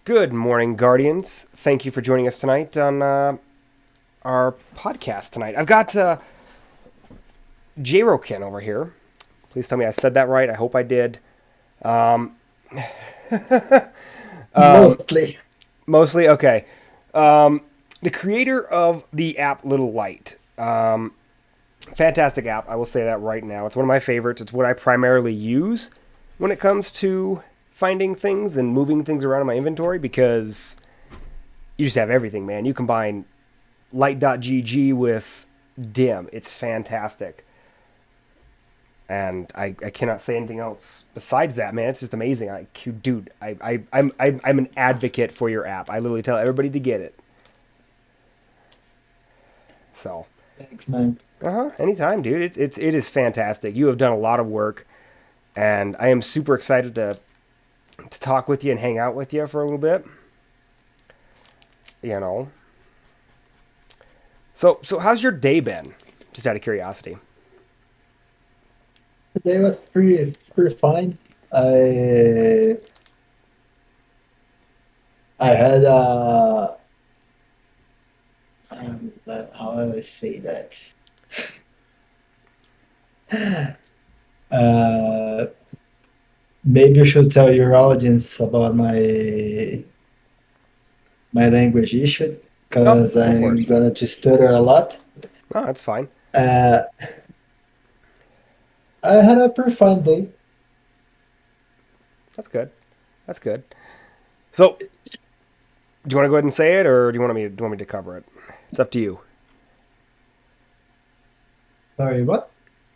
Good morning, Guardians. Thank you for joining us tonight on our podcast tonight. I've got J-Rokin over here. Please tell me I said that right. I hope I did. Um, Mostly. Mostly, okay. The creator of the app Little Light. Fantastic app, I will say that right now. It's one of my favorites. It's what I primarily use when it comes to finding things and moving things around in my inventory because you just have everything, man. You combine light.gg with dim. It's fantastic. And I cannot say anything else besides that, man. It's just amazing. Dude, I'm an advocate for your app. I literally tell everybody to get it. So, Thanks, man. anytime, dude. It is fantastic. You have done a lot of work, and I am super excited to talk with you and hang out with you for a little bit. You know. So how's your day been? Just out of curiosity. Today was pretty fine. I had how do I say that? Uh, Maybe you should tell your audience about my language issue Oh, because go for it. I'm gonna to stutter a lot. No, that's fine. Uh, I had a pretty fine day. That's good. That's good. So, do you want to go ahead and say it, or do you want me to cover it? It's up to you. Sorry, what?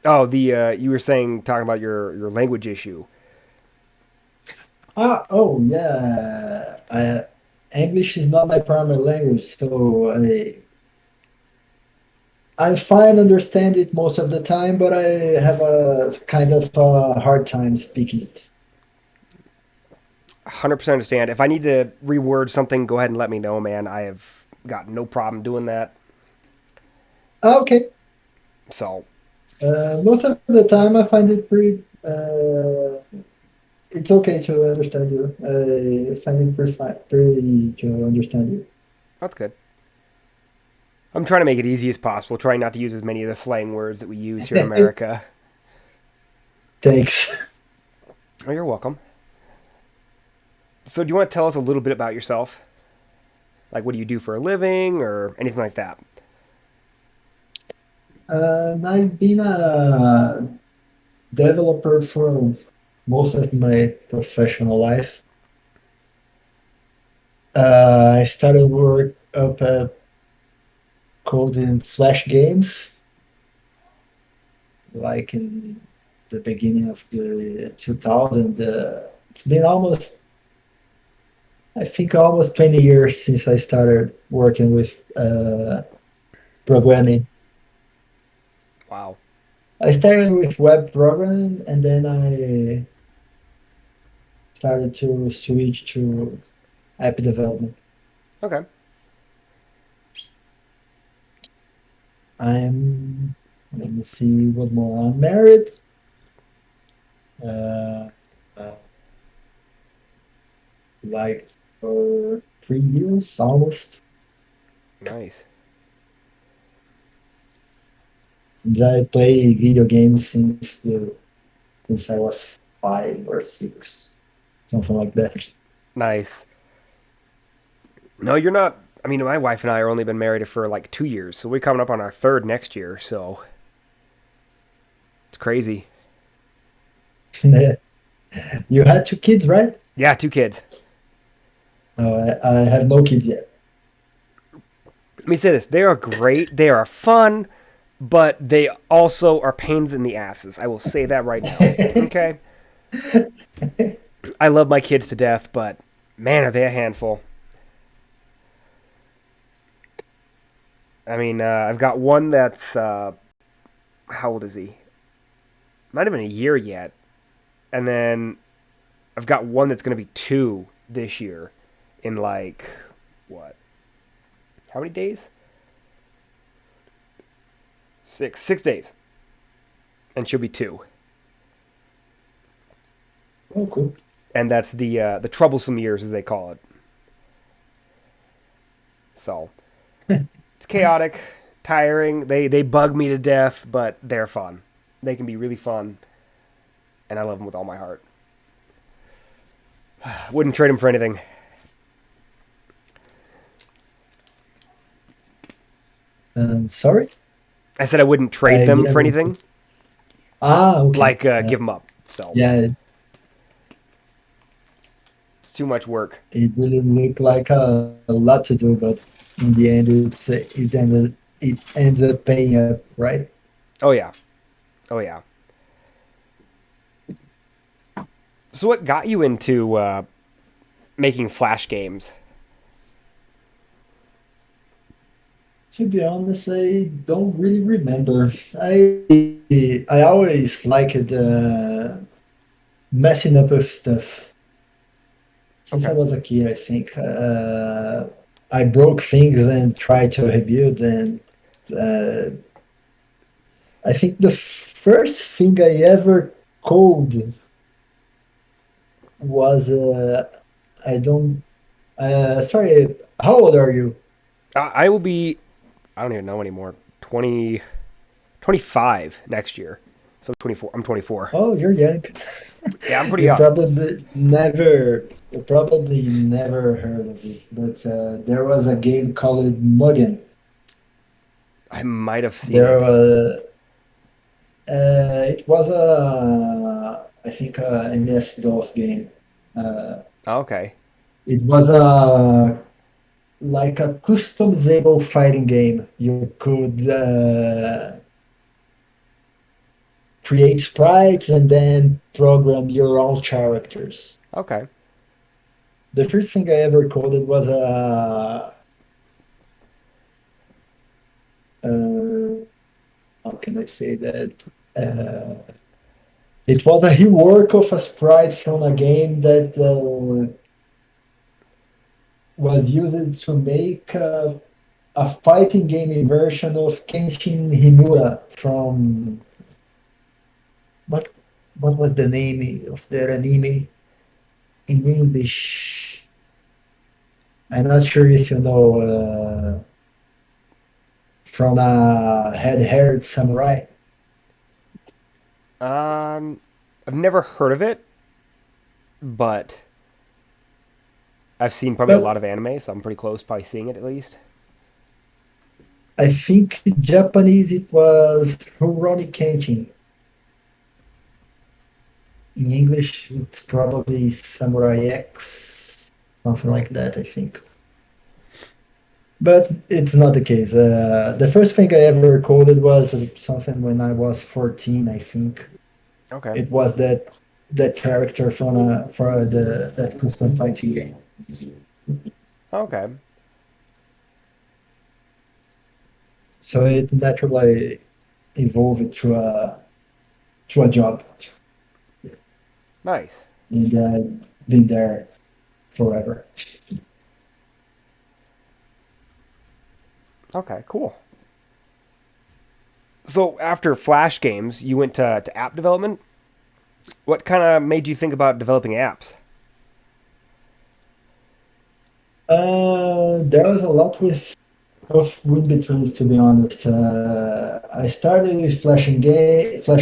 Oh, the you were saying talking about your language issue. Oh yeah. English is not my primary language, so I fine understand it most of the time, but I have a kind of hard time speaking it. 100% understand. If I need to reword something, go ahead and let me know, man. I have got no problem doing that. Okay. So, Most of the time, I find it pretty. It's okay to understand you. I find it pretty fine, pretty easy to understand you. that's good. I'm trying to make it easy as possible, trying not to use as many of the slang words that we use here in America. Thanks. Oh, you're welcome. So, do you want to tell us a little bit about yourself? Like, what do you do for a living, or anything like that? I've been a developer for most of my professional life. I started work up at coding Flash games, like in the beginning of the 2000. It's been I think, almost 20 years since I started working with programming. Wow. I started with web programming, and then I started to switch to app development. Okay. Let me see what more. I'm married. Uh, uh, like for 3 years almost. Nice. And I play video games since I was 5 or 6, something like that. Nice. No, you're not. I mean, my wife and I are only been married for like 2 years, so we're coming up on our third next year. So it's crazy. You had 2 kids, right? Yeah, 2 kids. No, I have no kids yet. Let me say this: they are great. They are fun, but they also are pains in the asses. I will say that right now. Okay. I love my kids to death, but man, are they a handful. I mean, I've got one that's how old is he? Not even a year yet, and then I've got one that's going to be 2 this year in like what? How many days? 6 days, and she'll be 2. Oh, cool. And that's the troublesome years as they call it. So it's chaotic, tiring. They bug me to death, but they're fun. They can be really fun, and I love them with all my heart. Wouldn't trade them for anything. Sorry, I said I wouldn't trade I them didn't for listen. anything. Okay. Like give them up. So Yeah, it's too much work. it really looked like a lot to do, but in the end, it ends up paying up, right? Oh yeah. Oh yeah. So what got you into making Flash games? To be honest, I don't really remember. I always liked messing up with stuff since I Okay. was a kid. I think I broke things and tried to rebuild, and uh, I think the first thing I ever coded was I don't. Sorry, how old are you? I will be. I don't even know anymore. 20, 25 next year. So 24. I'm 24. Oh, you're young. Yeah, I'm pretty You young. probably never heard of it, but there was a game called Mugen. I might have seen There it. was it was I think a MS-DOS game. Uh, Oh, okay. it was a like a customizable fighting game. You could create sprites and then program your own characters. Okay. The first thing I ever coded was uh, how can I say that? It was a rework of a sprite from a game that was used to make a fighting game version of Kenshin Himura from what? What was the name of their anime in English? I'm not sure if you know from a red-haired samurai. Um, I've never heard of it, but I've seen probably a lot But of anime, so I'm pretty close, probably seeing it at least. I think Japanese it was Rurouni Kenshin. In English, it's probably Samurai X, something like that, I think. But it's not the case. The first thing I ever coded was something when I was 14, I think. Okay. It was that character from for the that custom fighting game. Okay. So it naturally evolved to a job, Nice. and I've been there forever. Okay. Cool. So after Flash games, you went to app development. What kind of made you think about developing apps? There was a lot of in betweens, to be honest. I started with Flash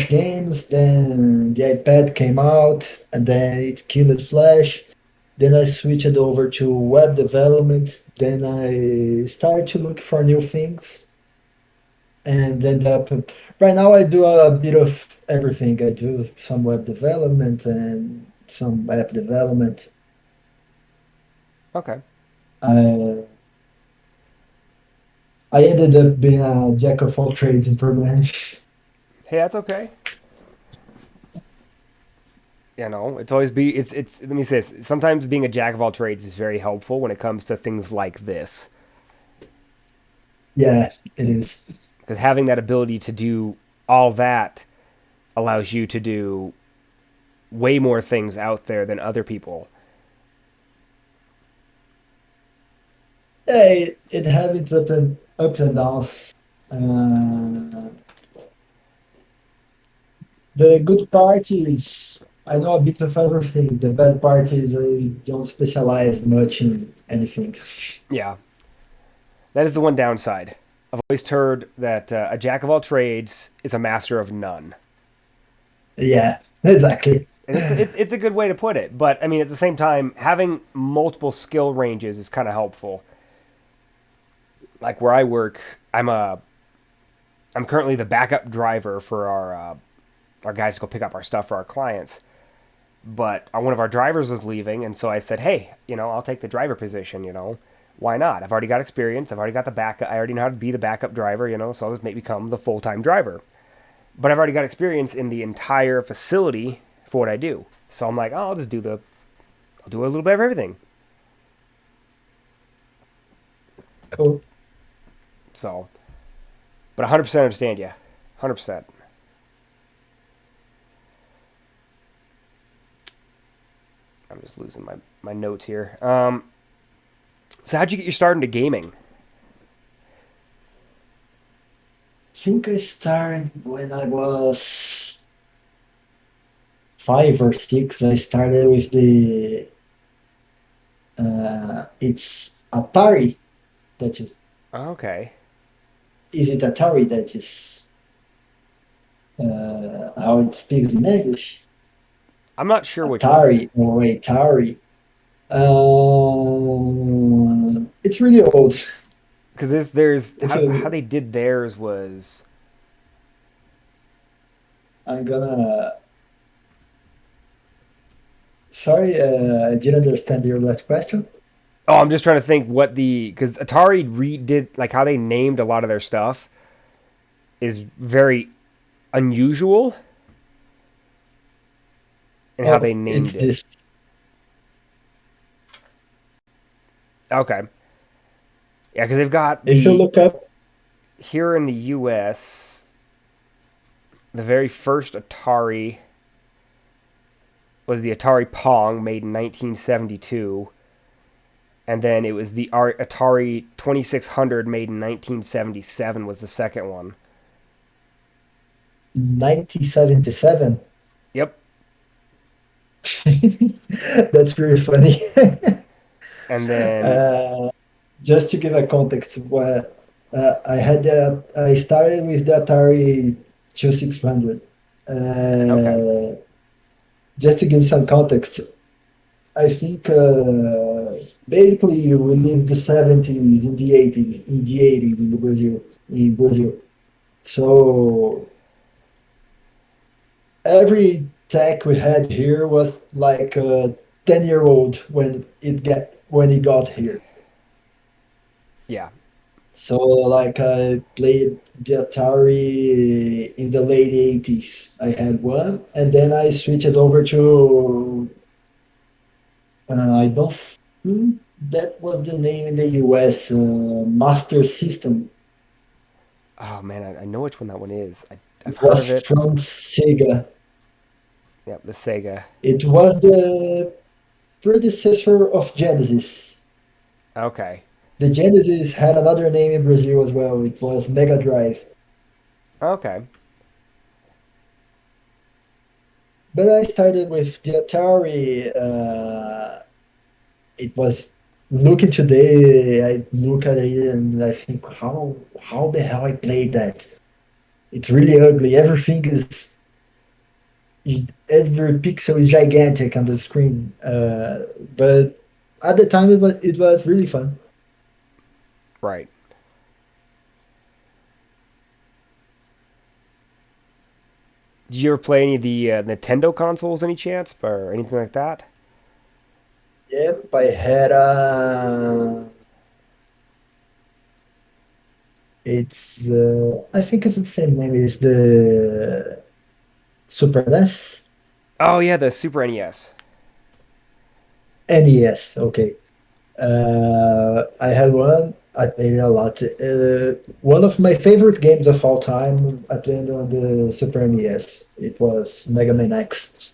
games, then the iPad came out, and then it killed Flash. Then I switched over to web development. Then I started to look for new things, and end up. Right now, I do a bit of everything. I do some web development and some app development. Okay. I ended up being a jack of all trades in programming. Hey, that's okay. You know, it's always be it's let me say this. Sometimes being a jack of all trades is very helpful when it comes to things like this. Yeah, it is. Because having that ability to do all that allows you to do way more things out there than other people. Yeah, it had its ups and downs. Uh, the good part is I know a bit of everything. The bad part is I don't specialize much in anything. Yeah. That is the one downside. I've always heard that a jack of all trades is a master of none. Yeah, exactly. And it's a good way to put it. But I mean, at the same time, having multiple skill ranges is kind of helpful. Like where I work, I'm currently the backup driver for our guys to go pick up our stuff for our clients. But one of our drivers was leaving, and so I said, "Hey, I'll take the driver position. Why not? I've already got experience. I've already got the backup. I already know how to be the backup driver. So I'll just maybe become the full time driver. But I've already got experience in the entire facility for what I do. So I'm like, oh, I'll do a little bit of everything. Cool. So, but 100% understand you, 100%. I'm just losing my notes here. So how'd you get your start into gaming? I think I started when I was 5 or 6. I started with the it's Atari that Okay, is it Atari that is how it speaks in English? I'm not sure which one. Atari or Atari. It's really old. Because there's If how you, they did theirs was. I'm gonna. Sorry, I didn't understand your last question. Oh, I'm just trying to think what the because Atari redid like how they named a lot of their stuff is very unusual in how they Oh, named it's it. this. Okay, yeah, because they've got If you the look up, here in the U.S. the very first Atari was the Atari Pong made in 1972, and then it was the Atari 2600 made in 1977 was the second one. 1977. Yep, That's very funny. and then uh, just to give a context, I started with the Atari 2600. okay, Uh, just to give some context, I think basically we lived the 70s in the 80s, in the Brazil. So every tech we had here was like a 10-year old when it got here. yeah, So like I played the Atari in the late 80s. I had one, and then I switched it over to I don't think that was the name in the US, Master System. oh man, I know which one that one is. I've It heard was of it. from Sega. Yep, the Sega. It was the predecessor of Genesis. Okay, The Genesis had another name in Brazil as well. It was Mega Drive. okay, But I started with the Atari. It was looking today. I look at it and I think, how the hell I played that? It's really ugly. Every pixel is gigantic on the screen. But at the time, it was really fun. right. Did you ever play any of the Nintendo consoles, any chance, or anything like that? Yep, I had I think it's the same name. It's the Super NES. Oh yeah, the Super NES. NES. Okay. I had one. I played it a lot. One of my favorite games of all time. I played on the Super NES. It was Mega Man X.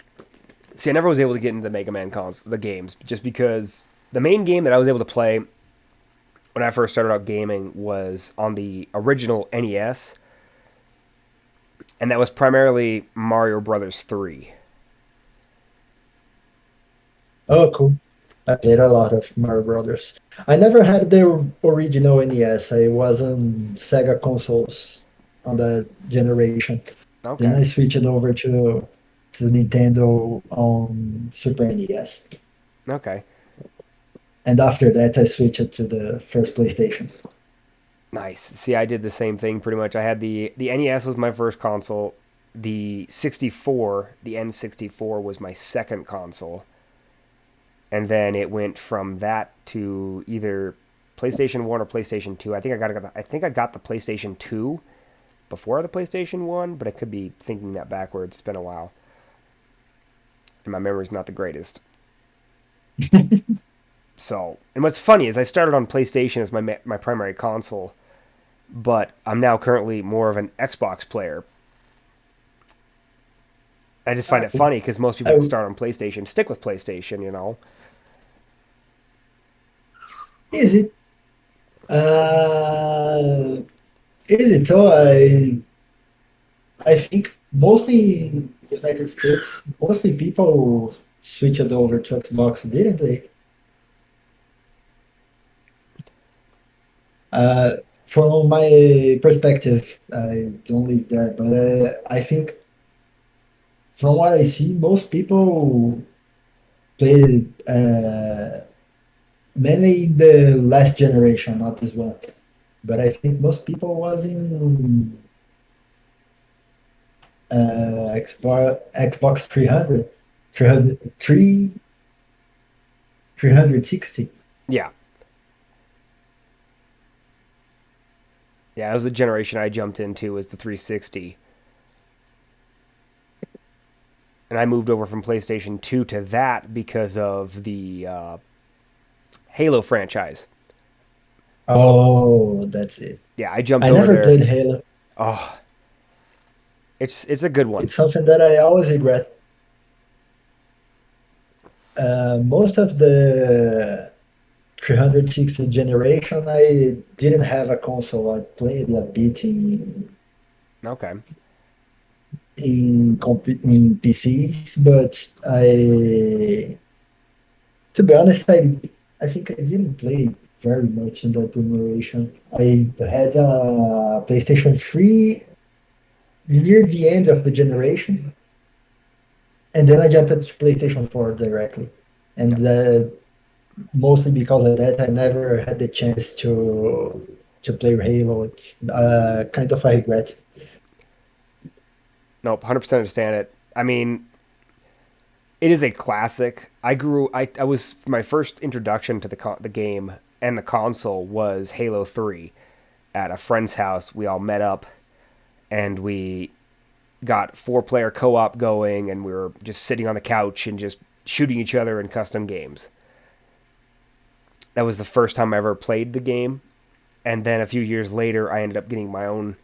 See, I never was able to get into the Mega Man the games, just because the main game that I was able to play when I first started out gaming was on the original NES, and that was primarily Mario Brothers 3. Oh, cool. I played a lot of Mario Brothers. I never had the original NES. I was on Sega consoles on that generation. Then Okay. I switched over to Nintendo on Super NES. Okay. And after that, I switched to the first PlayStation. Nice. See, I did the same thing pretty much. I had the NES was my first console. The 64, the N64 was my second console. And then it went from that to either PlayStation 1 or PlayStation 2. I think I got the PlayStation 2 before the PlayStation 1, but I could be thinking that backwards. It's been a while. And my memory's not the greatest. So, and what's funny is I started on PlayStation as my primary console, but I'm now currently more of an Xbox player. I just find I, it funny because most people that I, start on PlayStation stick with PlayStation, you know. is it? Uh, is it? So I think mostly in the United States, mostly people switched over to Xbox, didn't they? Uh, from my perspective, I don't live there, but I think from what I see, most people play mainly in the last generation, not this one. But I think most people was in Xbox 300, 360. Yeah, yeah, that was the generation I jumped into was the 360, and I moved over from PlayStation 2 to that because of the Halo franchise. Oh, that's it. Yeah, I jumped I over never there. played Halo. Oh, it's a good one. It's something that I always regret. Most of the 360 generation, I didn't have a console. I played a bit Okay. in PCs, but to be honest, I think I didn't play very much in that generation. I had a PlayStation 3 near the end of the generation, and then I jumped to PlayStation 4 directly. Yeah. And mostly because of that, I never had the chance to play Halo. It's kind of a regret. Nope. 100% understand it. I mean, it is a classic. I was my first introduction to the game and the console was Halo 3 at a friend's house. We all met up and we got four-player co-op going, and we were just sitting on the couch and just shooting each other in custom games. That was the first time I ever played the game, and then a few years later, I ended up getting my own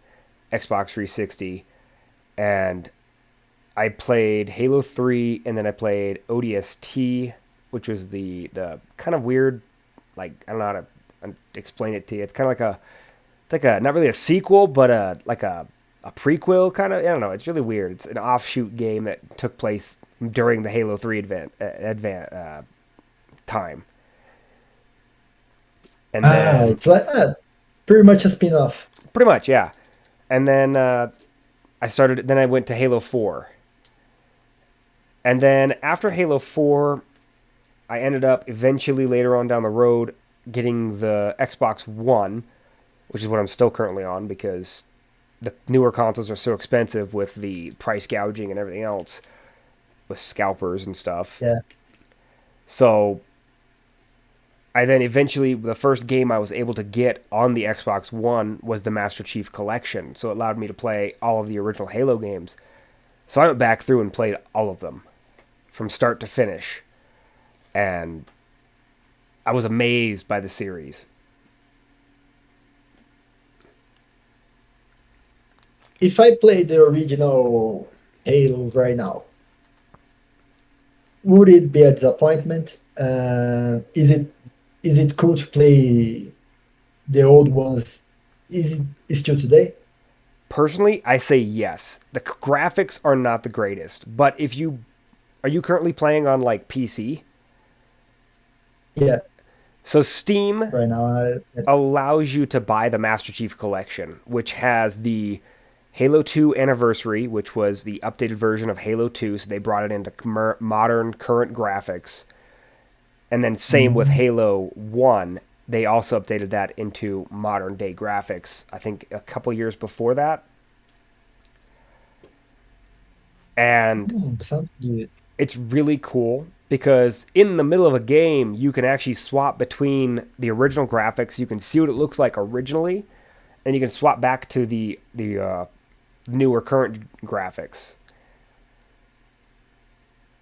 Xbox 360, and I played Halo 3, and then I played ODST, which was the kind of weird, like I don't know how to explain it to you. It's like a not really a sequel, but a prequel kind of. I don't know. It's really weird. It's an offshoot game that took place during the Halo 3 time, and then It's like pretty much a spin-off. pretty much yeah, and then I started. Then I went to Halo 4, and then after Halo 4, I ended up eventually later on down the road getting the Xbox One, which is what I'm still currently on because the newer consoles are so expensive with the price gouging and everything else with scalpers and stuff. Yeah. So I then eventually the first game I was able to get on the Xbox One was the Master Chief Collection. So it allowed me to play all of the original Halo games. So I went back through and played all of them from start to finish. And I was amazed by the series. If I play the original Halo right now, would it be a disappointment? Is it cool to play the old ones? Is it still today? Personally, I say yes. The graphics are not the greatest, but if you are you currently playing on like PC? Yeah, So Steam right now allows you to buy the Master Chief Collection, which has the Halo 2 Anniversary, which was the updated version of Halo 2, so they brought it into modern current graphics. And then same with mm, Halo 1, they also updated that into modern day graphics, I think a couple years before that. And sounds good. it's really cool because in the middle of a game, you can actually swap between the original graphics. You can see what it looks like originally, and you can swap back to the newer current graphics.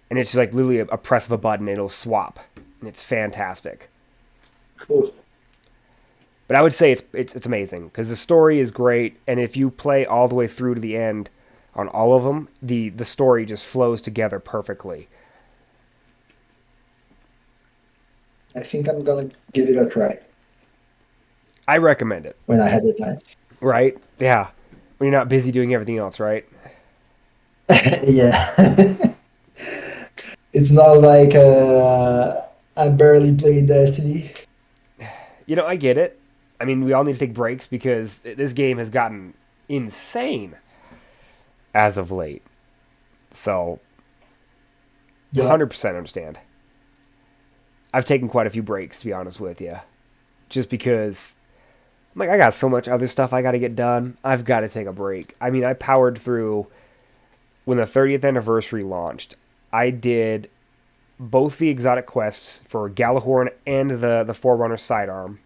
And it's like literally a press of a button, it'll swap, and it's fantastic. Cool. But I would say it's amazing because the story is great, and if you play all the way through to the end on all of them, the story just flows together perfectly. I think I'm gonna give it a try I recommend it. when I had the time. Right? Yeah. When you're not busy doing everything else, right? Yeah. It's not like I barely played Destiny. I get it. I mean, we all need to take breaks because this game has gotten insane as of late. So, Yeah. 100% understand. I've taken quite a few breaks, to be honest with you. Just because, I'm like, I got so much other stuff I got to get done. I've got to take a break. I mean, I powered through when the 30th anniversary launched. I did both the exotic quests for Galahorn and the Forerunner sidearm.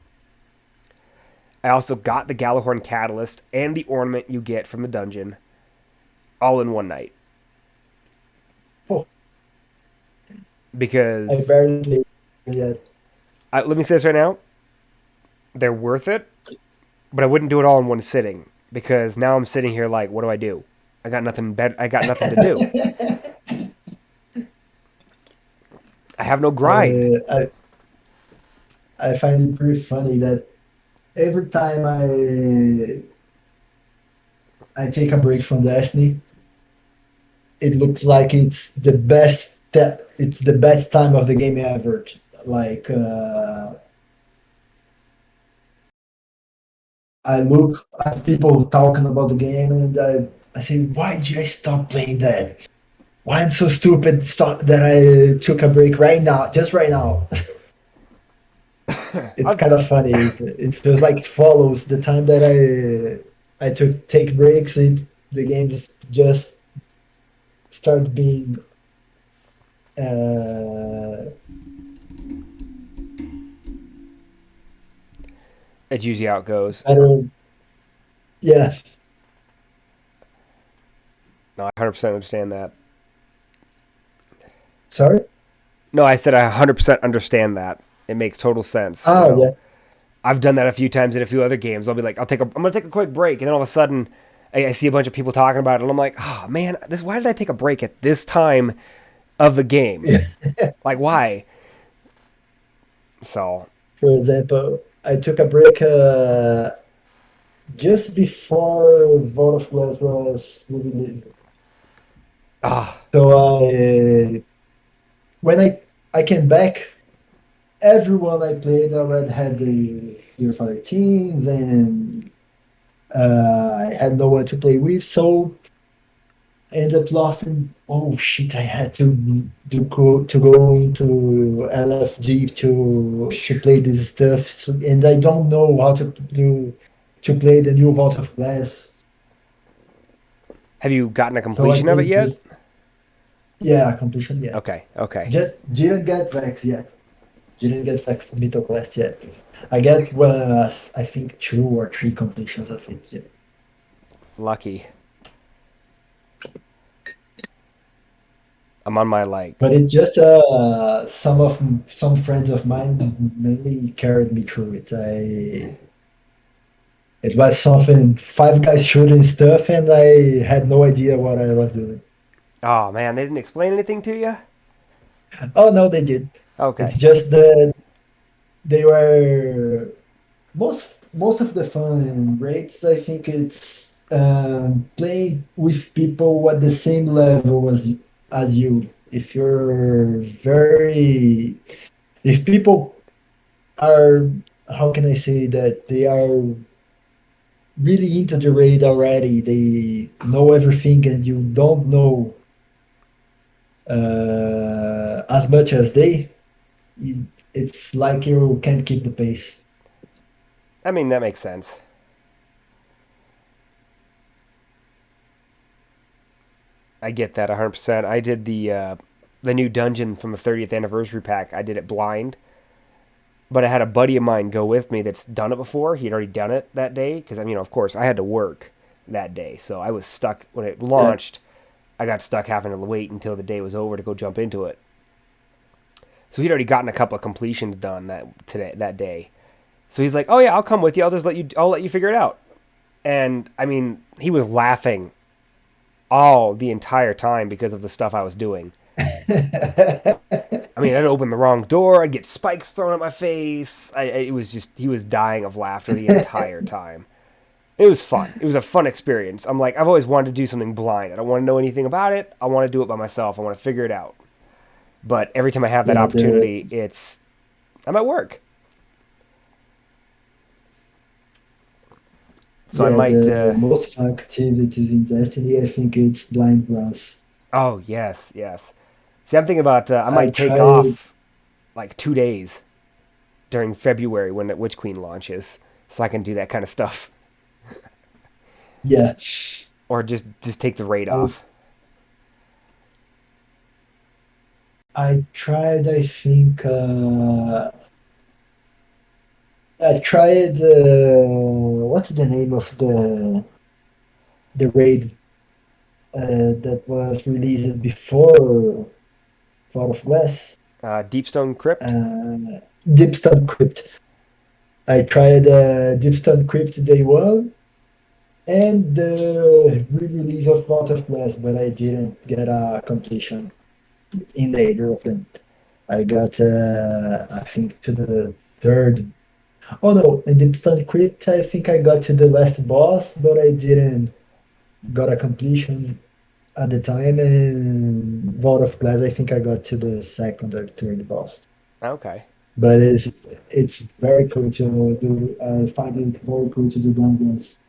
I also got the Galahorn catalyst and the ornament you get from the dungeon all in one night Oh, I because barely played yet. let me say this right now, they're worth it, but I wouldn't do it all in one sitting because now I'm sitting here like, what do I do? I got nothing better. I got nothing to do. I have no grind. I find it pretty funny that every time I take a break from Destiny, it looks like it's the best time of the game ever. Like I look at people talking about the game and I say, why did I stop playing that? Why I'm so stupid stop that I took a break right now, just right now. It's I've, kind of funny. It feels like it follows the time that I took take breaks. The games just start being uh, it's usually how it goes. better. Yeah, No, I 100% understand that. sorry. No, I said I 100% understand that. It makes total sense. Oh yeah, I've done that a few times in a few other games. I'll be like, I'm gonna take a quick break, and then all of a sudden, I see a bunch of people talking about it, and I'm like, oh man, why did I take a break at this time of the game? yeah. Like, why? So, For example, I took a break just before Vault of Glass was released. ah, So when I came back, everyone I played already had the Fire teams, and I had no one to play with. So I ended up lost. And oh shit! I had to go into LFG to play this stuff, so, and I don't know how to play the new Vault of Glass. have you gotten a So I completion of it played yet? just yeah completion yet. Okay, okay, Just didn't get Vex yet. Didn't get Vex Mytho Quest yet. I get I think two or three completions of it yet. lucky. I'm on my like, But it's just some friends of mine mainly carried me through it. It was something five guys shooting stuff, and I had no idea what I was doing. oh man, they didn't explain anything to you. Oh no, they did. It's Okay, just that they were most of the fun in raids. I think it's playing with people at the same level as you. If you're very if people are, how can I say that, they are really into the raid already. They know everything, and you don't know as much as they. It's like you can't keep the pace. I mean, that makes sense. I get that 100%. I did the new dungeon from the 30th anniversary pack. I did it blind, but I had a buddy of mine go with me that's done it before. He'd already done it that day because I mean, of course, I had to work that day, so I was stuck when it Yeah, launched. I got stuck having to wait until the day was over to go jump into it. So he'd already gotten a couple of completions done that day. So he's like, "Oh yeah, I'll come with you. I'll let you figure it out." And I mean, he was laughing all the entire time because of the stuff I was doing. I mean, I'd open the wrong door. I'd get spikes thrown at my face. It was just he was dying of laughter the entire time. It was fun. It was a fun experience. I'm like, I've always wanted to do something blind. I don't want to know anything about it. I want to do it by myself. I want to figure it out. But every time I have that yeah. opportunity, I'm at work, so I might. The most fun activities in Destiny, I think it's blind runs. Oh yes, yes. See, I'm thinking about I I might take tried, off like 2 days during February when the Witch Queen launches, so I can do that kind of stuff, yeah, or just take the raid I off. I tried. I think I tried. What's the name of the raid that was released before Fall of Glass? Deepstone Crypt. Deepstone Crypt. I tried Deepstone Crypt day one and the re-release of Vault of Glass, but I didn't get a completion in either of them. I got, I think, to the third. Oh no, in Deepstone Crypt, I think I got to the last boss, but I didn't got a completion at the time. And Vault of Glass, I think I got to the second or third boss. Okay, But it's very cool to do. I find it very cool to do dungeons.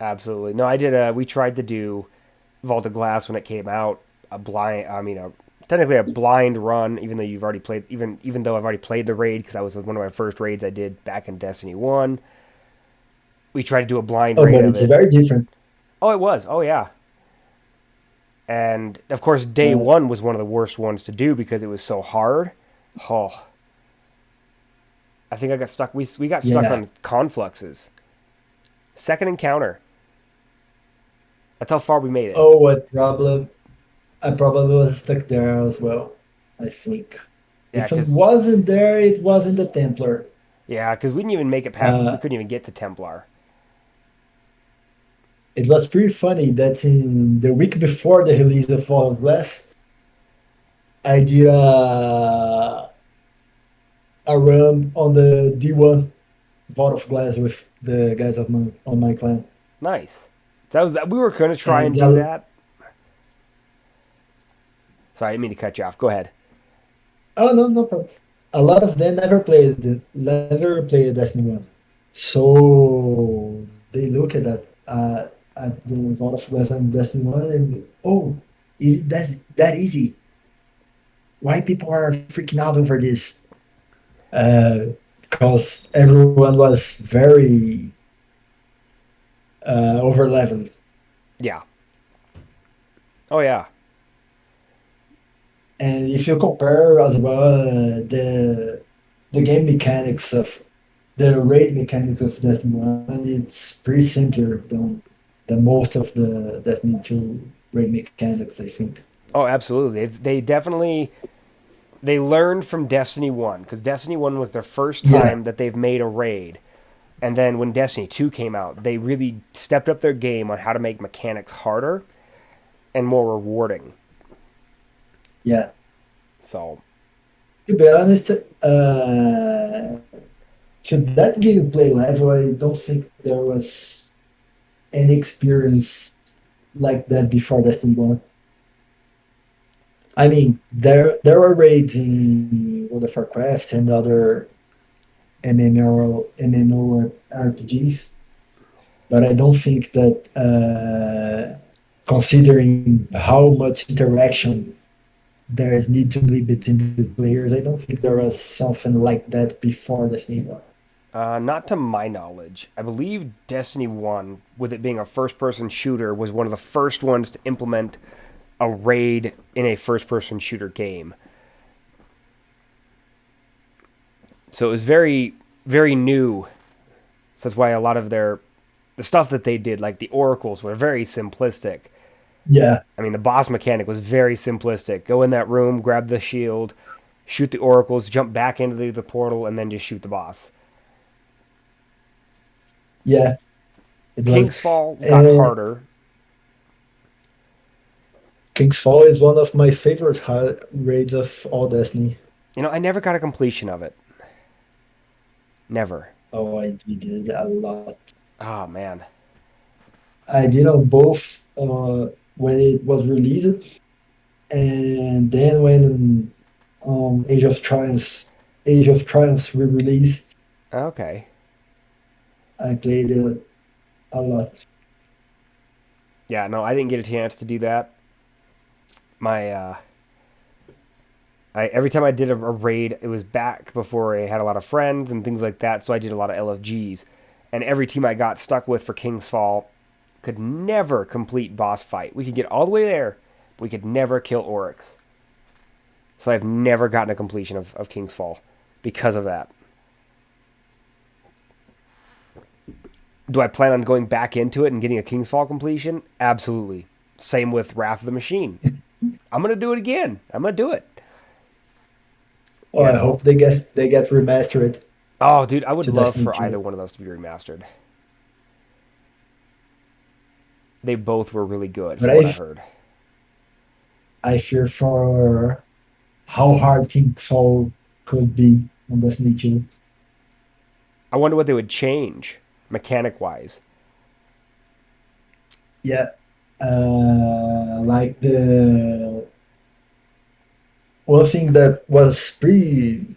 absolutely. No, I did. We tried to do Vault of Glass when it came out. A blind. I mean, technically a blind run, even though you've already played. Even though I've already played the raid because that was one of my first raids I did back in Destiny One. We tried to do a blind Oh, raid but of it's it. very different. Oh, it was. Oh yeah. And of course, day Uh, one was one of the worst ones to do because it was so hard. Oh, I think I got stuck. We got stuck yeah. on confluxes. Second encounter. That's how far we made it. Oh, what problem? I probably was stuck there as well. I think Yeah, if it cause wasn't there, it wasn't the Templar. yeah, cause we didn't even make it past. We Uh, couldn't even get to Templar. it was pretty funny that in the week before the release of Fall of Glass, I did a run on the D1 Vault of Glass with the guys of my on my clan, Nice. That was that. We were gonna try and and do that. Sorry, I didn't mean to cut you off. Go ahead. oh no, no problem. A lot of them never played Destiny 1. So they look at the Vault of Glass and Destiny 1 and oh, is it that easy? Why people are freaking out over this? Because everyone was very over leveled. Yeah. Oh yeah. And if you compare as well the game mechanics of the raid mechanics of Destiny 1, it's pretty simpler than most of the Destiny 2 raid mechanics, I think. Oh, absolutely. They definitely they learned from Destiny One because Destiny One was their first Yeah, time that they've made a raid. And then when Destiny 2 came out, they really stepped up their game on how to make mechanics harder and more rewarding. yeah. So, To be honest, to that gameplay level, I don't think there was any experience like that before Destiny 1. I mean, there were raids in World of Warcraft and other. MMORPGs, but I don't think that considering how much interaction there is need to be between the players, I don't think there was something like that before Destiny 1. Not to my knowledge. I believe Destiny 1, with it being a first person shooter, was one of the first ones to implement a raid in a first person shooter game. So it was very, very new. So that's why a lot of the stuff that they did, like the oracles, were very simplistic. Yeah, I mean, the boss mechanic was very simplistic. Go in that room, grab the shield, shoot the oracles, jump back into the portal, and then just shoot the boss. yeah, it was. King's Fall got And harder. King's Fall is one of my favorite raids of all Destiny. I never got a completion of it. Never. Oh, I did it a lot. Oh man. I did on both when it was released, and then when Age of Triumphs re-release, Okay. I played it a lot. Yeah, no, I didn't get a chance to do that. My I every time I did a raid, it was back before I had a lot of friends and things like that, so I did a lot of LFGs. And every team I got stuck with for King's Fall could never complete boss fight. We could get all the way there, but we could never kill Oryx. So I've never gotten a completion of King's Fall because of that. Do I plan on going back into it and getting a King's Fall completion? Absolutely. Same with Wrath of the Machine. I'm gonna do it again. I'm gonna do it. Oh, You I know. hope they get remastered Oh, dude, I would to love Destiny for either 2. one of those to be remastered. They both were really good, But from what I heard. I fear for how hard King's Fall could be on Destiny 2. I wonder what they would change mechanic wise. Yeah, like the one thing that was pretty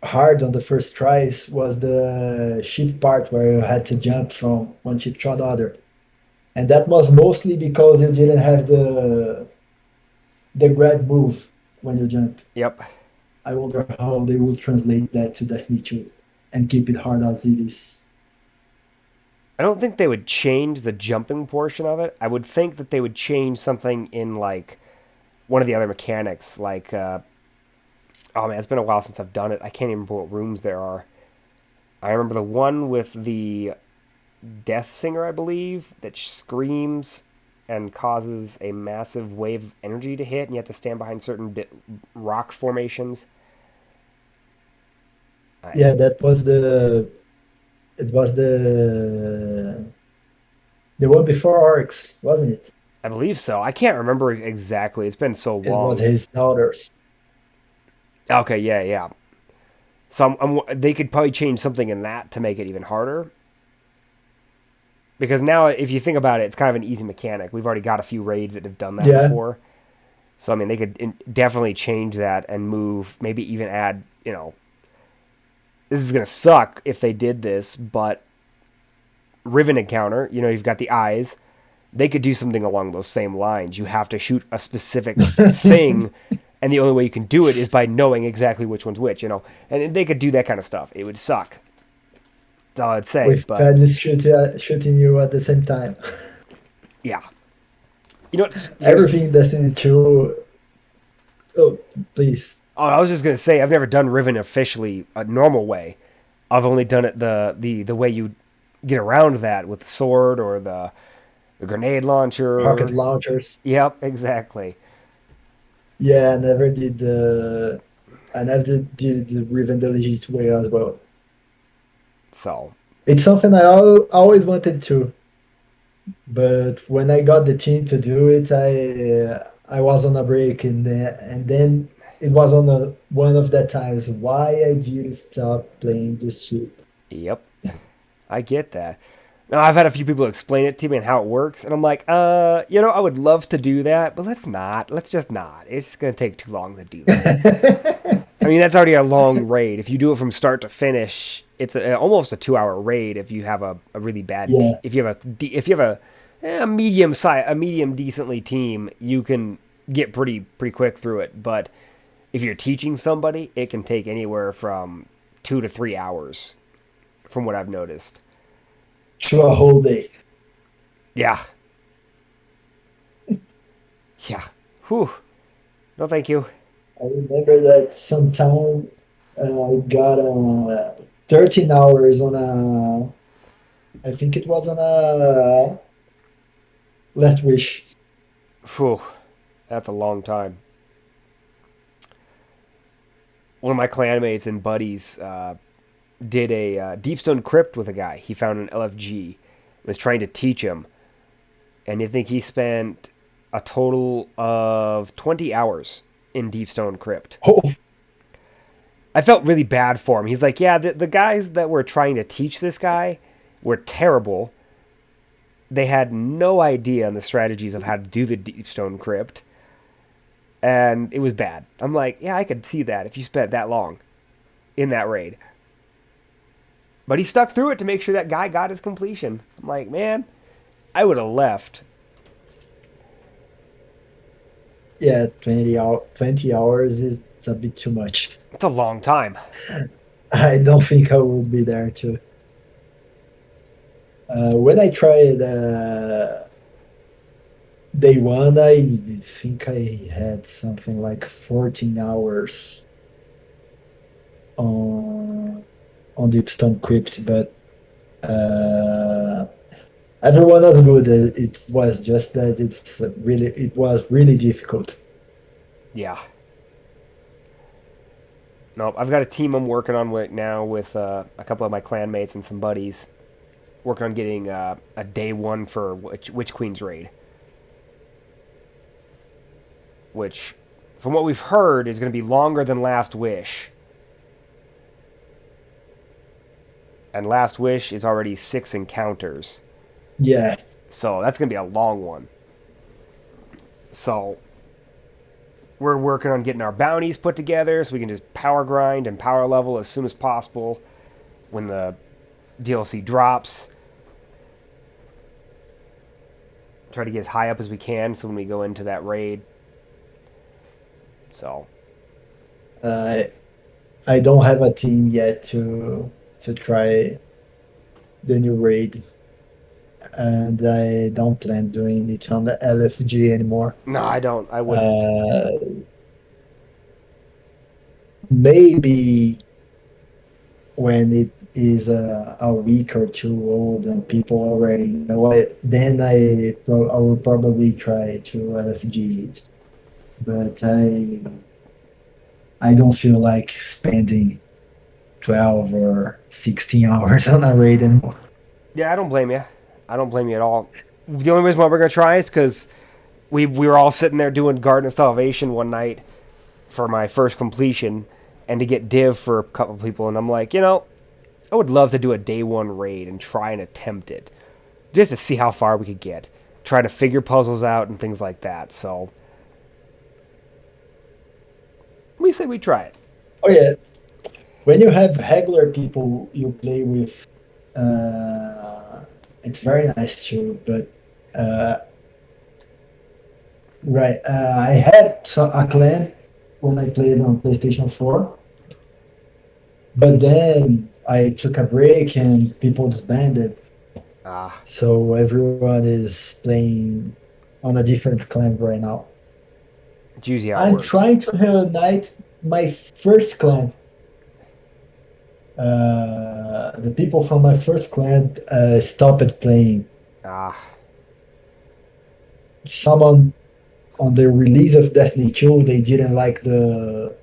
hard on the first tries was the ship part where you had to jump from one ship to another, and that was mostly because you didn't have the grab move when you jump. Yep. I wonder how they would translate that to Destiny 2 and keep it hard as it is. I don't think they would change the jumping portion of it. I would think that they would change something in like one of the other mechanics, like oh man, it's been a while since I've done it. I can't even remember what rooms there are. I remember the one with the Death Singer, I believe, that screams and causes a massive wave of energy to hit, and you have to stand behind certain rock formations. I, Yeah, that was the one before Oryx, wasn't it? I believe so. I can't remember exactly. It's been so It was long. his daughters. Okay, yeah, yeah. So they could probably change something in that to make it even harder. Because now, if you think about it, it's kind of an easy mechanic. We've already got a few raids that have done that Yeah, before. So, I mean, they could definitely change that and move, maybe even add, this is going to suck if they did this, but Riven Encounter, you've got the eyes. They could do something along those same lines. You have to shoot a specific thing, and the only way you can do it is by knowing exactly which one's which. And they could do that kind of stuff. It would suck. That's all I'd say, with but Feds shooting you at the same time. yeah. You know what? Here's Everything in Destiny 2. Oh, please. Oh, I was just gonna say I've never done Riven officially a normal way. I've only done it the way you get around that with the sword or the grenade Rocket launcher. launchers. Yep, exactly. Yeah, I never did the Riven the legit way as well. So It's something always wanted to, but when I got the team to do it, I was on a break, and then it was on one of the times why I did stop playing this shit. yep, I get that. Now I've had a few people explain it to me and how it works, and I'm like, I would love to do that, but let's not. Let's just not. It's just gonna take too long to do that. I mean, that's already a long raid. If you do it from start to finish, it's almost a 2 hour raid. If you have a really bad, Yeah, if you have a medium size, a medium decently team, you can get pretty quick through it. But if you're teaching somebody, it can take anywhere from 2 to 3 hours, from what I've noticed. through a whole day. Yeah, yeah. Whew. No, thank you. I remember that sometime I got 13 hours on I think it was on a Last Wish. Whew. That's a long time. One of my clanmates and buddies did a deep stone crypt with a guy. He found an LFG, was trying to teach him, and I think he spent a total of 20 hours in deep stone crypt. Oh, I felt really bad for him. He's like, yeah, the guys that were trying to teach this guy were terrible. They had no idea on the strategies of how to do the deep stone crypt, and it was bad. I'm like, yeah, I could see that if you spent that long in that raid. But he stuck through it to make sure that guy got his completion. I'm like, man, I would have left. yeah, 20 hours is a bit too much. It's a long time. I don't think I will be there too. When I tried day one, I think I had something like 14 hours on Deepstone Crypt, but uh, everyone was good. It was just that it was really difficult. Yeah. Nope. I've got a team I'm working on right now with a couple of my clanmates and some buddies, working on getting a day one for Witch Queen's raid, which, from what we've heard, is going to be longer than Last Wish. And Last Wish is already 6 encounters, Yeah, so that's going to be a long one. So we're working on getting our bounties put together so we can just power grind and power level as soon as possible when the DLC drops. Try to get as high up as we can so when we go into that raid. So, uh, I don't have a team yet to try the new raid, and I don't plan doing it on the LFG anymore. no, I don't. I wouldn't. Uh, Maybe when it is a week or two old and people already know it, then I will probably try to LFG it. But I don't feel like spending 12 or 16 hours on a raid anymore. Yeah, I don't blame you. I don't blame you at all. The only reason why we're going to try is because we were all sitting there doing Garden of Salvation one night for my first completion and to get div for a couple people. And I'm like, I would love to do a day one raid and try and attempt it just to see how far we could get. Try to figure puzzles out and things like that. So we say we try it. Oh yeah, when you have regular people you play with, it's very nice too. But uh, right, I had a clan when I played on PlayStation 4, but then I took a break and people disbanded. Ah, So everyone is playing on a different clan right now. it's usually how it I'm works. trying to reunite my first clan. The people from my first clan stopped playing. Ah, Someone on the release of Destiny 2, they didn't like the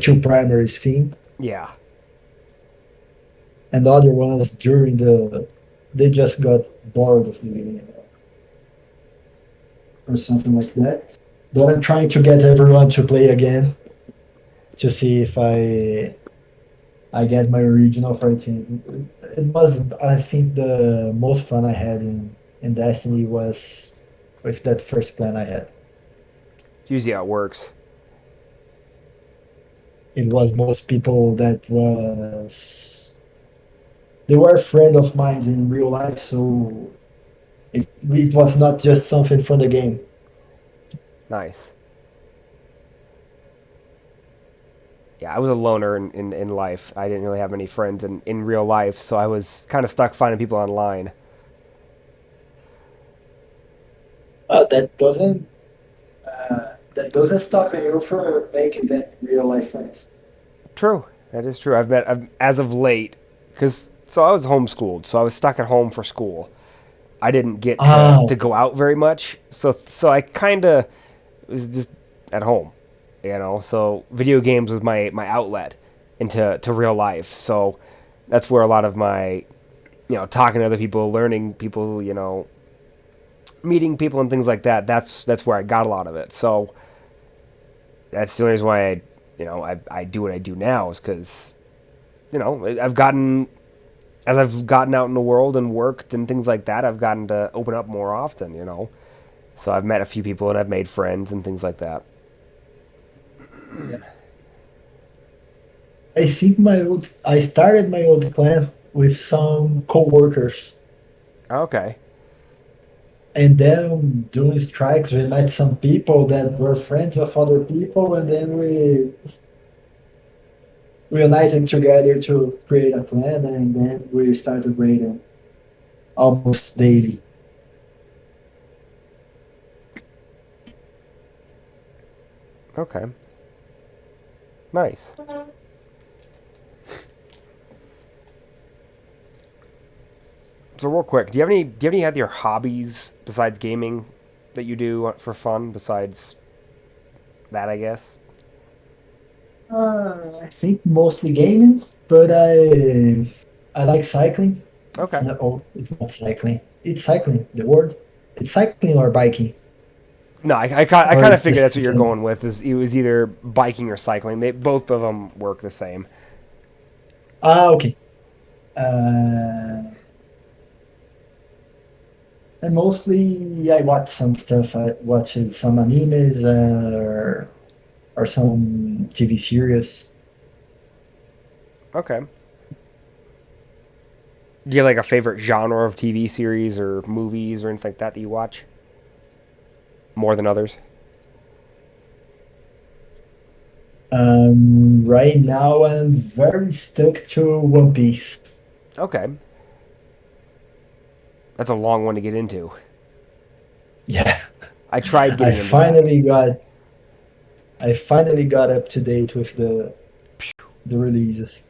two primaries theme, yeah. and the other ones during they just got bored of the game or something like that. But I'm trying to get everyone to play again to see if I get my original fighting. It was, I think, the most fun I had in Destiny was with that first clan I had. It's usually how it works. it was most people that was they were a friend of mine in real life, so it was not just something from the game. Nice. Yeah, I was a loner in life. I didn't really have many friends in real life, so I was kind of stuck finding people online. That doesn't that doesn't stop you from making that real life friends. True. That is true. As of late, because so I was homeschooled, so I was stuck at home for school. I didn't get to Oh, go out very much, so I kind of was just at home, you know. So video games was my outlet into to real life. So that's where a lot of my, talking to other people, learning people, meeting people and things like that. That's where I got a lot of it. So that's the only reason why I do what I do now is because I've gotten as I've gotten out in the world and worked and things like that, I've gotten to open up more often, So I've met a few people and I've made friends and things like that. yeah. I started my old clan with some coworkers, Okay. and then doing strikes, we met some people that were friends of other people, and then we united together to create a clan, and then we started raiding almost daily. Okay. Nice. So real quick, do you have any other hobbies besides gaming that you do for fun besides that, I guess? I think mostly gaming, but I like cycling. Okay. It's not cycling. It's cycling. The word. It's cycling or biking, No, I or kind of it's the figured that's what you're same. going with. Is it was either biking or cycling. They both of them work the same. Okay. Uh, and mostly I watch some stuff. I watch some animes or some TV series. Okay. Do you have like a favorite genre of TV series or movies or anything like that you watch more than others? Right now I'm very stuck to One Piece. Okay, that's a long one to get into. Yeah, I tried I getting into that. finally got I finally got up to date with the releases.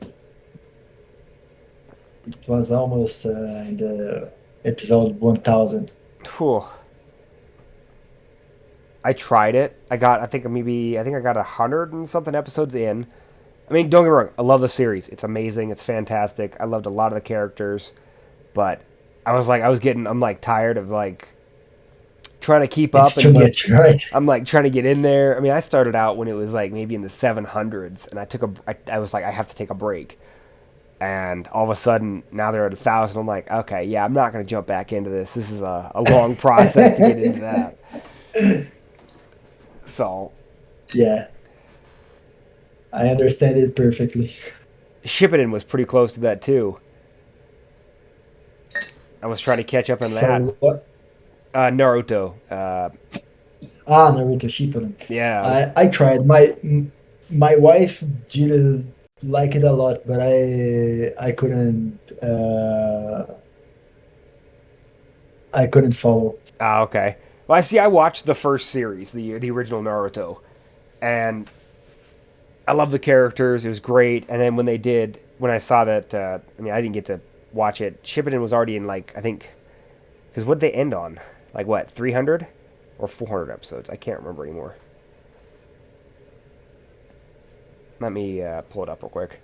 It was almost in the episode 1000. Whew. I tried it. I think I got 100 and something episodes in. I mean, don't get me wrong. I love the series. It's amazing. It's fantastic. I loved a lot of the characters, but I'm like tired of like trying to keep up It's too and get. much, right? I'm like trying to get in there. I mean, I started out when it was like maybe in the 700s, and I was like, I have to take a break. And all of a sudden, now they're at 1,000. I'm like, okay, yeah, I'm not going to jump back into this. This is a long process to get into that. So, Yeah, I understand it perfectly. Shippuden was pretty close to that too. I was trying to catch up on that. So what? Naruto. Naruto Shippuden. Yeah, I tried. My wife didn't like it a lot, but I couldn't follow. okay. Well, I see. I watched the first series, the original Naruto, and I love the characters. It was great. And then when I saw that, I mean, I didn't get to watch it. Shippuden was already in like I think, because what did they end on? Like what, 300 or 400 episodes? I can't remember anymore. Let me pull it up real quick.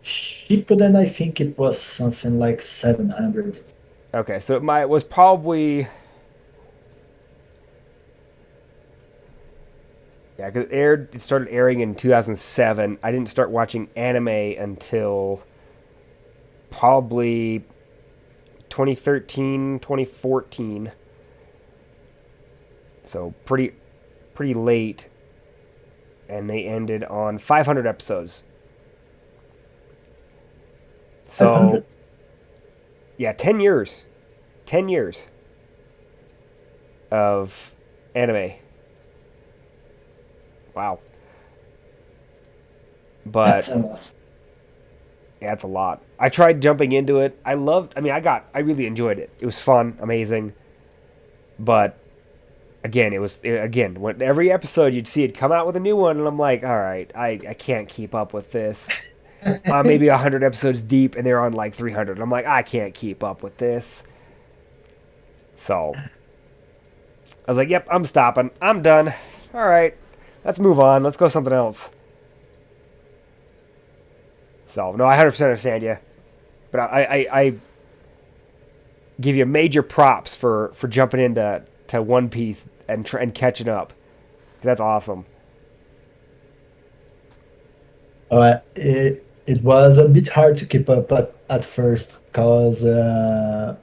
Shippuden, I think it was something like 700. Okay, so it was probably, yeah, because it started airing in 2007. I didn't start watching anime until probably 2013, 2014. So pretty late. and they ended on 500 episodes. So 500. yeah, 10 years, 10 years of anime. Wow. But That's a lot. yeah, it's a lot. I tried jumping into it. I really enjoyed it. It was fun, amazing. But again, again, when every episode you'd see it come out with a new one, and I'm like, all right, I can't keep up with this. Maybe 100 episodes deep, and they're on like 300. I'm like, I can't keep up with this. So I was like, yep, I'm stopping. I'm done. All right, let's move on. Let's go something else. So no, I 100% understand you, but I give you major props for jumping into One Piece and catching up. That's awesome. It was a bit hard to keep up at first because the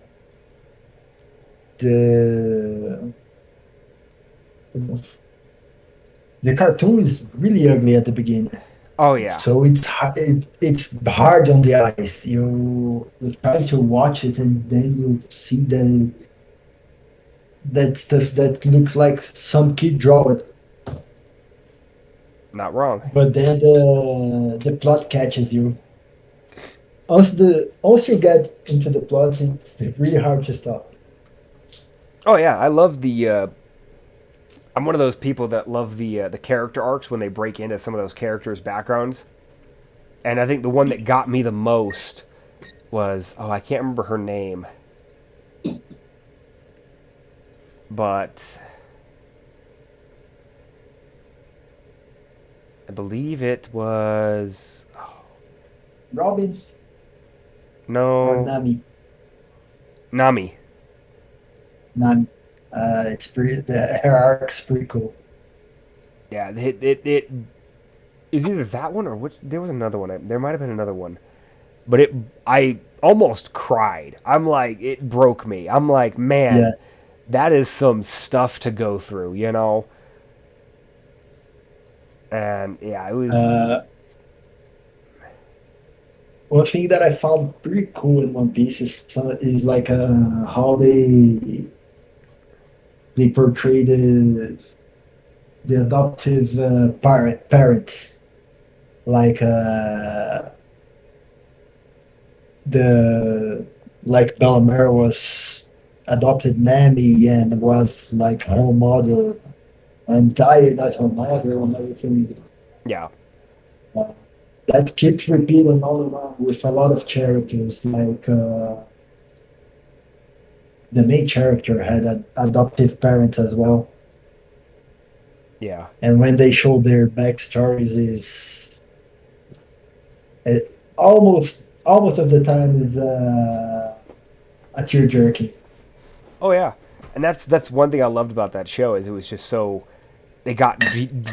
the cartoon is really ugly at the beginning. Oh yeah, So it's hard on the eyes. You try to watch it and then you see that stuff that looks like some kid draw it. not wrong. But then the plot catches you. Once you get into the plot, it's really hard to stop. Oh yeah, I love the. I'm one of those people that love the character arcs when they break into some of those characters' backgrounds. And I think the one that got me the most was, I can't remember her name, but I believe it was, Robin or no, Nami. Nami. It's pretty. Her arc's pretty cool. Yeah, it is either that one or which. There was another one. There might have been another one, but I almost cried. I'm like, it broke me. I'm like, man, Yeah. that is some stuff to go through, you know. And yeah, it was. Uh, One thing that I found pretty cool in One Piece is like how they portray the adoptive parent, like the like Bellamere was adopted Nami and was like her mother and died as her mother and everything. Yeah. Uh, that keeps repeating all around with a lot of characters like. The main character had adoptive parents as well, Yeah. and when they show their backstories, is it almost of the time is a tear jerking. Oh yeah. And that's one thing I loved about that show is it was just so they got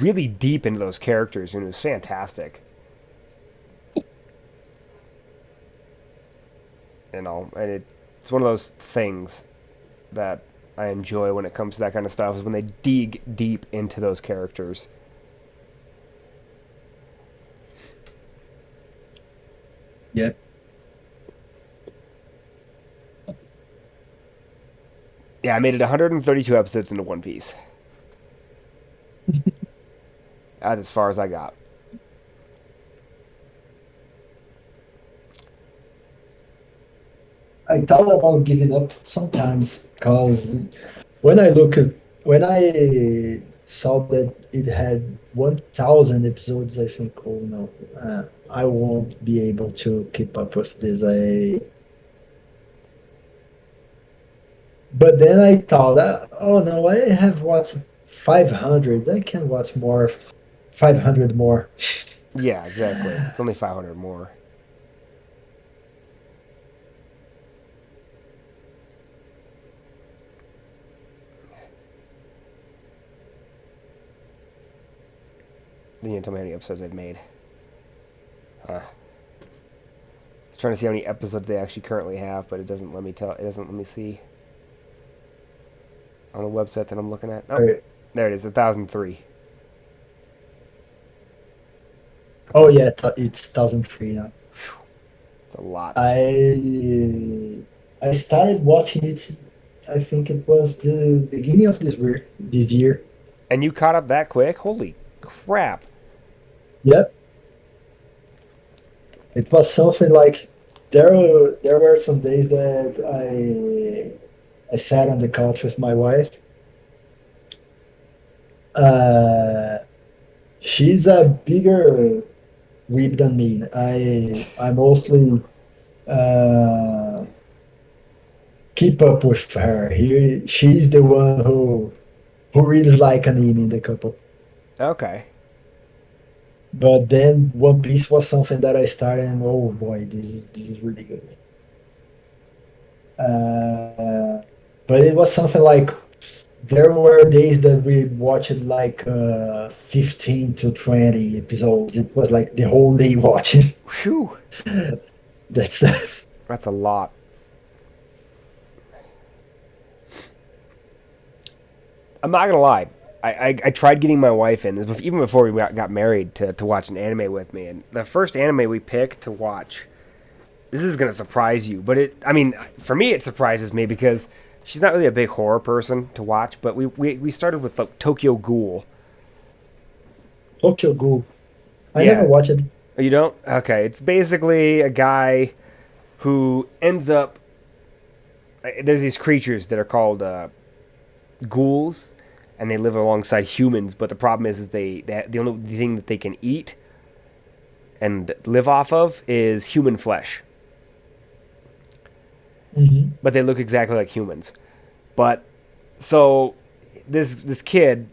really deep into those characters and it was fantastic. You know, and it's one of those things that I enjoy when it comes to that kind of stuff is when they dig deep into those characters. Yep. Yeah, I made it 132 episodes into One Piece. That's as far as I got. I thought about giving up sometimes because when I look at when I saw that it had 1,000 episodes, I think, oh no, I won't be able to keep up with this. But then I thought, oh no, I have watched 500. I can watch more, 500 more. Yeah, exactly. It's only 500 more. You didn't tell me how many episodes they've made. Huh. I was trying to see how many episodes they actually currently have, but it doesn't let me tell. It doesn't let me see on the website that I'm looking at. Oh, Right. there it is, 1,003. Oh yeah, it's 2003 now. It's a lot. I started watching it. I think it was the beginning of this year. And you caught up that quick? Holy crap. Yeah, it was something like there were some days that I sat on the couch with my wife. Uh, she's a bigger weeb than me. I mostly uh, keep up with her. She's the one who reads like anime in the couple. Okay. But then One Piece was something that I started, and oh boy, this is really good. Uh, but it was something like there were days that we watched like 15 to 20 episodes. It was like the whole day watching Whew. that stuff. That's a lot. I'm not gonna lie. I tried getting my wife in, even before we got married, to watch an anime with me. And the first anime we picked to watch, this is gonna surprise you, but I mean, for me, it surprises me because she's not really a big horror person to watch. But we started with like, Tokyo Ghoul. Tokyo Ghoul. I never Yeah, watched it. you don't? Okay, it's basically a guy who ends up. There's these creatures that are called ghouls, and they live alongside humans. But the problem is the only thing that they can eat and live off of is human flesh. Hmm. But they look exactly like humans. But so this kid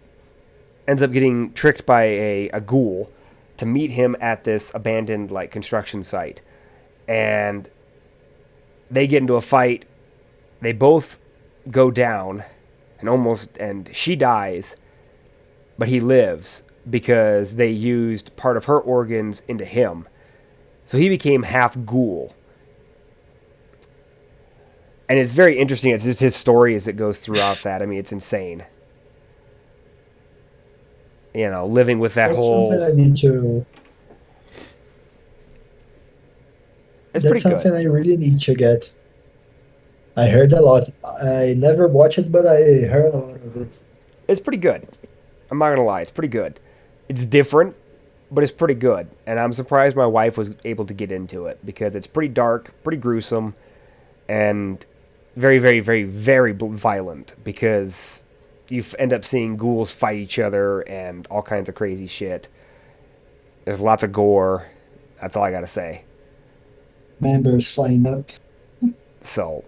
ends up getting tricked by a ghoul to meet him at this abandoned like construction site, and they get into a fight. They both go down, and she dies, but he lives because they used part of her organs into him. So he became half ghoul. And it's very interesting. It's just his story as it goes throughout that. I mean, it's insane. Living with that That's something whole. I need to. It's That's pretty good. something I really need to get. I heard a lot. I never watched it, but I heard a lot of it. It's pretty good. I'm not gonna lie. It's pretty good. It's different, but it's pretty good. And I'm surprised my wife was able to get into it because it's pretty dark, pretty gruesome, and very, very, very, very violent because you end up seeing ghouls fight each other and all kinds of crazy shit. There's lots of gore. That's all I gotta say. Members flying up, So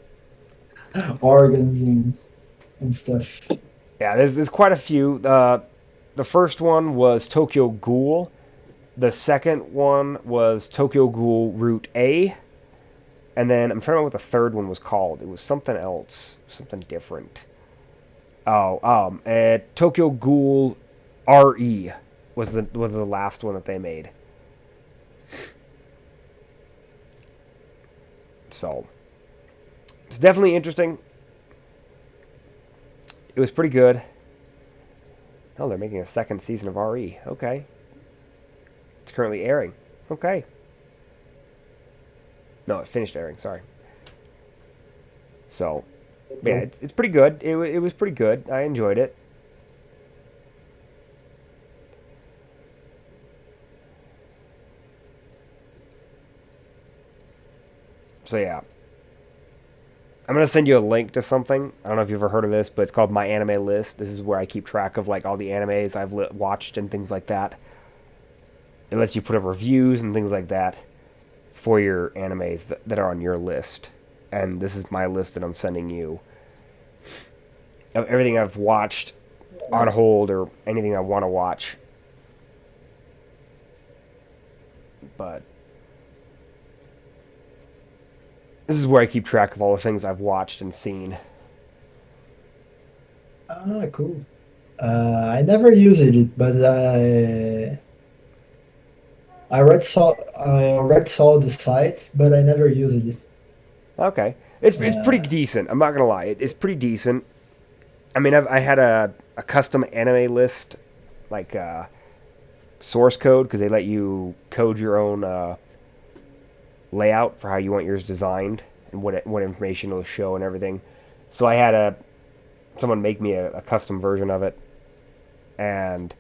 organs and stuff. yeah, there's quite a few. The first one was Tokyo Ghoul. The second one was Tokyo Ghoul Route A. And then I'm trying to remember what the third one was called. It was something else, something different. Tokyo Ghoul RE was the last one that they made. So it's definitely interesting. It was pretty good. Oh, they're making a second season of RE. Okay, it's currently airing. Okay, no, it finished airing. Sorry. So yeah, it's pretty good. It was pretty good. I enjoyed it. So yeah, I'm gonna send you a link to something. I don't know if you've ever heard of this, but it's called My Anime List. This is where I keep track of like all the animes I've watched and things like that. It lets you put up reviews and things like that for your animes that are on your list. And this is my list that I'm sending you of everything I've watched on hold or anything I want to watch. But this is where I keep track of all the things I've watched and seen. Ah, cool. I never used it, but I already saw the site, but I never used it. Okay, it's pretty Uh, decent. I'm not gonna lie, it's pretty decent. I mean, I had a custom anime list like source code because they let you code your own layout for how you want yours designed and what information it'll show and everything. So I had someone make me a custom version of it, and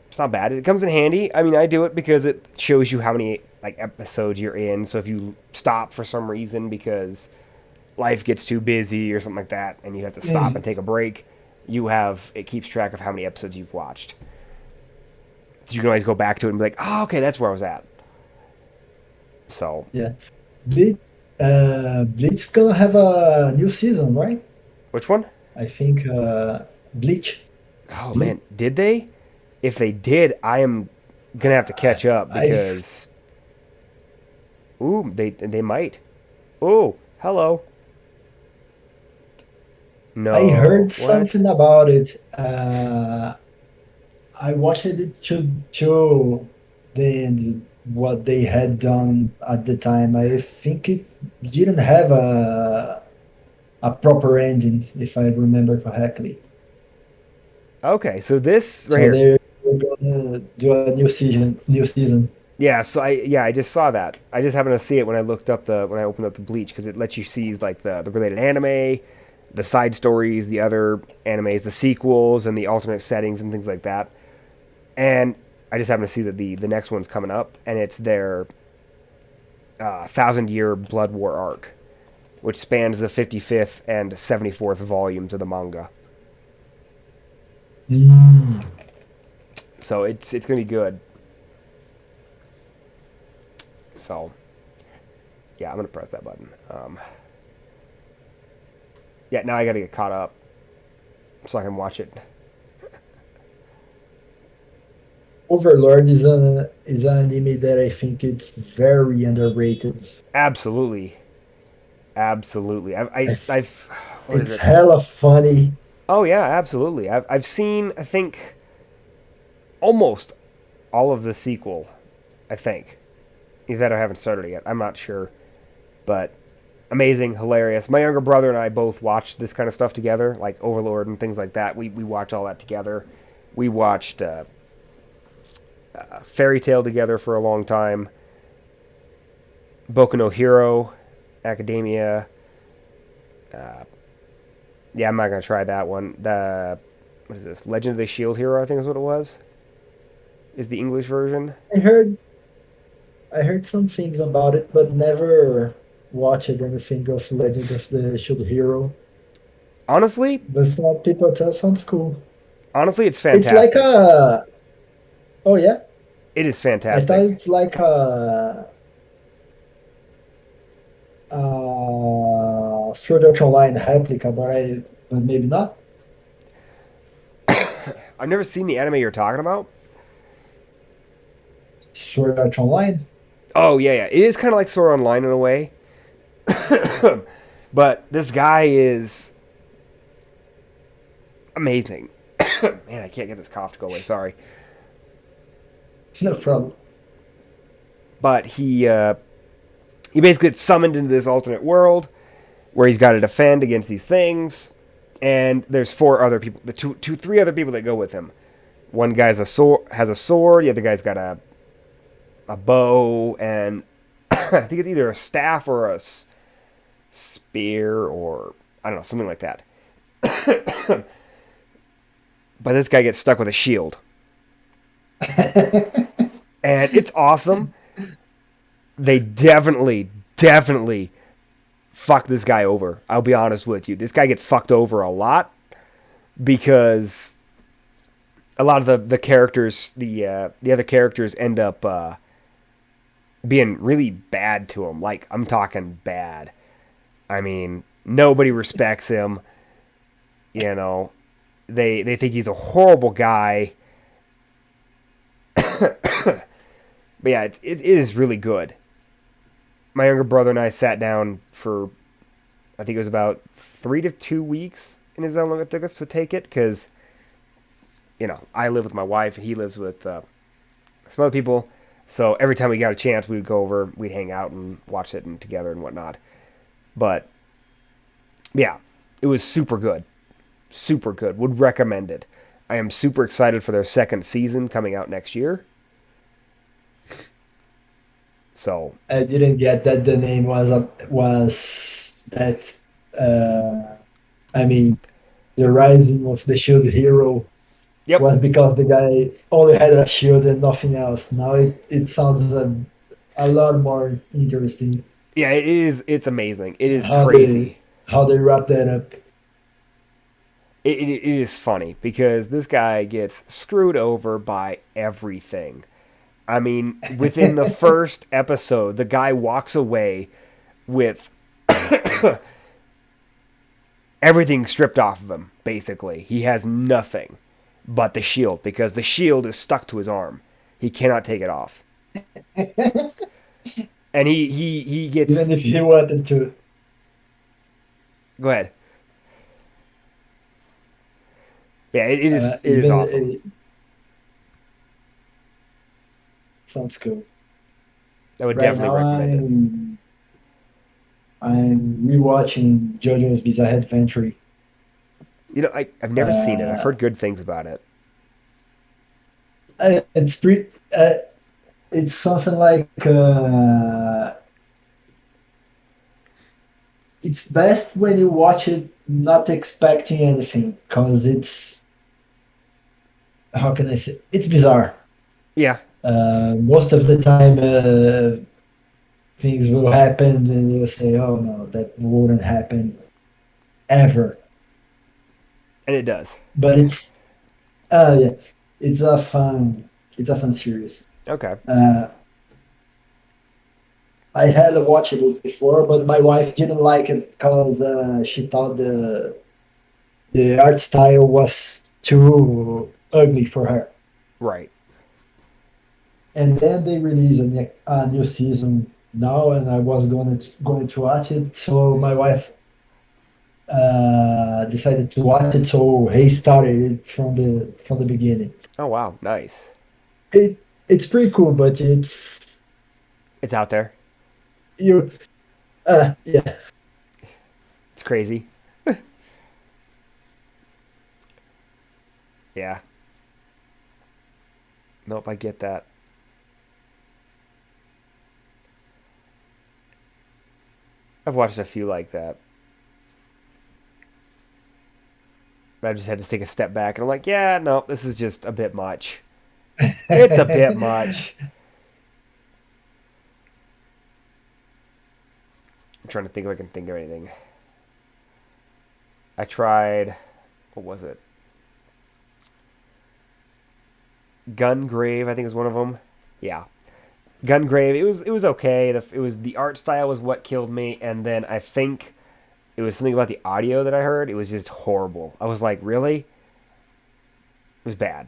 it's not bad. It comes in handy. I mean, I do it because it shows you how many like episodes you're in. So if you stop for some reason because life gets too busy or something like that, and you have to stop and take a break, it keeps track of how many episodes you've watched. So you can always go back to it and be like, oh, okay, that's where I was at. So Yeah. Bleach, Bleach gonna have a new season, right? which one? I think Bleach. Oh Bleach. man, did they? If they did, I am gonna have to catch up I've because they might. Oh, hello. I No, heard what? something about it. I watched it to the what they had done at the time. I think it didn't have a proper ending, if I remember correctly. Okay, so this right So here. they're gonna do a new season. New season. Yeah, so I just saw that. I just happened to see it when I opened up the Bleach because it lets you see like the related anime, the side stories, the other animes, the sequels, and the alternate settings and things like that. And I just happened to see that the next one's coming up, and it's their Thousand Year Blood War arc, which spans the 55th and 74th volumes of the manga. Mm. So it's gonna be good. So yeah, I'm gonna press that button. Yeah, now I gotta get caught up so I can watch it. Overlord is an anime that I think it's very underrated. Absolutely, absolutely. I I've what is It's it? hella funny. Oh yeah, absolutely. I've seen I think almost all of the sequel. I think either that or I haven't started it yet. I'm not sure, but amazing, hilarious. My younger brother and I both watched this kind of stuff together, like Overlord and things like that. We watch all that together. We watched Fairy Tale together for a long time. Boku no Hero, Academia. Uh, yeah, I'm not gonna try that one. The what is this? Legend of the Shield Hero, I think is what it was. Is the English version. I heard I heard some things about it, but never watched anything of Legend of the Shield Hero. Honestly, But from what people tell, sounds cool. honestly, it's It's like fantastic. a oh yeah, It is I thought fantastic. it's like a Sword Art Online replica, but maybe not. I've never seen the anime you're talking about. Sword Art Online. Oh yeah, yeah. It is kind of like Sword Online in a way, but this guy is amazing. Man, I can't get this cough to go away. Sorry, No problem. but he basically gets summoned into this alternate world where he's got to defend against these things. And there's four other people, three other people that go with him. One guy's has a sword. The other guy's got a bow, and I think it's either a staff or a spear, or I don't know, something like that. But this guy gets stuck with a shield, and it's awesome. They definitely fuck this guy over. I'll be honest with you. This guy gets fucked over a lot because a lot of the characters, the other characters, end up being really bad to him. Like I'm talking bad. I mean, nobody respects him. You know, they think he's a horrible guy. But yeah, it is really good. My younger brother and I sat down for, I think it was about 3 to 2 weeks in his how long it took us to take it because I live with my wife and he lives with some other people. So every time we got a chance, we would go over, we'd hang out and watch it and together and whatnot. But yeah, it was super good, super good. Would recommend it. I am super excited for their second season coming out next year. So, I didn't get that the name was that. Uh, I mean, the rising of the shield hero yep. was because the guy only had a shield and nothing else. Now it sounds a lot more interesting Yeah, it is. It's amazing. It is how they crazy. how they wrap that up. It is funny because this guy gets screwed over by everything. I mean, within the first episode, the guy walks away with everything stripped off of him, basically. He has nothing but the shield because the shield is stuck to his arm. He cannot take it off. And he gets. Even if he wanted to. Go ahead. Yeah, it is Even awesome. sounds cool. I would Right definitely now, recommend it. I'm rewatching JoJo's Bizarre Adventure. I've never seen it. I've Uh, heard good things about it. it's pretty. It's something like it's best when you watch it not expecting anything because it's how can I say it's bizarre. Yeah, Most of the time, things will happen and you'll say, "Oh no, that wouldn't happen ever." and it does. But yeah, it's a fun it's a fun series. Okay. Uh, I had watched it before, but my wife didn't like it because she thought the art style was too ugly for her. Right. And then they released a new season now, and I was going to watch it. So my wife decided to watch it, so he started it from the beginning. Oh wow, nice. It's pretty cool, but It's out there. you yeah. It's crazy. Yeah. Nope, I get that. I've watched a few like that. I just had to take a step back and I'm like, yeah, no, this is just a bit much. It's a bit much. I'm trying to think if I can think of anything. I tried, what was it? Gungrave, I think was one of them. Yeah, Gungrave. It was okay. The art style was what killed me, and then I think it was something about the audio that I heard. It was just horrible. I was like, really? It was bad.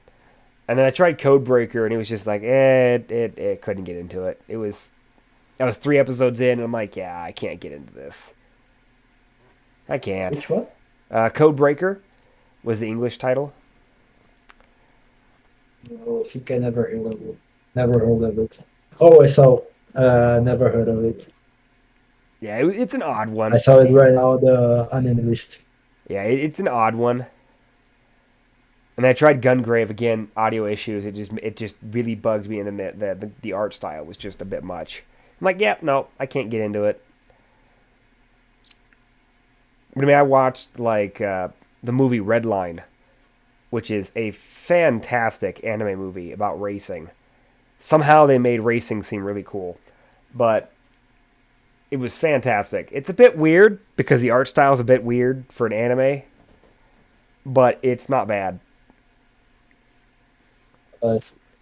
And then I tried Codebreaker, and it was just like, it couldn't get into it. I was 3 episodes in, and I'm like, yeah, I can't get into this. I can't. Which one? Codebreaker was the English title. Oh, I think I never heard of it. Never heard of it. Oh, I saw. Never heard of it. Yeah, it's an odd I one. saw it right now on the anime list. Yeah, it's an odd one. And I tried Gungrave again, audio issues. It just really bugged me, and then the art style was just a bit much. I'm like, yeah, no, I can't get into it. But I mean, I watched like the movie Redline, which is a fantastic anime movie about racing. Somehow they made racing seem really cool, but it was fantastic. It's a bit weird because the art style is a bit weird for an anime, but it's not bad. Uh,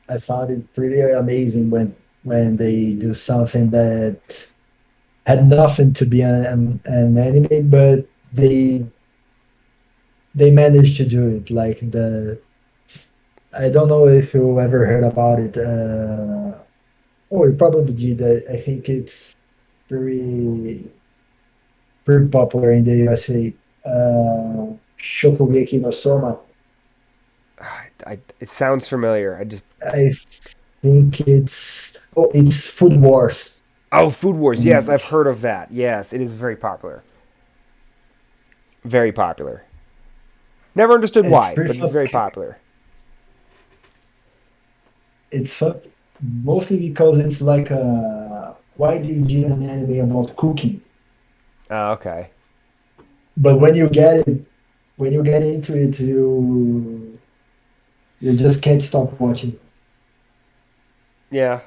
I found it pretty amazing when they do something that had nothing to be an anime, but they managed to do it. Like I don't know if you ever heard about it. Oh, you probably did. I think it's pretty pretty popular in the USA. Shokugeki no Soma. It sounds familiar. I think it's Food Wars Oh, Food Wars. in Yes, I've English. heard of that. Yes, it is very popular. Very popular. Never understood It's why, pretty but it's fun. very popular. It's fun, mostly because it's like a why did you an anime about cooking? Oh, okay. But when you get into it, you just can't stop watching. Yeah,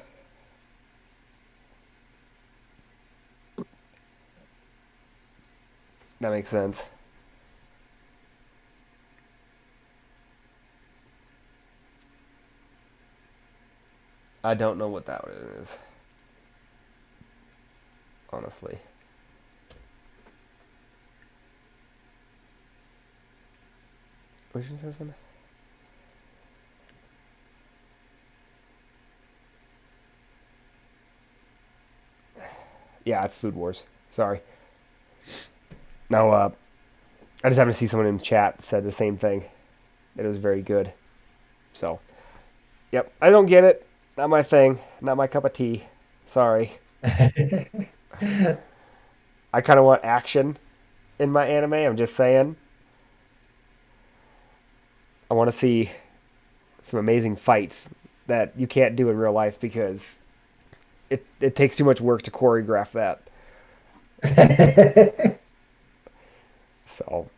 that makes sense. I don't know what that is, honestly. Which is this one? Yeah, it's Food Wars. Sorry. Now, I just happened to see someone in the chat said the same thing. That it was very good. So, yep. I don't get it. Not my thing. Not my cup of tea. Sorry. I kind of want action in my anime. I'm just saying. I want to see some amazing fights that you can't do in real life because it takes too much work to choreograph that. So,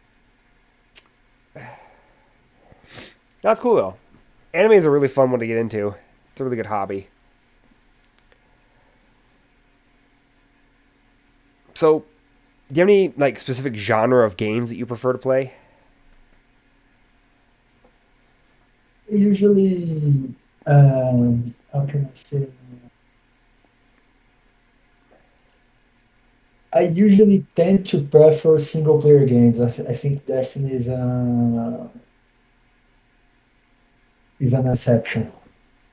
that's cool though. Anime is a really fun one to get into. It's a really good hobby. So, do you have any like specific genre of games that you prefer to play? Usually, how can I say? I usually tend to prefer single player games. I think Destiny is an exception.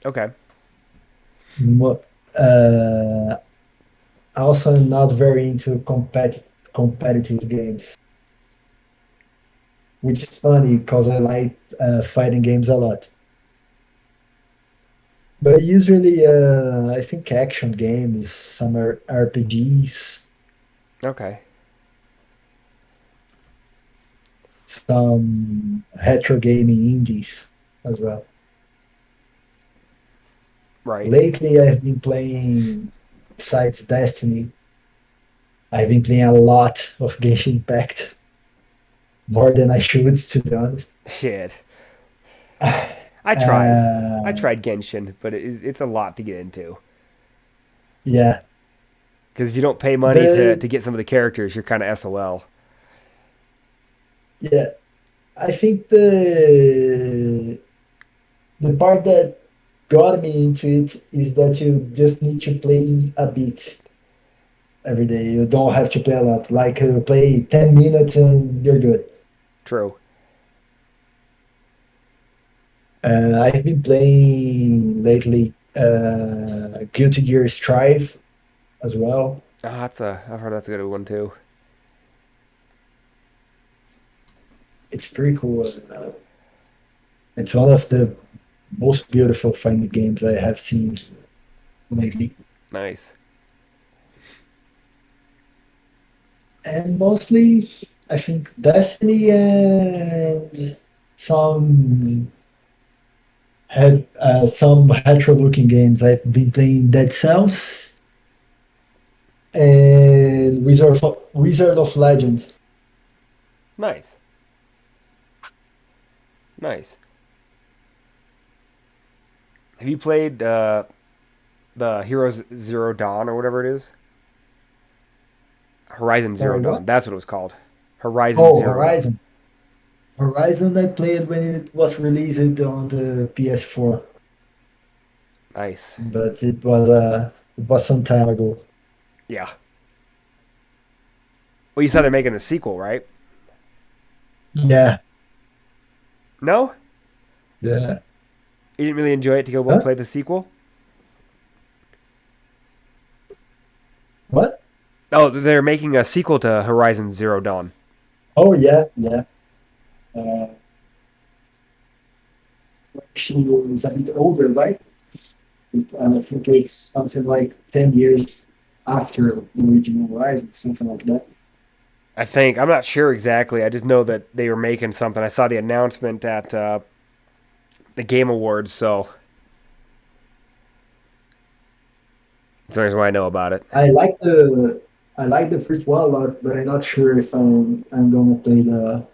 Okay. Mo- Uh, also, I'm not very into competitive games, which is funny because I like fighting games a lot. But usually, I think action games, some RPGs, Okay. some retro gaming indies as well. Right. Lately, I've been playing, besides Destiny, I've been playing a lot of Genshin Impact, more than I should, to be honest. Shit. I tried. I Uh, tried Genshin, but it's a lot to get into. yeah, Because if you don't pay money to the get some of the characters, you're kind of SOL. yeah, I think the part that got me into it is that you just need to play a bit every day. You don't have to play a lot. Like play 10 minutes and you're good. True. I've been playing lately Guilty Gear Strive as well. I've heard that's a good one too. It's pretty cool. It's one of the most beautiful fighting games I have seen lately. Nice. And mostly, I think Destiny and some had some retro-looking games. I've been playing Dead Cells and Wizard of Legend. Nice. Nice. Have you played the Heroes Zero Dawn or whatever it is? Horizon Zero Sorry, Dawn. what? That's what it was called. Horizon Oh, Zero Dawn. Horizon. Horizon I played when it was released on the PS4, Nice. but it was some time ago. Yeah. Well, you said they're making the sequel, right? Yeah, No? yeah. You didn't really enjoy it to go Huh? play the sequel? What? Oh, they're making a sequel to Horizon Zero Dawn. Oh, yeah, yeah. Uh, she is a bit older, right? And I think it's something like 10 years after the original Horizon, something like that. I think. I'm not sure exactly. I just know that they were making something. I saw the announcement at the Game Awards, so That's the only reason why I know about it. I like the first one a lot, but I'm not sure if I'm gonna play the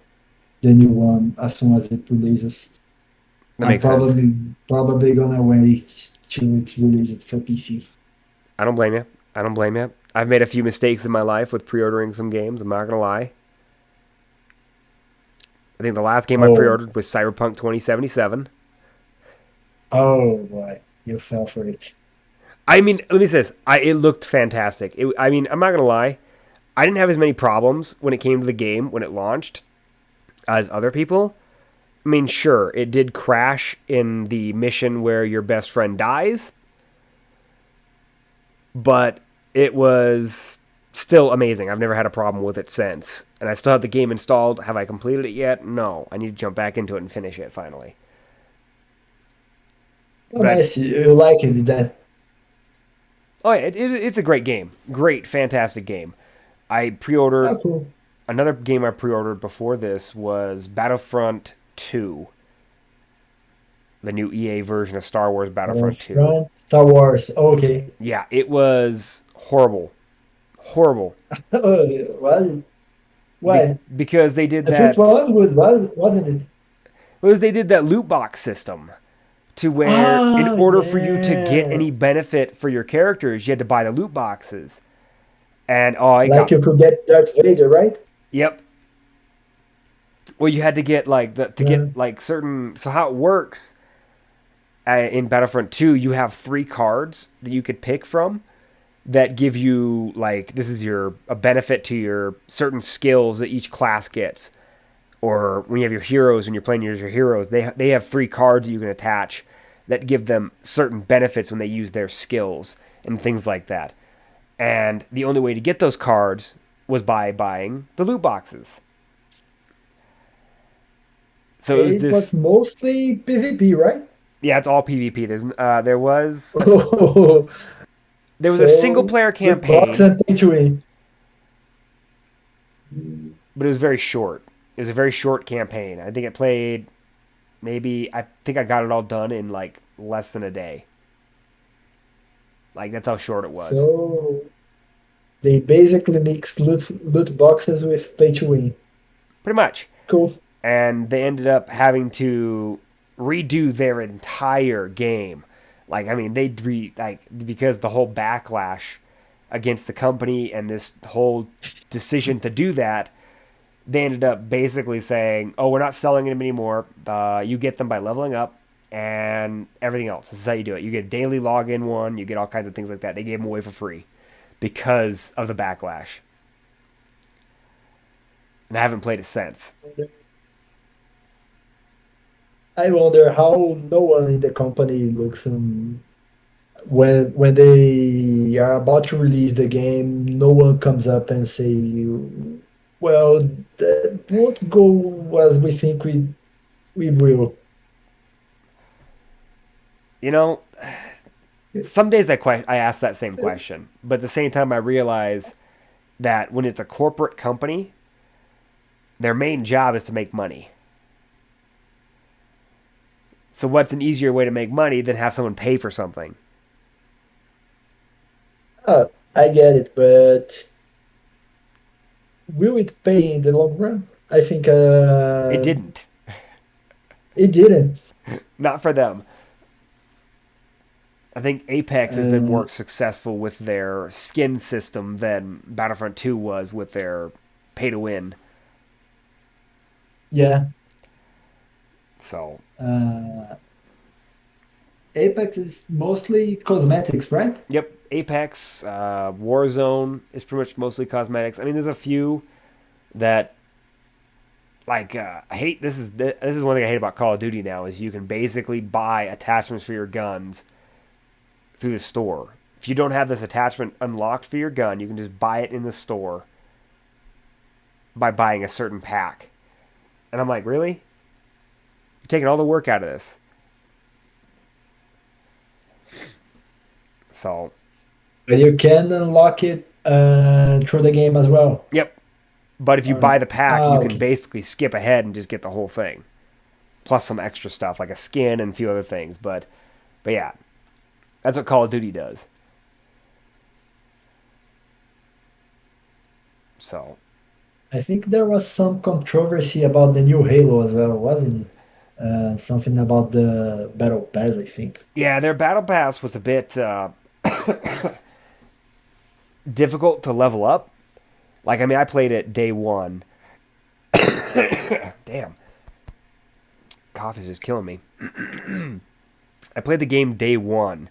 new one as soon as it releases. That I'm makes sense. probably gonna wait till it's released for PC. I don't blame you. I don't blame you. I've made a few mistakes in my life with pre-ordering some games. I'm not gonna lie. I think the last game I Oh, pre-ordered was Cyberpunk 2077. oh boy, you fell for it. I mean, let me say this. It looked fantastic. I mean, I'm not gonna lie. I didn't have as many problems when it came to the game when it launched as other people. I mean, sure, it did crash in the mission where your best friend dies, but it was still amazing. I've never had a problem with it since. And I still have the game installed. Have I completed it yet? No. I need to jump back into it and finish it finally. Oh, But nice. You like it then? oh yeah, it's a great game. Great, fantastic game. I Oh, pre-ordered cool. another game I pre-ordered before this was Battlefront 2, the new EA version of Star Wars Battlefront 2. Battlefront, Star Wars. Okay. Yeah, it was horrible. Horrible. Oh, well, why? Because they did The first one that was good, wasn't it? was they did that loot box system to where in Oh order for you to get yeah. any benefit for your characters, you had to buy the loot boxes. And oh, I Like got you could get Darth Vader, right? yep. Well, you had to get like the to Yeah. get like certain. So how it works in Battlefront 2, you have three cards that you could pick from that give you like this is your a benefit to your certain skills that each class gets. Or when you have your heroes and you're playing your heroes, they have three cards that you can attach that give them certain benefits when they use their skills and things like that. And the only way to get those cards was by buying the loot boxes. So it was It was this. mostly PvP, right? Yeah, it's all PvP. Oh, There was a single so player loot box campaign, and pay to win. but it was very short. It was a very short campaign. I think it played maybe. I think I got it all done in like less than a day. Like that's how short it was. So they basically mix loot boxes with pay to win. Pretty much. Cool. And they ended up having to redo their entire game. Like, I mean, like because the whole backlash against the company and this whole decision to do that, they ended up basically saying, "Oh, we're not selling them anymore. You get them by leveling up and everything else. This is how you do it. You get a daily login one. You get all kinds of things like that. They gave them away for free because of the backlash." And I haven't played it since. I wonder how no one in the company looks when they are about to release the game. No one comes up and say, "Well, that won't go as we think we will." You know, some days I ask that same question, but at the same time I realize that when it's a corporate company, their main job is to make money. So what's an easier way to make money than have someone pay for something? Uh, I get it, but will it pay in the long run? I think It didn't. it didn't. Not for them. I think Apex has been Uh, more successful with their skin system than Battlefront 2 was with their pay to win. yeah, So, uh, Apex is mostly cosmetics, right? yep, Apex, Warzone is pretty much mostly cosmetics. I mean, there's a few that like I hate this is one thing I hate about Call of Duty now is you can basically buy attachments for your guns through the store. If you don't have this attachment unlocked for your gun, you can just buy it in the store by buying a certain pack. And I'm like, really? You're taking all the work out of this. So, But you can unlock it through the game as well. yep. But if you Or buy not? the pack, Ah, you can okay. basically skip ahead and just get the whole thing, plus some extra stuff like a skin and a few other things. But yeah, that's what Call of Duty does. So I think there was some controversy about the new Halo as well, wasn't it? Something about the Battle Pass, I think. yeah, their battle pass was a bit difficult to level up. Like, I mean, I played it day one. Damn, cough is just killing me. I played the game day one,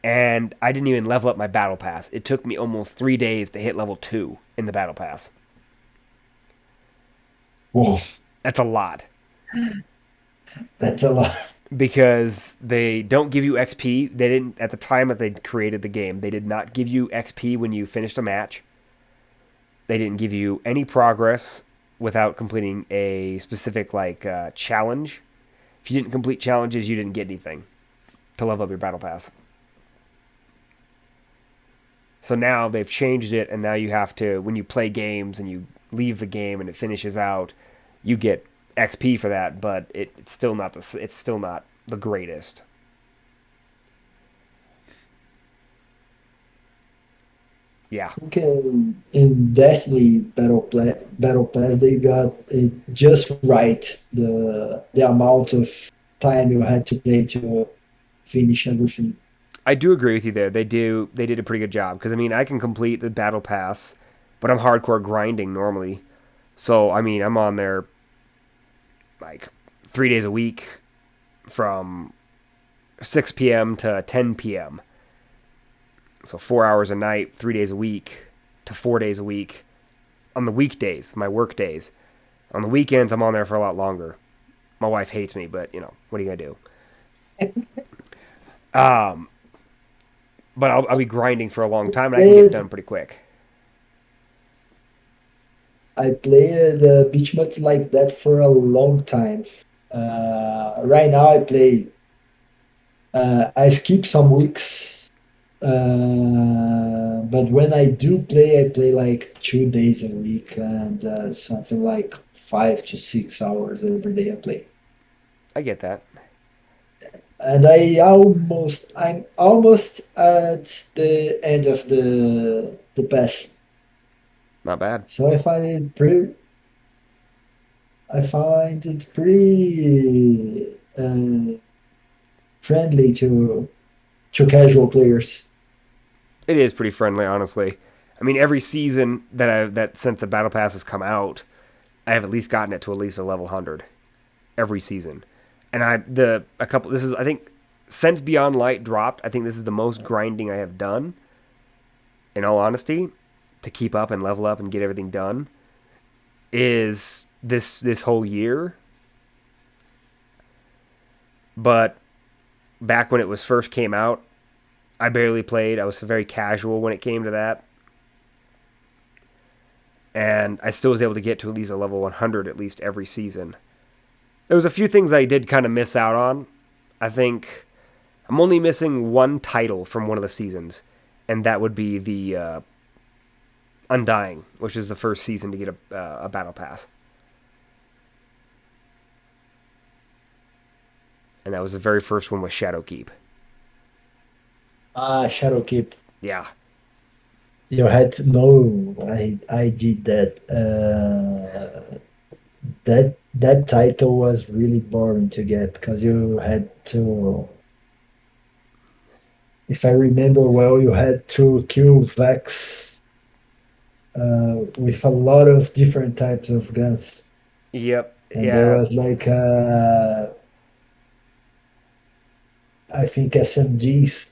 and I didn't even level up my battle pass. It took me almost 3 days to hit level 2 in the battle pass. Whoa, That's a lot that's a lot. because they don't give you XP. They didn't at the time that they created the game. They did not give you XP when you finished a match. They didn't give you any progress without completing a specific challenge. If you didn't complete challenges, you didn't get anything to level up your battle pass. So now they've changed it, and now you have to, when you play games and you leave the game and it finishes out, you get XP for that, but it's still not the greatest. Yeah, Okay, in Destiny Battle Pass, they got it just right. The amount of time you had to play to finish everything. I do agree with you there. They did a pretty good job because I mean I can complete the battle pass, but I'm hardcore grinding normally. So I mean I'm on there like 3 days a week from 6 p.m. to 10 p.m. So 4 hours a night, 3 days a week to 4 days a week on the weekdays, my work days. On the weekends, I'm on there for a lot longer. My wife hates me, but what are you gonna do? Um, but I'll be grinding for a long time, and I can get it Played, done pretty quick. I played beach mode like that for a long time. Right now, I play. I skip some weeks, but when I play like 2 days a week and something like 5 to 6 hours every day I play. I get that. And I'm almost at the end of the pass. Not bad. So I find it pretty friendly to casual players. It is pretty friendly, honestly. I mean, every season that since the battle pass has come out, I have at least gotten it to at least a level 100 every season. And I the a couple this is I think since Beyond Light dropped, I think this is the most grinding I have done in all honesty to keep up and level up and get everything done is this whole year. But back when it was first came out, I barely played. I was very casual when it came to that. And I still was able to get to at least a level 100 at least every season. There was a few things I did kind of miss out on. I think I'm only missing one title from one of the seasons, and that would be the Undying, which is the first season to get a battle pass, and that was the very first one with Shadowkeep. Shadowkeep. Yeah, You had to know I did that. That title was really boring to get because you had to, if I remember well, you had to kill Vex with a lot of different types of guns, yep, and there yeah, was like I think SMGs,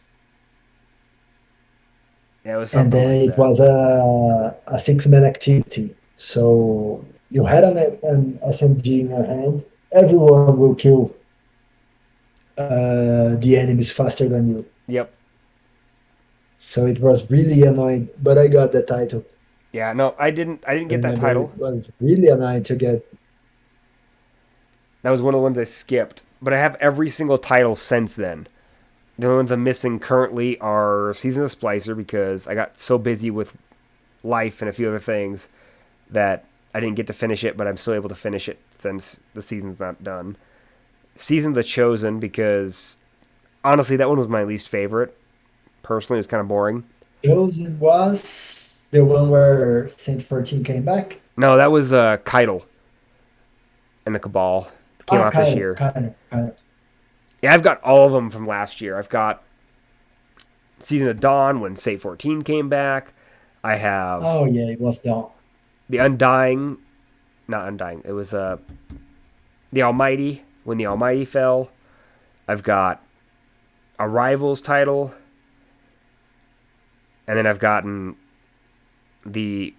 yeah, it was and something then like it that. was a 6 man activity. So you had an SMG in your hand. Everyone will kill the enemies faster than you. Yep, So it was really annoying, but I got the title. yeah, no, I didn't I get that remember title. it was really annoying to get. That was one of the ones I skipped, but I have every single title since then. The only ones I'm missing currently are Season of Splicer because I got so busy with life and a few other things that I didn't get to finish it, but I'm still able to finish it since the season's not done. Season of the Chosen because honestly, that one was my least favorite. Personally, it was kind of boring. Chosen was The one where Saint 14 came back? No, that was Keitel and the Cabal. Came Ah, out this kind of, year. kind of, kind of. Yeah, I've got all of them from last year. I've got Season of Dawn when Saint 14 came back. I have Oh yeah, it was done. the Undying, not Undying. It was the Almighty when the Almighty fell. I've got a Rivals title, and then I've gotten the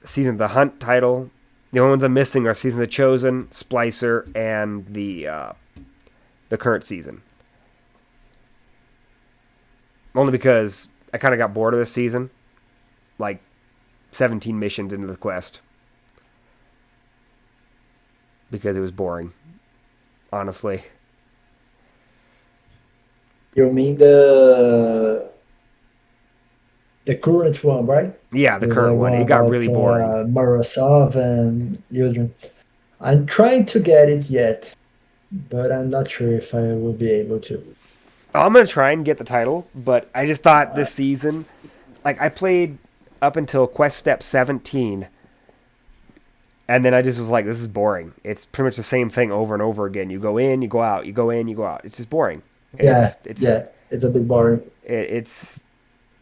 Season of the Hunt title. The only ones I'm missing are Season of the Chosen, Splicer, and the current season. Only because I kind of got bored of this season, like 17 missions into the quest, because it was boring. Honestly, You mean the current one, right? yeah, the The current one one it got about really boring. Marasov and Yudrin. I'm trying to get it yet, but I'm not sure if I will be able to. I'm gonna try and get the title, but I just thought Uh, this season, like I played up until quest step 17, and then I just was like, this is boring. It's pretty much the same thing over and over again. You go in, you go out, you go in, you go out. It's just boring. yeah, It's yeah, it's a bit boring. it's.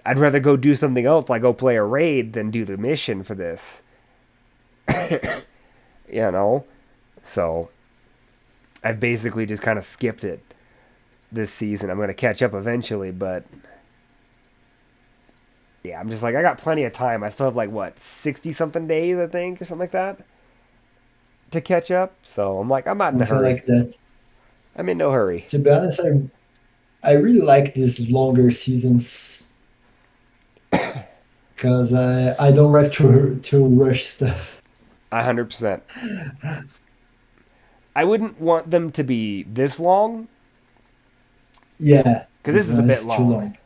I'd rather go do something else, like go play a raid, than do the mission for this. You know, so I've basically just kind of skipped it this season. I'm gonna catch up eventually, but yeah, I'm just like I got plenty of time. I still have like what 60 something days, I think, or something like that to catch up. So I'm like I'm not in a Something hurry. like that. I'm in no hurry. To be honest, I really like these longer seasons because I don't have to rush stuff. 100%. I wouldn't want them to be this long Yeah, because this this is a one bit is too long. long.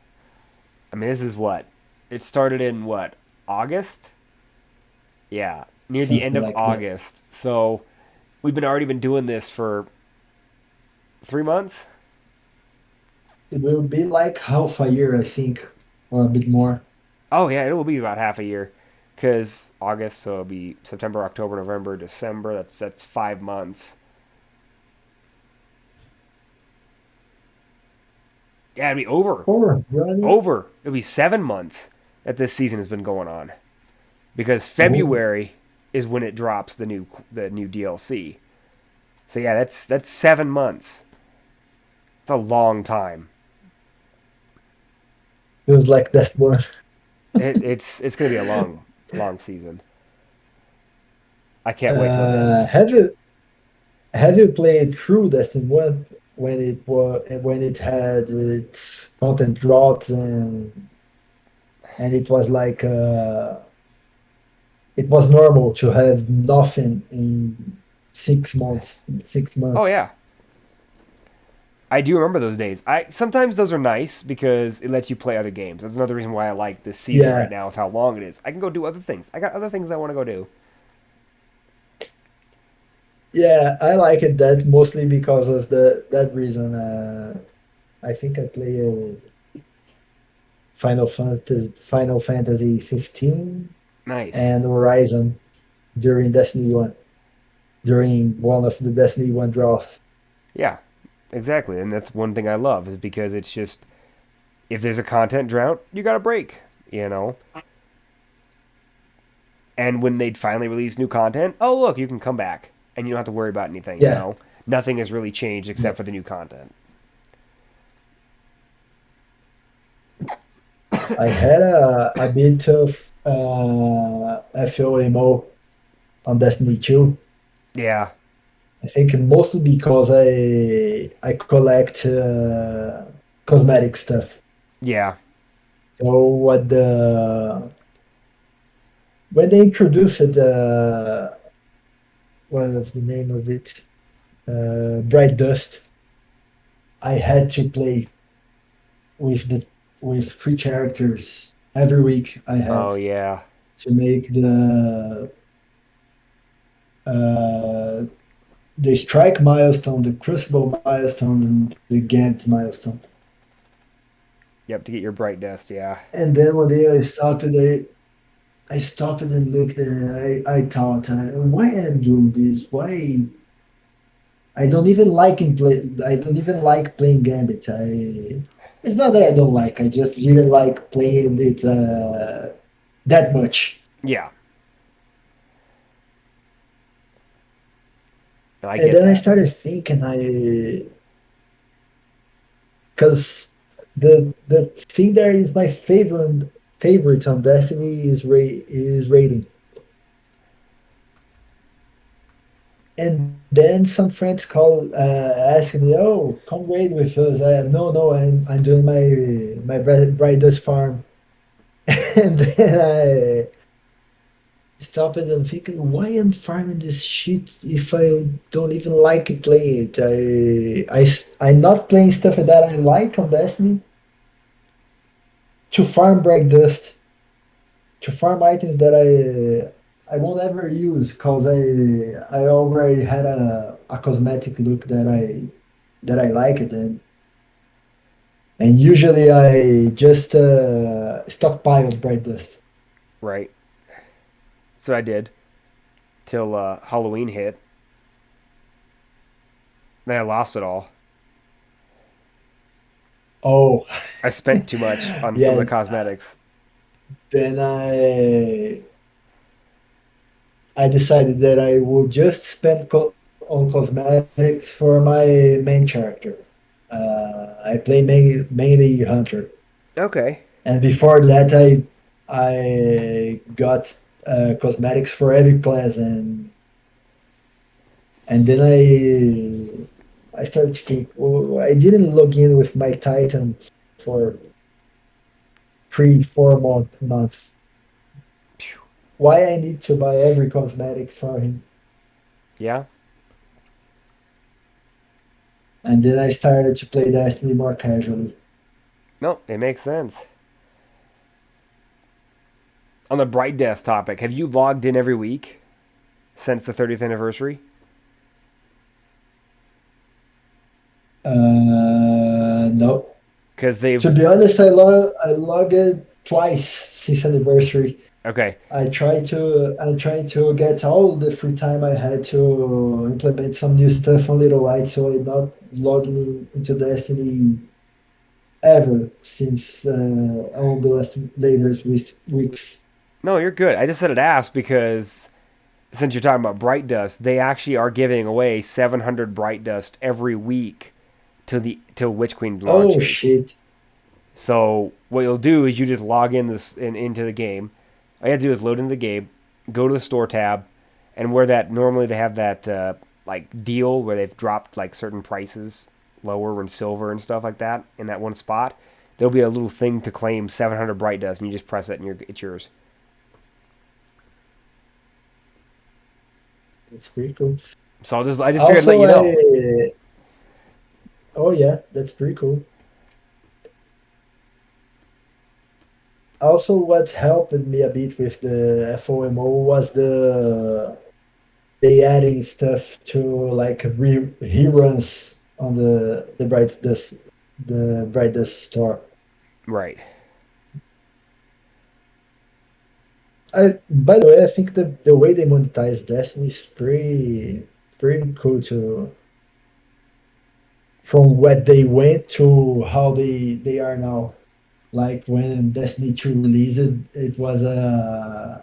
I mean, this is what it started in what August. Yeah, near the end Something of like that. August. So we've been already been doing this for 3 months. It will be like half a year, I think, or a bit more. Oh yeah, it will be about half a year, because August, so it'll be September, October, November, December. That's 5 months. Yeah, it'd be over, Or running. over. It'll be 7 months that this season has been going on, because Oh, February is when it drops the new DLC. So yeah, that's 7 months. It's a long time. feels like that one. It's gonna be a long season. I can't wait till it ends. Have you played through Destiny 1 when it had its content drops and it was like it was normal to have nothing in 6 months. Six Oh months. yeah, I do remember those days. I sometimes those are nice because it lets you play other games. That's another reason why I like this season right Yeah, now with how long it is. I can go do other things. I got other things I want to go do. yeah, I like it that mostly because of that reason. I think I play Final Fantasy 15 Nice. and Horizon during Destiny 1, during one of the Destiny 1 draws. Yeah, exactly. And that's one thing I love is because it's just if there's a content drought, you got a break, you know. And when they'd finally release new content, oh look, you can come back and you don't have to worry about anything, you Yeah, know. Nothing has really changed yeah. except for the new content. I had a bit of FOMO on Destiny 2. Yeah, I think mostly because I collect cosmetic stuff. yeah. So when they introduced what was the name of it? Bright Dust. I had to play with the with three characters every week. I Oh had yeah. to make uh, the strike milestone, the crucible milestone, and the Gantt milestone. Yep, to get your bright dust. Yeah. And then one day I stopped and looked and I thought, why I'm doing this? Why I don't even like in play. I don't even like playing Gambit. It's not that I don't like. I just didn't like playing it that much. Yeah. No, I And get then I that. started thinking, because the thing that is my favorite on Destiny is raiding. And then some friends call asking me, "Oh, come raid with us." No, I'm doing my brightest farm, and then I stopped and thinking, why I'm farming this shit if I don't even like playing it? I'm not playing stuff that I like on Destiny to farm bright dust, to farm items that I won't ever use because I already had a cosmetic look that I like it and usually I just stockpile bright dust. Right. So I did till Halloween hit. Then I lost it all. Oh, I spent too much on some of the yeah. cosmetics. Then I decided that I would just spend on cosmetics for my main character. I play mainly Hunter, Okay. and before that, I got cosmetics for every class, and then I started to think, oh, I didn't log in with my Titan for 3 4 months. Phew. Why I need to buy every cosmetic for him? Yeah. And then I started to play Destiny more casually. No, it makes sense. On the bright desk topic, have you logged in every week since the 30th anniversary? No. Because To they've. be honest, I logged twice since anniversary. Okay. I tried to get all the free time I had to implement some new stuff on Little White, so I'm not logging into Destiny ever since all the latest weeks. No, you're good. I just said it asked because since you're talking about bright dust, they actually are giving away 700 bright dust every week till Witch Queen Oh launches. shit! So what you'll do is you just log in into the game. All you have to do is load into the game, go to the store tab, and where that normally they have that like deal where they've dropped like certain prices lower in silver and stuff like that in that one spot. There'll be a little thing to claim 700 bright dust, and you just press it, and it's yours. That's pretty cool. So I just figured I'd let Also, you know. oh yeah, that's pretty cool. Also, what helped me a bit with the FOMO was they adding stuff to like reruns on the brightest store. Right. By the way, I think the way they monetize Destiny is pretty cool to from what they went to how they are now. Like when Destiny 2 released, it was a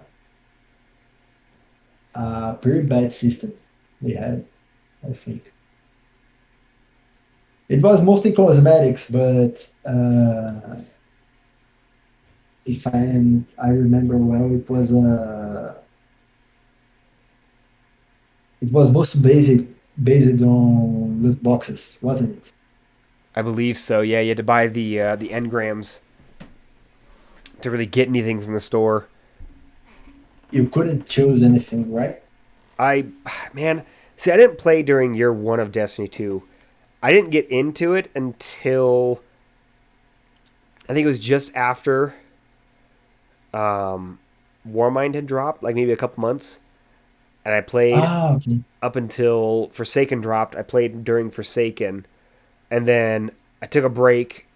pretty bad system they had, I think. It was mostly cosmetics, but if I remember well, it was most based on loot boxes, wasn't it? I believe so. Yeah, you had to buy the engrams to really get anything from the store. You couldn't choose anything, right? I man, see, I didn't play during year one of Destiny 2. I didn't get into it until I think it was just after Warmind had dropped, like maybe a couple months, and I played Ah, okay. up until Forsaken dropped. I played during Forsaken, and then I took a break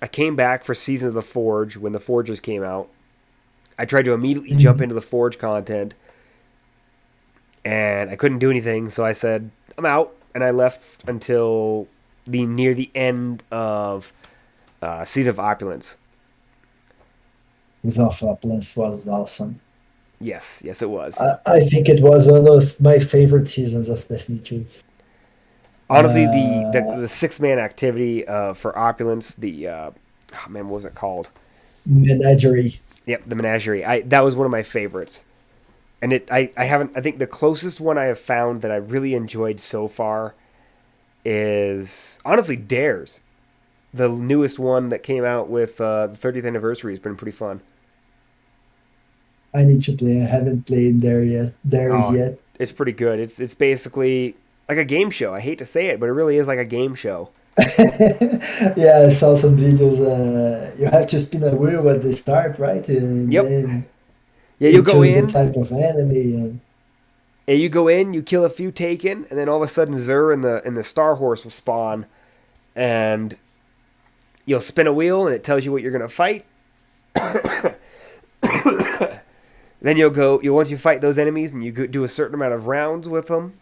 I came back for Season of the Forge when the Forges came out. I tried to immediately jump Mhm. into the Forge content, and I couldn't do anything, so I said, I'm out, and I left until the near the end of Season of Opulence. This of Uplands was awesome. Yes, yes, it was. I think it was one of my favorite seasons of Destiny 2. Honestly, the Uh, the 6 man activity for Opulence, the oh man, what was it called? Menagerie. Yep, the Menagerie. That was one of my favorites, and I haven't. I think the closest one I have found that I really enjoyed so far is honestly Dares. The newest one that came out with the 30th anniversary has been pretty fun. I need to play. I haven't played there is Oh, yet. it's pretty good. It's basically like a game show. I hate to say it, but it really is like a game show. Yeah, I saw some videos. You have to spin a wheel at the start, right? And Yep. then Yeah, you'll you go choose the in. type of enemy. And Yeah, you go in. You kill a few Taken, and then all of a sudden, Zur and the Star Horse will spawn, and you'll spin a wheel, and it tells you what you're gonna fight. Then you'll go. You once you fight those enemies, and you do a certain amount of rounds with them.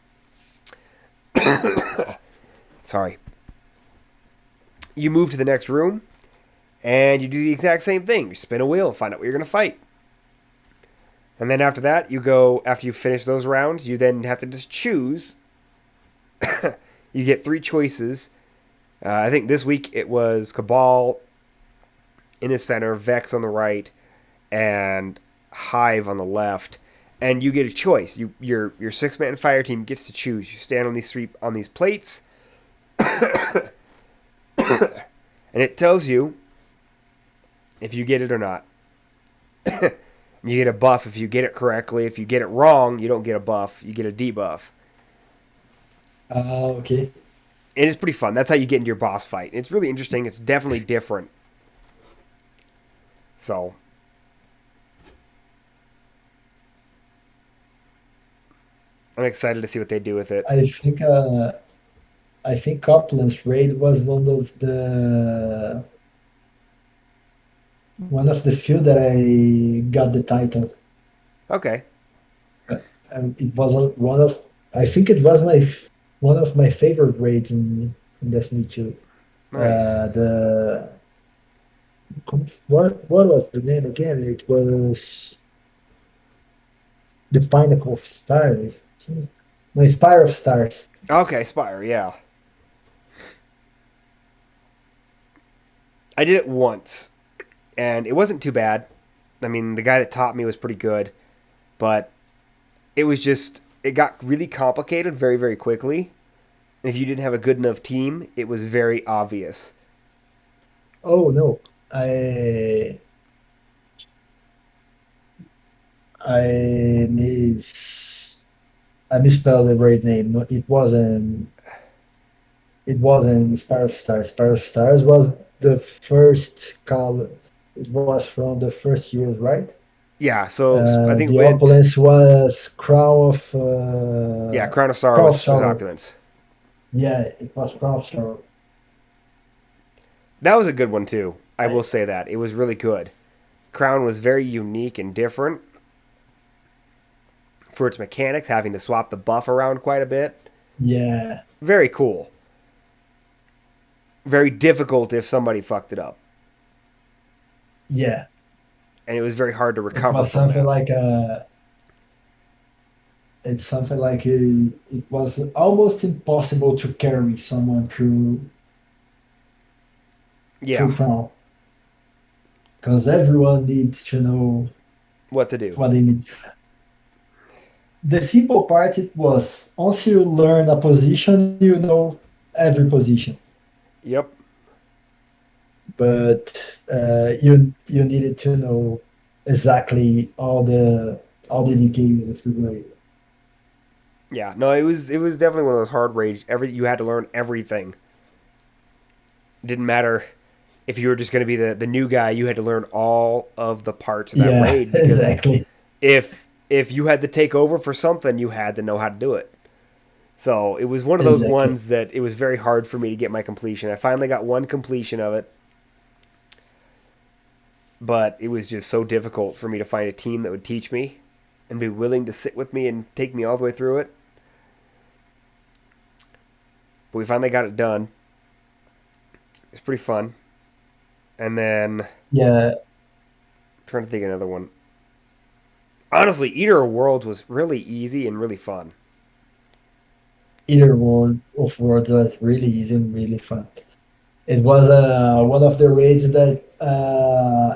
Sorry. You move to the next room, and you do the exact same thing. You spin a wheel, find out what you're gonna fight. And then after that, you go, after you finish those rounds, you then have to just choose. You get 3 choices. I think this week it was Cabal in the center, Vex on the right, and Hive on the left. And you get a choice. Your 6 man fire team gets to choose. You stand on these plates, and it tells you if you get it or not. You get a buff if you get it correctly. If you get it wrong, you don't get a buff. You get a debuff. okay. And it's pretty fun. That's how you get into your boss fight. It's really interesting. It's definitely different. So, I'm excited to see what they do with it. I think I think Copland's raid was one of the few that I got the title. Okay. It was one of I think it was one of my favorite raids in Destiny 2. Nice. The what was the name again? It was the Pinnacle of Stars. No, Spire of Stars. Okay, Spire, yeah. I did it once, and it wasn't too bad. I mean, the guy that taught me was pretty good, but it got really complicated very, very quickly. And if you didn't have a good enough team, it was very obvious. Oh no, I I I misspelled the raid name. No, it wasn't Spire of Stars. Spire of Stars was the first call. It was from the first years, right? Yeah, so I think The went. opulence was Yeah, Crown of Sorrow Crown of was Sorrow. opulence. Yeah, it was Crown of Sorrow. That was a good one too. I will I, say that it was really good. Crown was very unique and different for its mechanics, having to swap the buff around quite a bit. yeah, Very cool. Very difficult if somebody fucked it up, yeah. and it was very hard to It recover was from something that. like it's something like it was almost impossible to carry someone Yeah, through Crown because everyone needs to know what to do. what they need. The simple part it was once you learn a position, you know every position. Yep. But you needed to know exactly all the details of the grade. Yeah. No, it was definitely one of those hard rage. You had to learn everything. It didn't matter if you were just going to be the new guy. You had to learn all of the parts of that Yeah, raid because exactly. if you had to take over for something, you had to know how to do it. So it was one of those Exactly. ones that it was very hard for me to get my completion. I finally got one completion of it, but it was just so difficult for me to find a team that would teach me and be willing to sit with me and take me all the way through it. But we finally got it done. It was pretty fun. And then I'm Yeah, trying to think of another one. Honestly, Eater of Worlds was really easy and really fun. either one of words was really easy and really fun. It was one of the raids that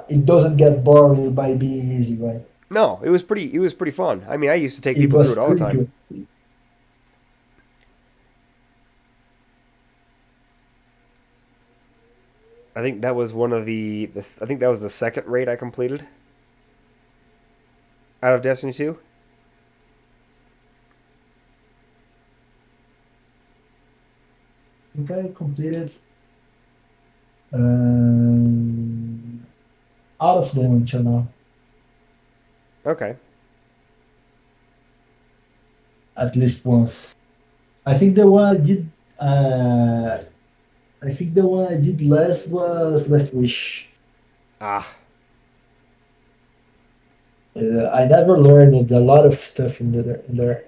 it doesn't get boring by being easy, right? No, it was pretty fun. I mean, I used to take It people through was it all the pretty time. good. I think that was one of I think that was the second raid I completed out of Destiny 2. I think I completed um, out of them until now, Okay. at least once. I think the one I did. Uh, I think the one I did last was Last Wish. Ah, I never learned a lot of stuff in there.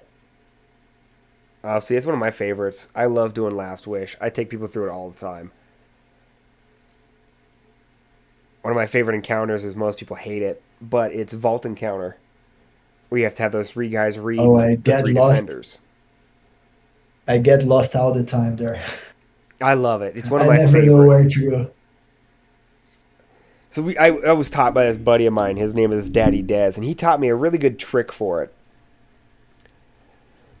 see, it's one of my favorites. I love doing Last Wish. I take people through it all the time. One of my favorite encounters is most people hate it, but it's Vault Encounter, where you have to have those three guys read Oh, the three defenders. I get lost all the time there. I love it. It's one of I my never know where favorites. to go. So I was taught by this buddy of mine. His name is Daddy Dez, and he taught me a really good trick for it.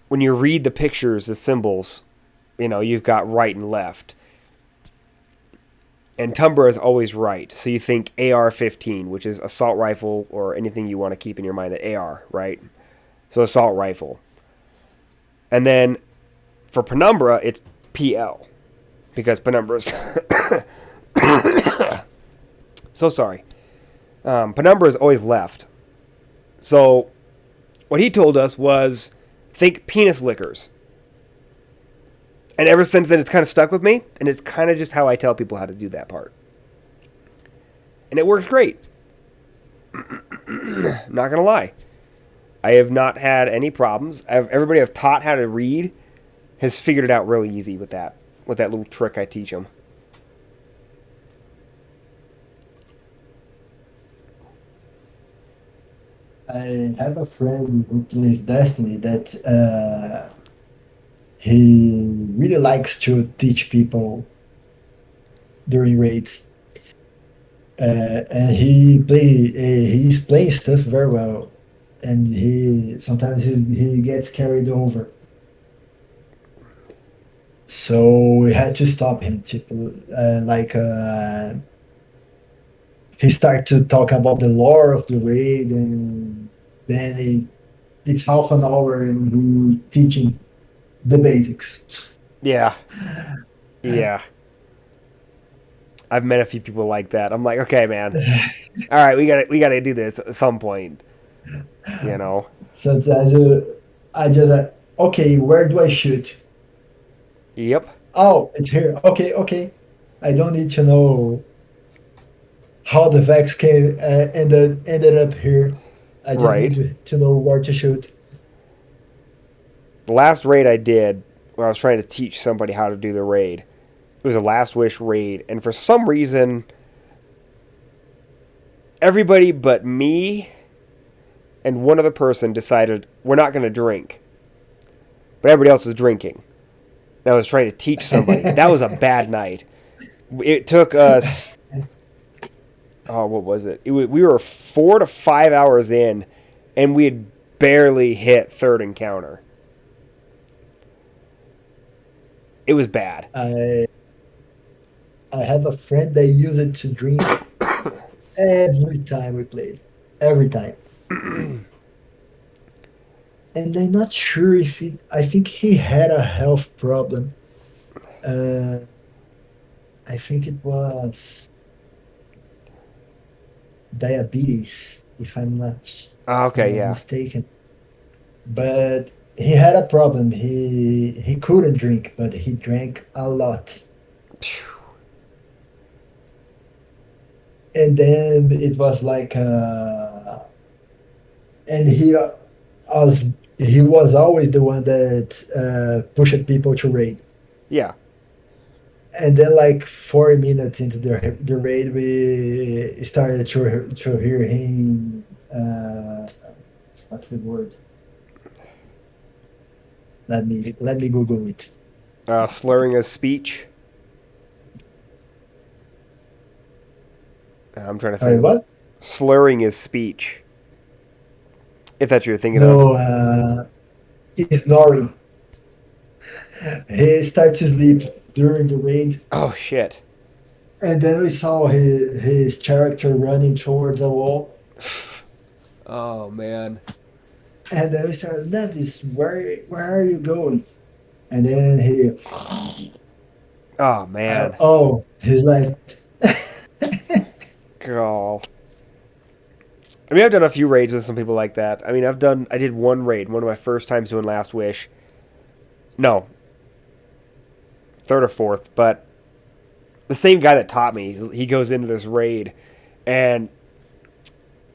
When you read the pictures, the symbols, you've got right and left. And Tumbra is always right. So you think AR-15, which is assault rifle or anything you want to keep in your mind, that AR, right? So assault rifle. And then for Penumbra, it's PL because Penumbra's so sorry. Penumbra is always left. So what he told us was think penis lickers. And ever since then, it's kind of stuck with me, and it's kind of just how I tell people how to do that part. And it works great. I'm not going to lie. I have not had any problems. Everybody I've taught how to read has figured it out really easy with that little trick I teach them. I have a friend who plays Destiny that he really likes to teach people during raids, and he's playing stuff very well, and he sometimes he gets carried over. So we had to stop him. He started to talk about the lore of the raid, and then it's half an hour and he teaching the basics. Yeah, yeah. I've met a few people like that. I'm like, okay, man. All right, we gotta do this at some point. You know. Sometimes I just okay, where do I shoot? Yep. Oh, it's here. Okay, okay. I don't need to know how the Vex came ended up here. I just need Right. to know where to shoot. The last raid I did, where I was trying to teach somebody how to do the raid, it was a Last Wish raid, and for some reason, everybody but me and one other person decided we're not going to drink, but everybody else was drinking. And I was trying to teach somebody. That was a bad night. It took us. Oh, what was it? We were 4 to 5 hours in, and we had barely hit third encounter. It was bad. I I have a friend that used it to drink every time we played. Every time. And I'm not sure if I think he had a health problem. Uh, I think it was diabetes, if I'm Okay, not yeah. mistaken. But he had a problem. He couldn't drink, but he drank a lot. and then it was like, and was he was always the one that pushed people to raid. Yeah. And then, like 4 minutes into the raid, we started to hear him. What's the word? Let me Google it. Slurring his speech. I'm trying to think Sorry, of the what? slurring his speech. If that's what you're thinking of. No, he's snoring. He started to sleep during the raid, Oh shit. and then we saw his character running towards a wall, Oh man. and then we started, Nevis, where are you going? And then Oh man. he's left. Girl. I mean, I've done a few raids with some people like that. I mean, I did one raid, one of my first times doing Last Wish. No, third or fourth, but the same guy that taught me, he goes into this raid, and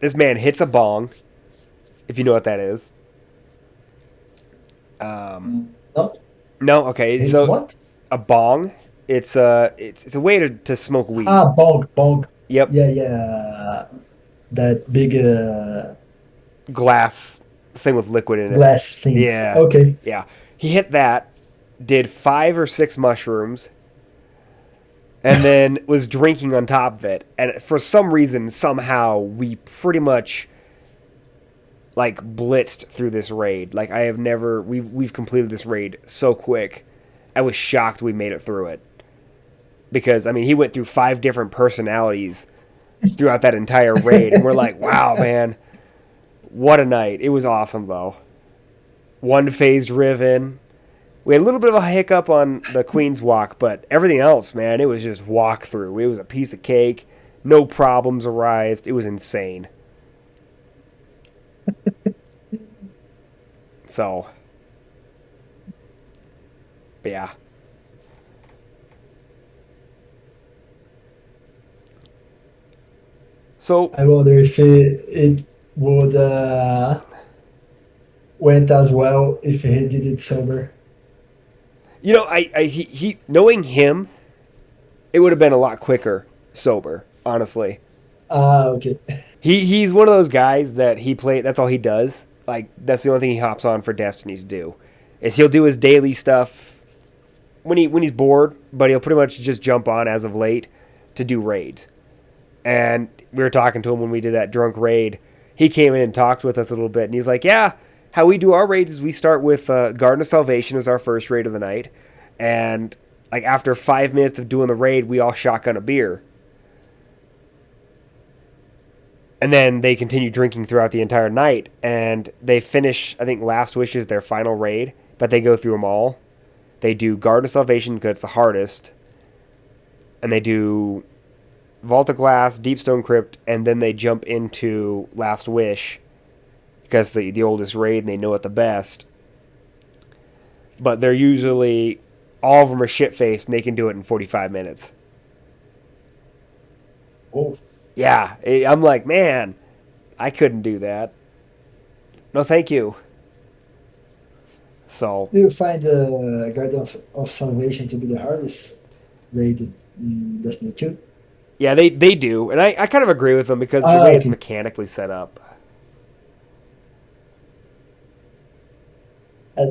this man hits a bong, if you know what that is. No, No, okay, he's so what? a bong, it's a way to smoke weed. Ah, bonk, bonk. Yep, Yeah, yeah. That big glass thing with liquid in it. glass things. Yeah, Okay. yeah. He hit that, did 5 or 6 mushrooms, and then was drinking on top of it. And for some reason, somehow, we pretty much like blitzed through this raid. Like I have never we've completed this raid so quick. I was shocked we made it through it. Because I mean, he went through 5 different personalities throughout that entire raid, and we're like, "Wow, man. What a night." It was awesome though. One phased Riven. We had a little bit of a hiccup on the Queen's Walk, but everything else, man, it was just walk through. It was a piece of cake. No problems arised. It was insane. So, but yeah. So, I wonder if it would went as well if he did it sober. he knowing him, it would have been a lot quicker sober, honestly. Ah, okay. He's one of those guys that that's all he does. Like that's the only thing he hops on for Destiny to do. Is he'll do his daily stuff when he's bored, but he'll pretty much just jump on as of late to do raids. And we were talking to him when we did that drunk raid. He came in and talked with us a little bit, and he's like, "Yeah, how we do our raids is we start with Garden of Salvation as our first raid of the night, and like after 5 minutes of doing the raid, we all shotgun a beer, and then they continue drinking throughout the entire night, and they finish. I think Last Wish is their final raid, but they go through them all. They do Garden of Salvation because it's the hardest, and they do Vault of Glass, Deepstone Crypt, and then they jump into Last Wish because the oldest raid and they know it the best. But they're usually all of them are shit faced and they can do it in 45 minutes. Oh, Yeah, I'm like, man, I couldn't do that. No, thank you. So do you find the Garden of Salvation to be the hardest raid in Destiny 2? yeah, they do, and I kind of agree with them because the Ah, way it's okay. mechanically set up.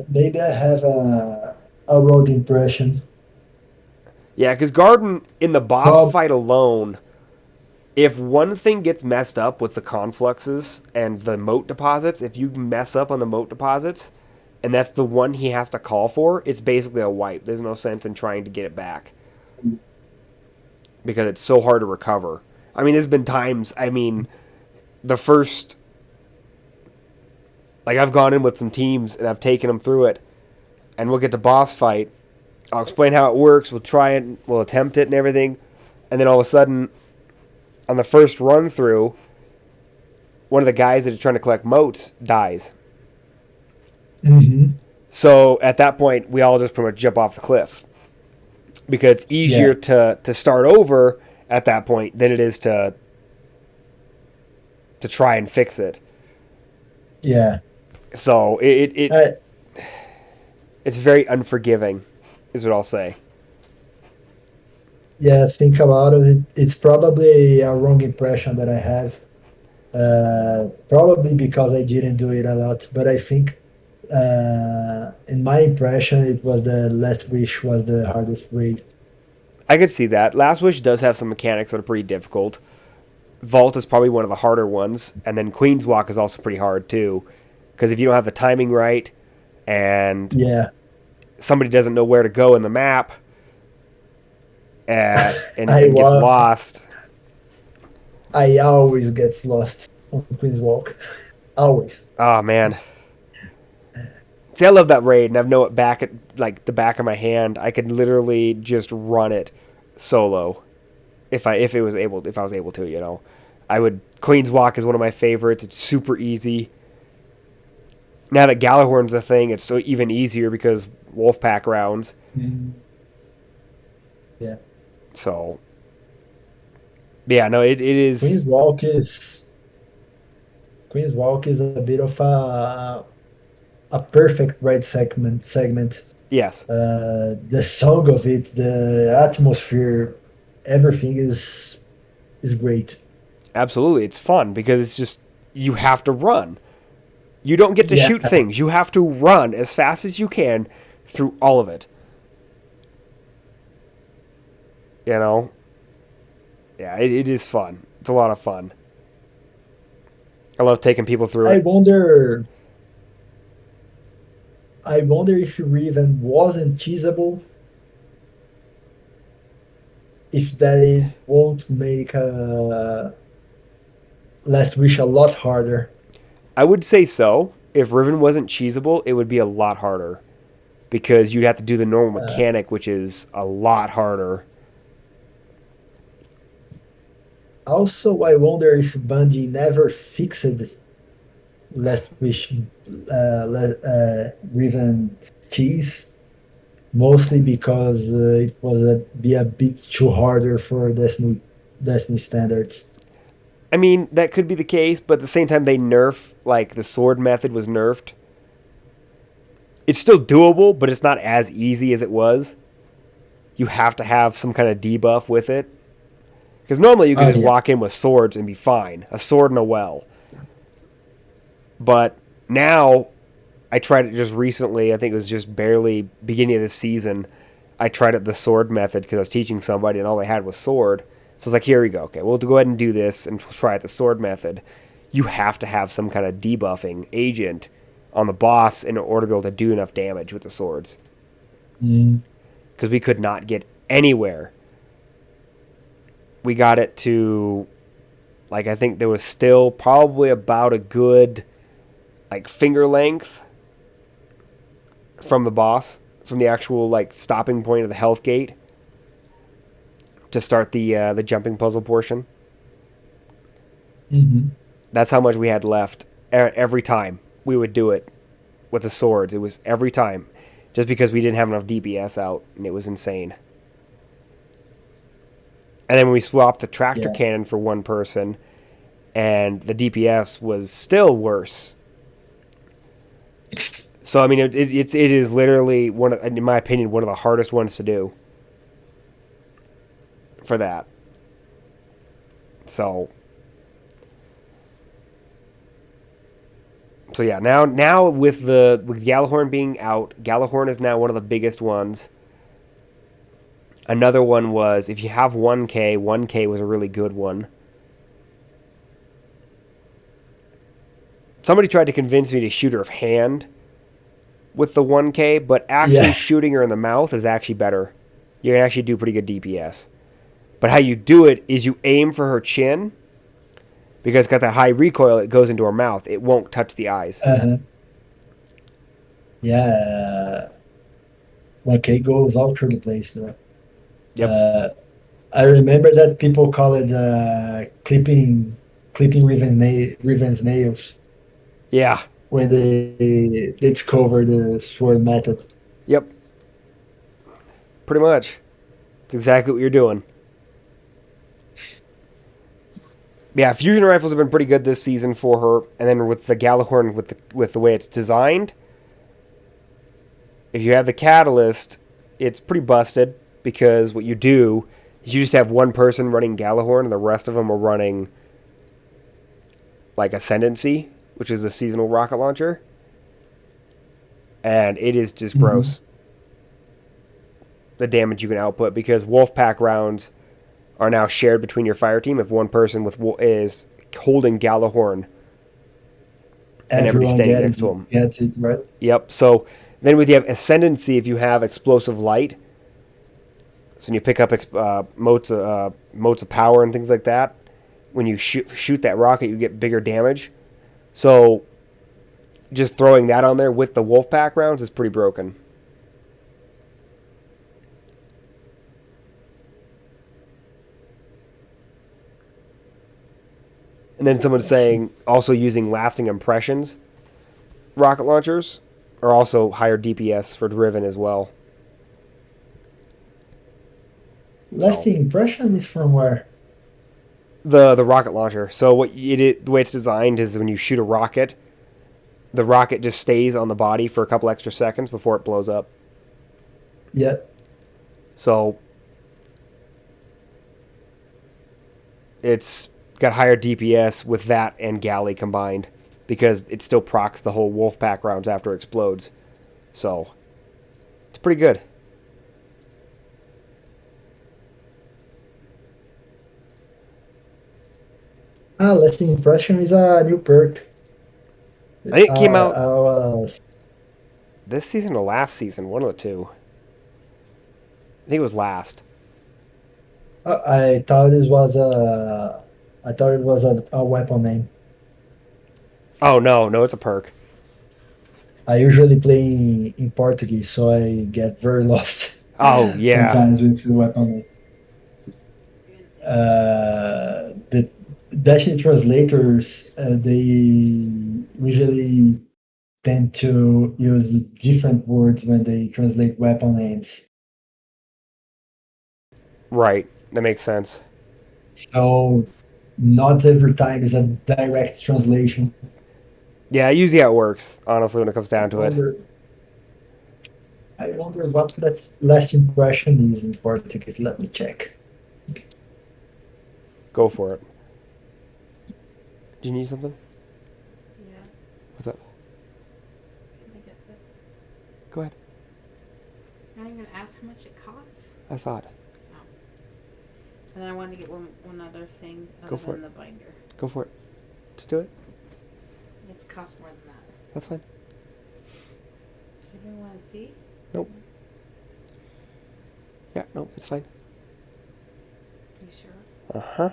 Maybe I have a wrong impression. Yeah, because Garden in the boss Prob fight alone, if one thing gets messed up with the confluxes and the moat deposits, if you mess up on the moat deposits, and that's the one he has to call for, it's basically a wipe. There's no sense in trying to get it back because it's so hard to recover. I mean, there's been times, I mean, the first, like I've gone in with some teams and I've taken them through it, and we'll get to boss fight. I'll explain how it works. We'll try it, we'll attempt it and everything, and then all of a sudden, on the first run through, one of the guys that is trying to collect moats dies. hmm So at that point, we all just pretty much jump off the cliff because it's easier Yeah. to start over at that point than it is to to try and fix it. Yeah. So I, it's very unforgiving, is what I'll say. yeah, think about it. It's probably a wrong impression that I have. Probably because I didn't do it a lot, but I think in my impression, it was the Last Wish was the hardest raid. I could see that. Last Wish does have some mechanics that are pretty difficult. Vault is probably one of the harder ones, and then Queen's Walk is also pretty hard too, because if you don't have the timing right, and Yeah, somebody doesn't know where to go in the map, I and gets wa lost. I always gets lost on Queen's Walk. Always. Oh man, see, I love that raid, and I know it back at like the back of my hand. I could literally just run it solo if I was able to. I would. Queen's Walk is one of my favorites. It's super easy. Now that Galahorn's a thing, it's so even easier because Wolfpack rounds. Mm, yeah. So yeah, no, it Queen's is. Walk is Queen's Walk is a bit of a perfect raid segment. Yes, The song of it, the atmosphere, everything is great. absolutely, it's fun because it's just you have to run. You don't get to Yeah, shoot things. You have to run as fast as you can through all of it. You know, yeah, it is fun. It's a lot of fun. I love taking people through I it. wonder. I wonder if Riven wasn't cheesable, if they won't make Last Wish a lot harder. I would say so. If Riven wasn't cheesable, it would be a lot harder because you'd have to do the normal Uh, mechanic, which is a lot harder. Also, I wonder if Bungie never fixed Last Wish Riven cheese, mostly because it was be a bit too harder for Destiny standards. I mean, that could be the case, but at the same time, they nerf, like, the sword method was nerfed. It's still doable, but it's not as easy as it was. You have to have some kind of debuff with it. Because normally you could Oh just yeah, walk in with swords and be fine. A sword and a well. But now, I tried it just recently. I think it was just barely beginning of the season. I tried it the sword method because I was teaching somebody and all they had was sword. So I was like, here we go. Okay, we'll go ahead and do this and try it the sword method. You have to have some kind of debuffing agent on the boss in order to be able to do enough damage with the swords. mm, Because we could not get anywhere. We got it to, like, I think there was still probably about a good, like, finger length from the boss, from the actual, like, stopping point of the health gate to start the jumping puzzle portion. mhm. That's how much we had left every time we would do it with the swords. It was every time, just because we didn't have enough DPS out, and it was insane. And then when we swapped the tractor Yeah, cannon for one person, and the DPS was still worse. So I mean, it is literally one of, in my opinion, one of the hardest ones to do for that. So yeah, now with Galahorn being out, Galahorn is now one of the biggest ones. Another one was if you have 1K, 1K was a really good one. Somebody tried to convince me to shoot her of hand with the 1K, but actually yeah, shooting her in the mouth is actually better. You can actually do pretty good DPS. But how you do it is you aim for her chin because it's got that high recoil. It goes into her mouth. It won't touch the eyes. uh-huh. Yeah. 1K goes all through the place. Yep. Uh, I remember that people call it clipping Riven's nails Yeah. when they discover the sword method. Yep. Pretty much. It's exactly what you're doing. Yeah, fusion rifles have been pretty good this season for her, and then with the Galahorn, with the way it's designed, if you have the catalyst, it's pretty busted because what you do is you just have one person running Galahorn, and the rest of them are running like Ascendancy, which is a seasonal rocket launcher, and it is just Hmm. gross the damage you can output because Wolfpack rounds are now shared between your fire team if one person is holding Galahorn and everybody's Everyone standing next to him. gets it, right? Yep. So then with you have Ascendancy, if you have Explosive Light, so when you pick up motes of power and things like that, when you shoot that rocket, you get bigger damage. So just throwing that on there with the Wolfpack rounds is pretty broken. And then someone's saying also using lasting impressions rocket launchers are also higher DPS for Driven as well. So Lasting impression is from where? the rocket launcher. So the way it's designed is when you shoot a rocket, the rocket just stays on the body for a couple extra seconds before it blows up. Yeah. So it's got higher DPS with that and Galley combined because it still procs the whole Wolfpack rounds after it explodes. So it's pretty good. Lasting impression is a new perk. I think it came out Uh, this season or last season, one of the two. I think it was last. I thought it was a weapon name. Oh no, it's a perk. I usually play in Portuguese, so I get very lost Oh yeah, sometimes with the weapon name. The Destiny translators, they usually tend to use different words when they translate weapon names. right. That makes sense. So not every time is a direct translation. Yeah, usually how it works. Honestly, when it comes I down to it, wonder, I wonder what that last impression is in Portuguese. Let me check. go for it. Do you need something? Yeah. What's up? Can I get this? Go ahead. You're not even gonna ask how much it costs? I saw it. Oh. And then I wanted to get one other thing Go other for than it. the binder. Go for it. Just do it. It's cost more than that. That's fine. Anybody want to see? Nope. Yeah, no, it's fine. You sure? Uh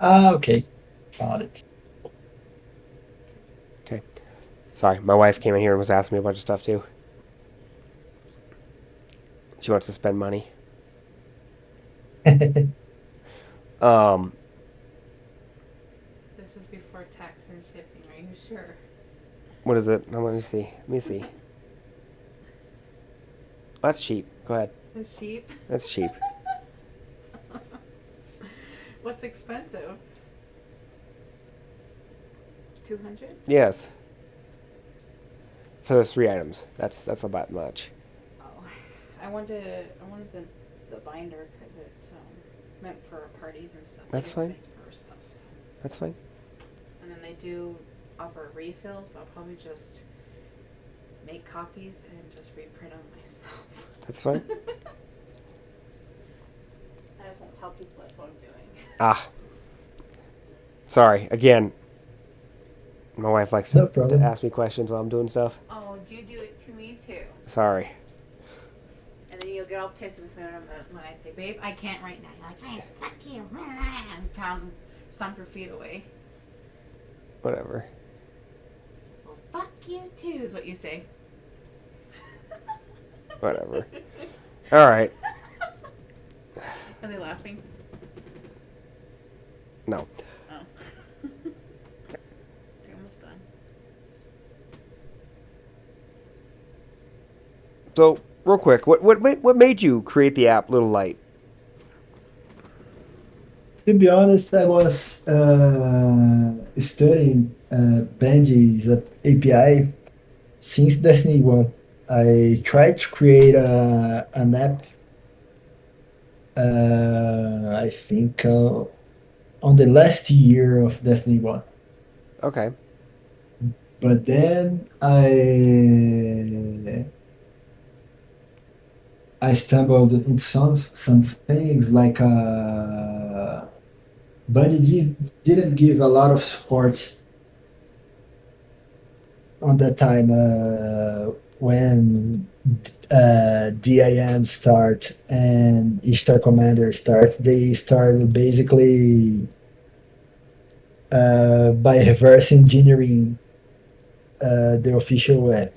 huh. Okay. Found it. Okay. Sorry, my wife came in here and was asking me a bunch of stuff too. She wants to spend money. Um, This is before tax and shipping. Are you sure? what is it? Let me see. Let me see. That's cheap. Go ahead. It's cheap. That's cheap. What's expensive? 200? Yes. For those 3 items. That's about much. Oh, I wanted the binder because it's meant for parties and stuff. That's It's fine. made for stuff. So. That's fine. And then they do offer refills, but I'll probably just make copies and just reprint them myself. That's fine. I just won't tell people that's what I'm doing. Ah. Sorry. Again, my wife likes No to problem. ask me questions while I'm doing stuff. Oh, you do it to me too. Sorry. And then you'll get all pissed with me when I say, babe, I can't right now. You're like, hey, fuck you. And stomp your feet away. Whatever. Well, fuck you too, is what you say. Whatever. All right. Are they laughing? No. Oh. They're almost done. So, real quick, what made you create the app Little Light? To be honest, I was studying Benji's API since Destiny 1. I tried to create an app, I think, on the last year of Destiny 1. Okay. But then I stumbled into some things like Bungie didn't give a lot of support on that time when DIM start and Ishtar Commander start. They started basically by reverse engineering the official web.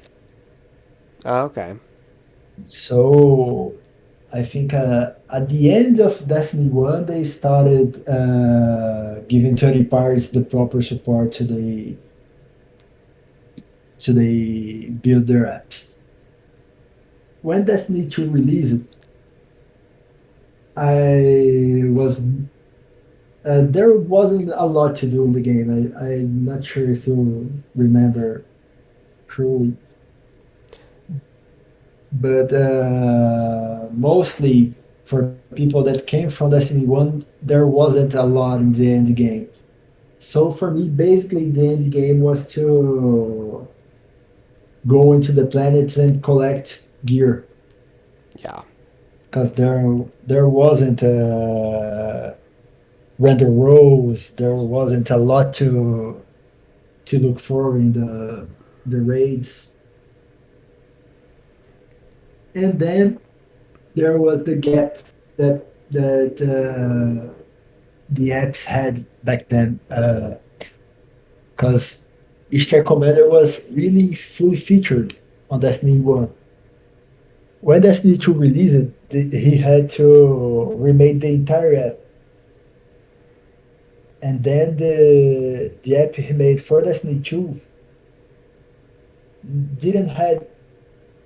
Okay. So I think at the end of Destiny 1, they started giving third parties the proper support to they build their apps. When Destiny 2 released, I was there wasn't a lot to do in the game. I'm not sure if you remember truly, but mostly for people that came from Destiny 1, there wasn't a lot in the end game. So for me, basically, the end game was to go into the planets and collect gear Yeah. because there wasn't render rows, there wasn't a lot to look for in the raids, and then there was the gap that the apps had back then because Easter Commander was really fully featured on Destiny 1. When Destiny 2 released, he had to remake the entire app. And then the app he made for Destiny 2 didn't have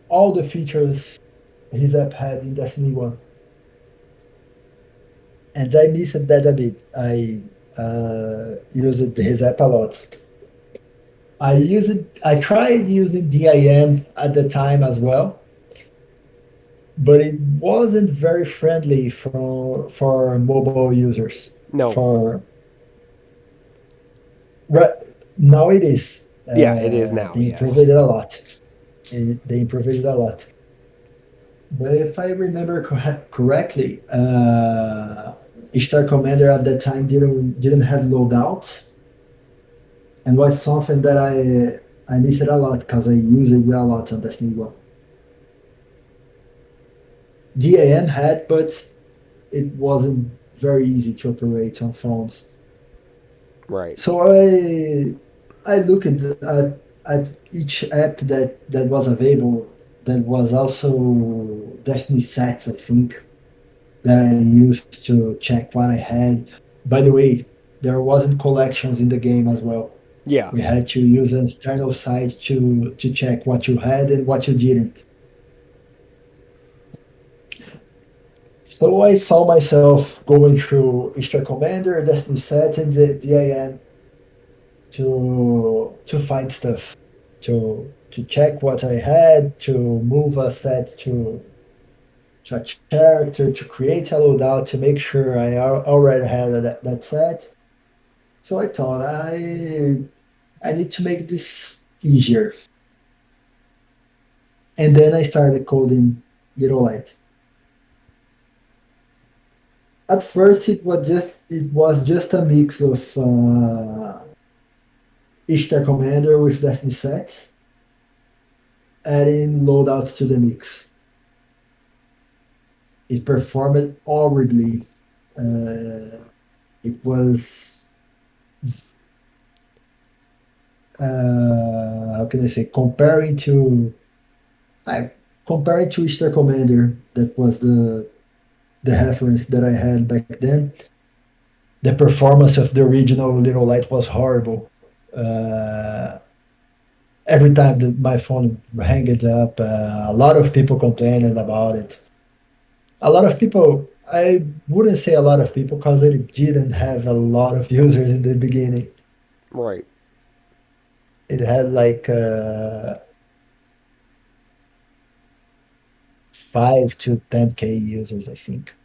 all the features his app had in Destiny 1. And I missed that a bit. I used his app a lot. I tried using DIM at the time as well, but it wasn't very friendly for mobile users. No. For right now it is. Yeah, it is now. They improved Yes. it a lot. They improved it a lot. But if I remember correctly, Star Commander at that time didn't have loadouts, and was something that I missed a lot because I used it a lot on Destiny 1. DAM had, but it wasn't very easy to operate on phones. Right. So I looked at each app that was available. That was also Destiny sets, I think, that I used to check what I had. By the way, there wasn't collections in the game as well. Yeah. We had to use an external site to check what you had and what you didn't. So I saw myself going through Extra Commander, Destiny sets, and the DIM to find stuff, to check what I had, to move a set to a character, to create a loadout, to make sure I already had that set. So I thought I need to make this easier, and then I started coding Little Light. At first, it was just a mix of Ishtar Commander with Destiny sets, adding loadouts to the mix. It performed horribly. It was how can I say I, comparing to Easter Commander, that was the reference that I had back then. The performance of the original Little Light was horrible. Uh, every time that my phone hanged up, a lot of people complaining about it. a lot of people, I wouldn't say a lot of people because it didn't have a lot of users in the beginning. Right. It had like 5 to 10K users, I think.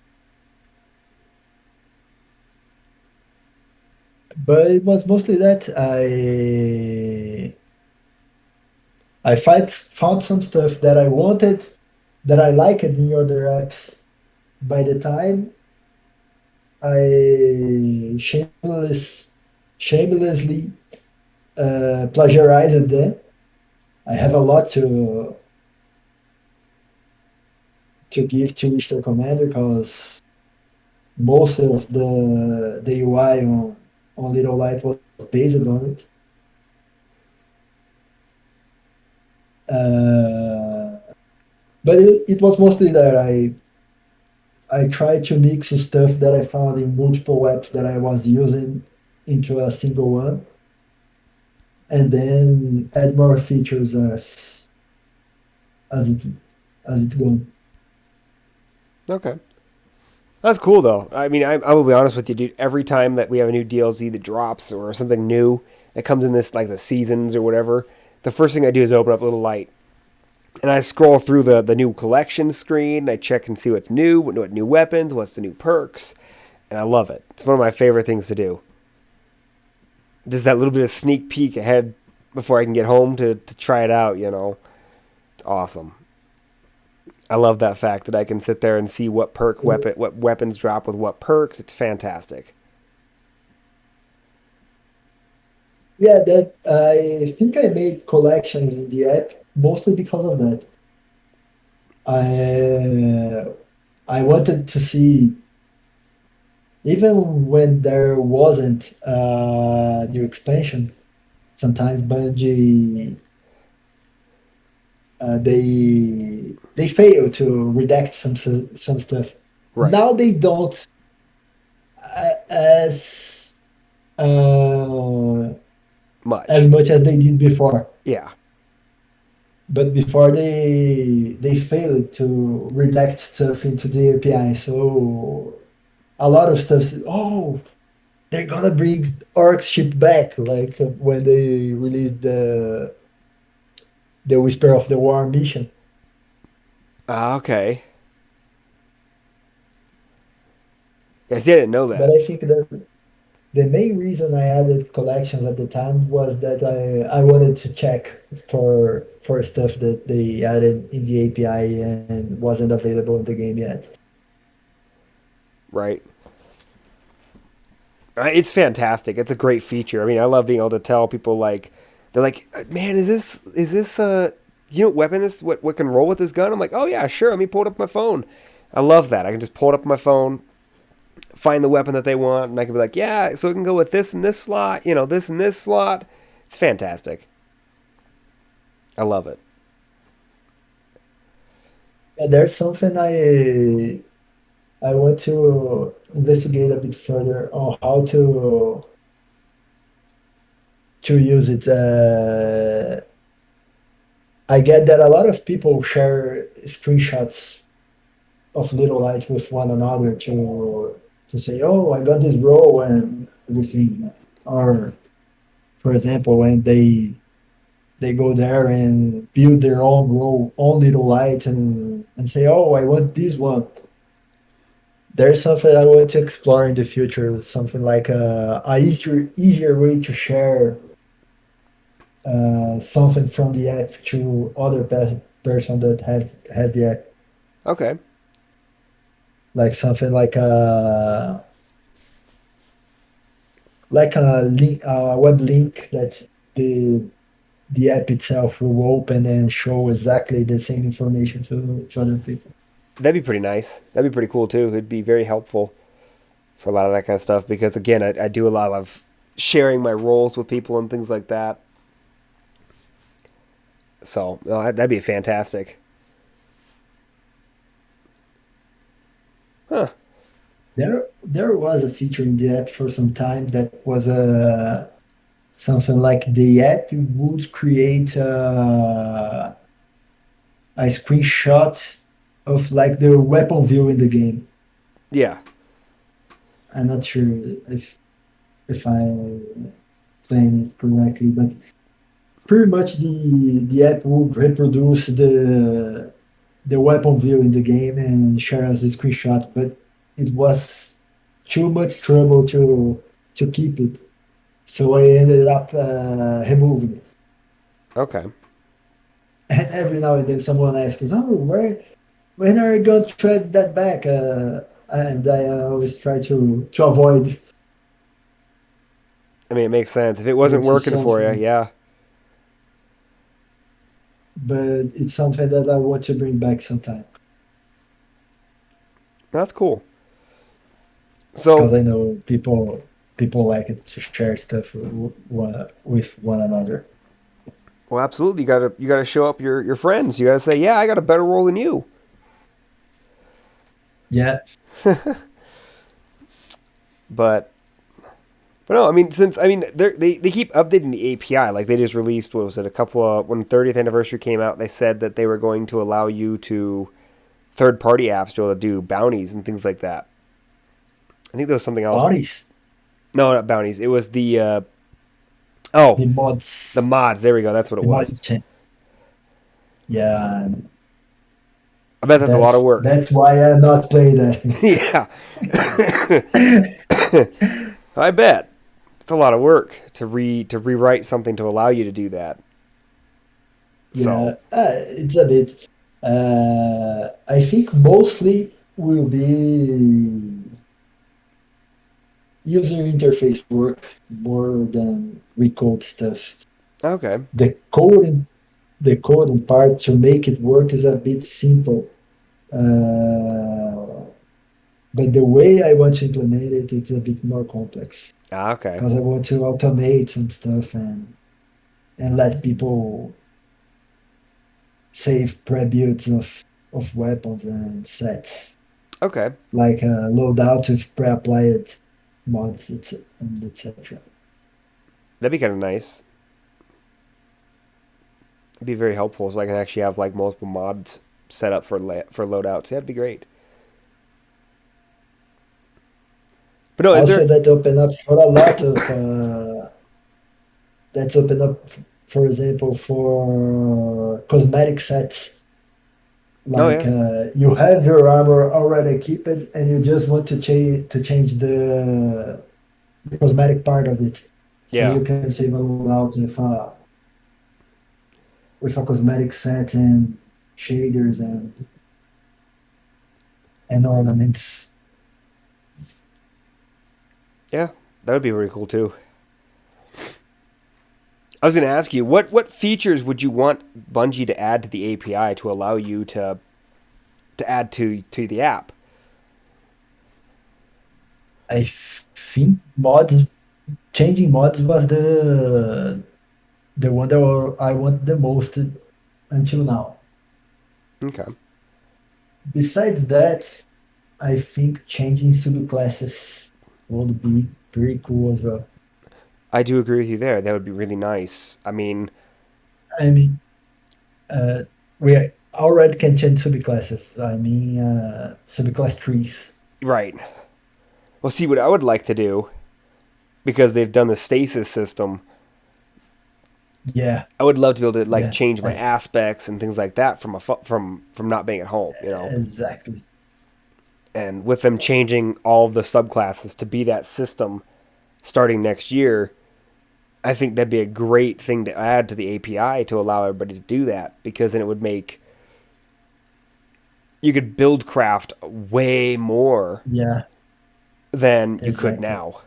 But it was mostly that found some stuff that I wanted, that I liked in other apps. By the time I shamelessly plagiarized them, I have a lot to give to Mr. Commander because most of the UI on Little Light was based on it. Uh, but it was mostly that I tried to mix stuff that I found in multiple apps that I was using into a single one, and then add more features as it as it goes. Okay. That's cool though. I mean, I will be honest with you, dude. Every time that we have a new DLC that drops or something new that comes in this like the seasons or whatever, the first thing I do is open up Little Light and I scroll through the new collection screen. And I check and see what's new, what new weapons, what's the new perks, and I love it. It's one of my favorite things to do. Just that little bit of sneak peek ahead before I can get home to try it out. It's awesome. I love that fact that I can sit there and see what weapons drop with what perks. It's fantastic. Yeah, that I think I made collections in the app mostly because of that. I wanted to see, even when there wasn't a new expansion. Sometimes Bungie they fail to redact some stuff. Right. Now they don't as uh, as Much. much as they did before. Yeah. But before they failed to redact stuff into the API. So a lot of stuff. Oh, they're gonna bring Orc's ship back, like when they released the Whisper of the War mission. Okay. Yes, I didn't know But that. I think that the main reason I added collections at the time was that I wanted to check for stuff that they added in the API and wasn't available in the game yet. Right. It's fantastic. It's a great feature. I mean, I love being able to tell people like they're like, man, is this what weapon this what can roll with this gun? I'm like, oh yeah, sure. Let me pull it up on my phone. I love that. I can just pull it up on my phone, find the weapon that they want, and I can be like, yeah, so it can go with this and this slot, this and this slot. It's fantastic. I love it. Yeah, there's something I want to investigate a bit further on how to use it. I get that a lot of people share screenshots of Little Light with one another to say, "Oh, I got this role and everything," or for example, when they go there and build their own role, own Little Light, and say, "Oh, I want this one." There's something I want to explore in the future, something like a easier way to share something from the app to other person that has the app, Okay. like something like a web link that the app itself will open and show exactly the same information to other people. That'd be pretty nice. That'd be pretty cool too. It'd be very helpful for a lot of that kind of stuff because again, I do a lot of sharing my roles with people and things like that. So no, that'd be fantastic. Huh. There was a feature in the app for some time that was something like the app would create a screenshot of like the weapon view in the game. Yeah. I'm not sure if I explain it correctly, but pretty much the app will reproduce the weapon view in the game and share us a screenshot, but it was too much trouble to keep it, so I ended up removing it. Okay. And every now and then someone asks, "Oh, when are you going to try that back?" And I always try to avoid, I mean, it makes sense. If it wasn't which is working for you, something, yeah. but it's something that I want to bring back sometime That's cool. So, because I know people like it to share stuff with one another. well, absolutely, you gotta show up your friends. You gotta say, yeah, I got a better role than you. Yeah, But no, I mean, they keep updating the API. Like they just released, what was it, a couple of when the 30th anniversary came out, they said that they were going to allow you to third party apps to be able to do bounties and things like that. I think there was something else. bodies, No, not bounties. It was oh, the the mods, mods. There we go. That's what it the was. mod change. Yeah, and I bet that's a lot of work. that's why I not play Destiny. Yeah, I bet it's a lot of work to rewrite something to allow you to do that. So, Yeah, it's a bit. I think mostly will be user interface work more than recode stuff. okay, The coding, the coding part to make it work is a bit simple. Uh, but the way I want to implement it, it's a bit more complex okay, because I want to automate some stuff and let people save pre-builds of weapons and sets, okay. like loadout with pre-applied mods, and etc. That'd be kind of nice. It'd be very helpful, so I can actually have like multiple mods set up for loadouts. Yeah, that'd be great. But no, is Also, there? that open up for a lot of that's open up, for example, for cosmetic sets. Oh Like yeah, you have your armor already equipped, and you just want to change the cosmetic part of it, so yeah. you can save a loadout with a cosmetic set and shaders and ornaments. Yeah, that would be really cool too. I was going to ask you, what features would you want Bungie to add to the API to allow you to add to the app? Think mods, changing mods was the one that I want the most until now. Okay, Besides that, I think changing subclasses would be pretty cool as well. I do agree with you there. That would be really nice. I mean, I mean, uh, we already can change subclasses. I mean, subclass trees. right. Well, see what I would like to do because they've done the stasis system. Yeah, I would love to be able to like yeah, change my aspects and things like that from not being at home, exactly. And with them changing all of the subclasses to be that system starting next year, I think that'd be a great thing to add to the API to allow everybody to do that because then it would make you could build craft way more Yeah, than you could exactly, now.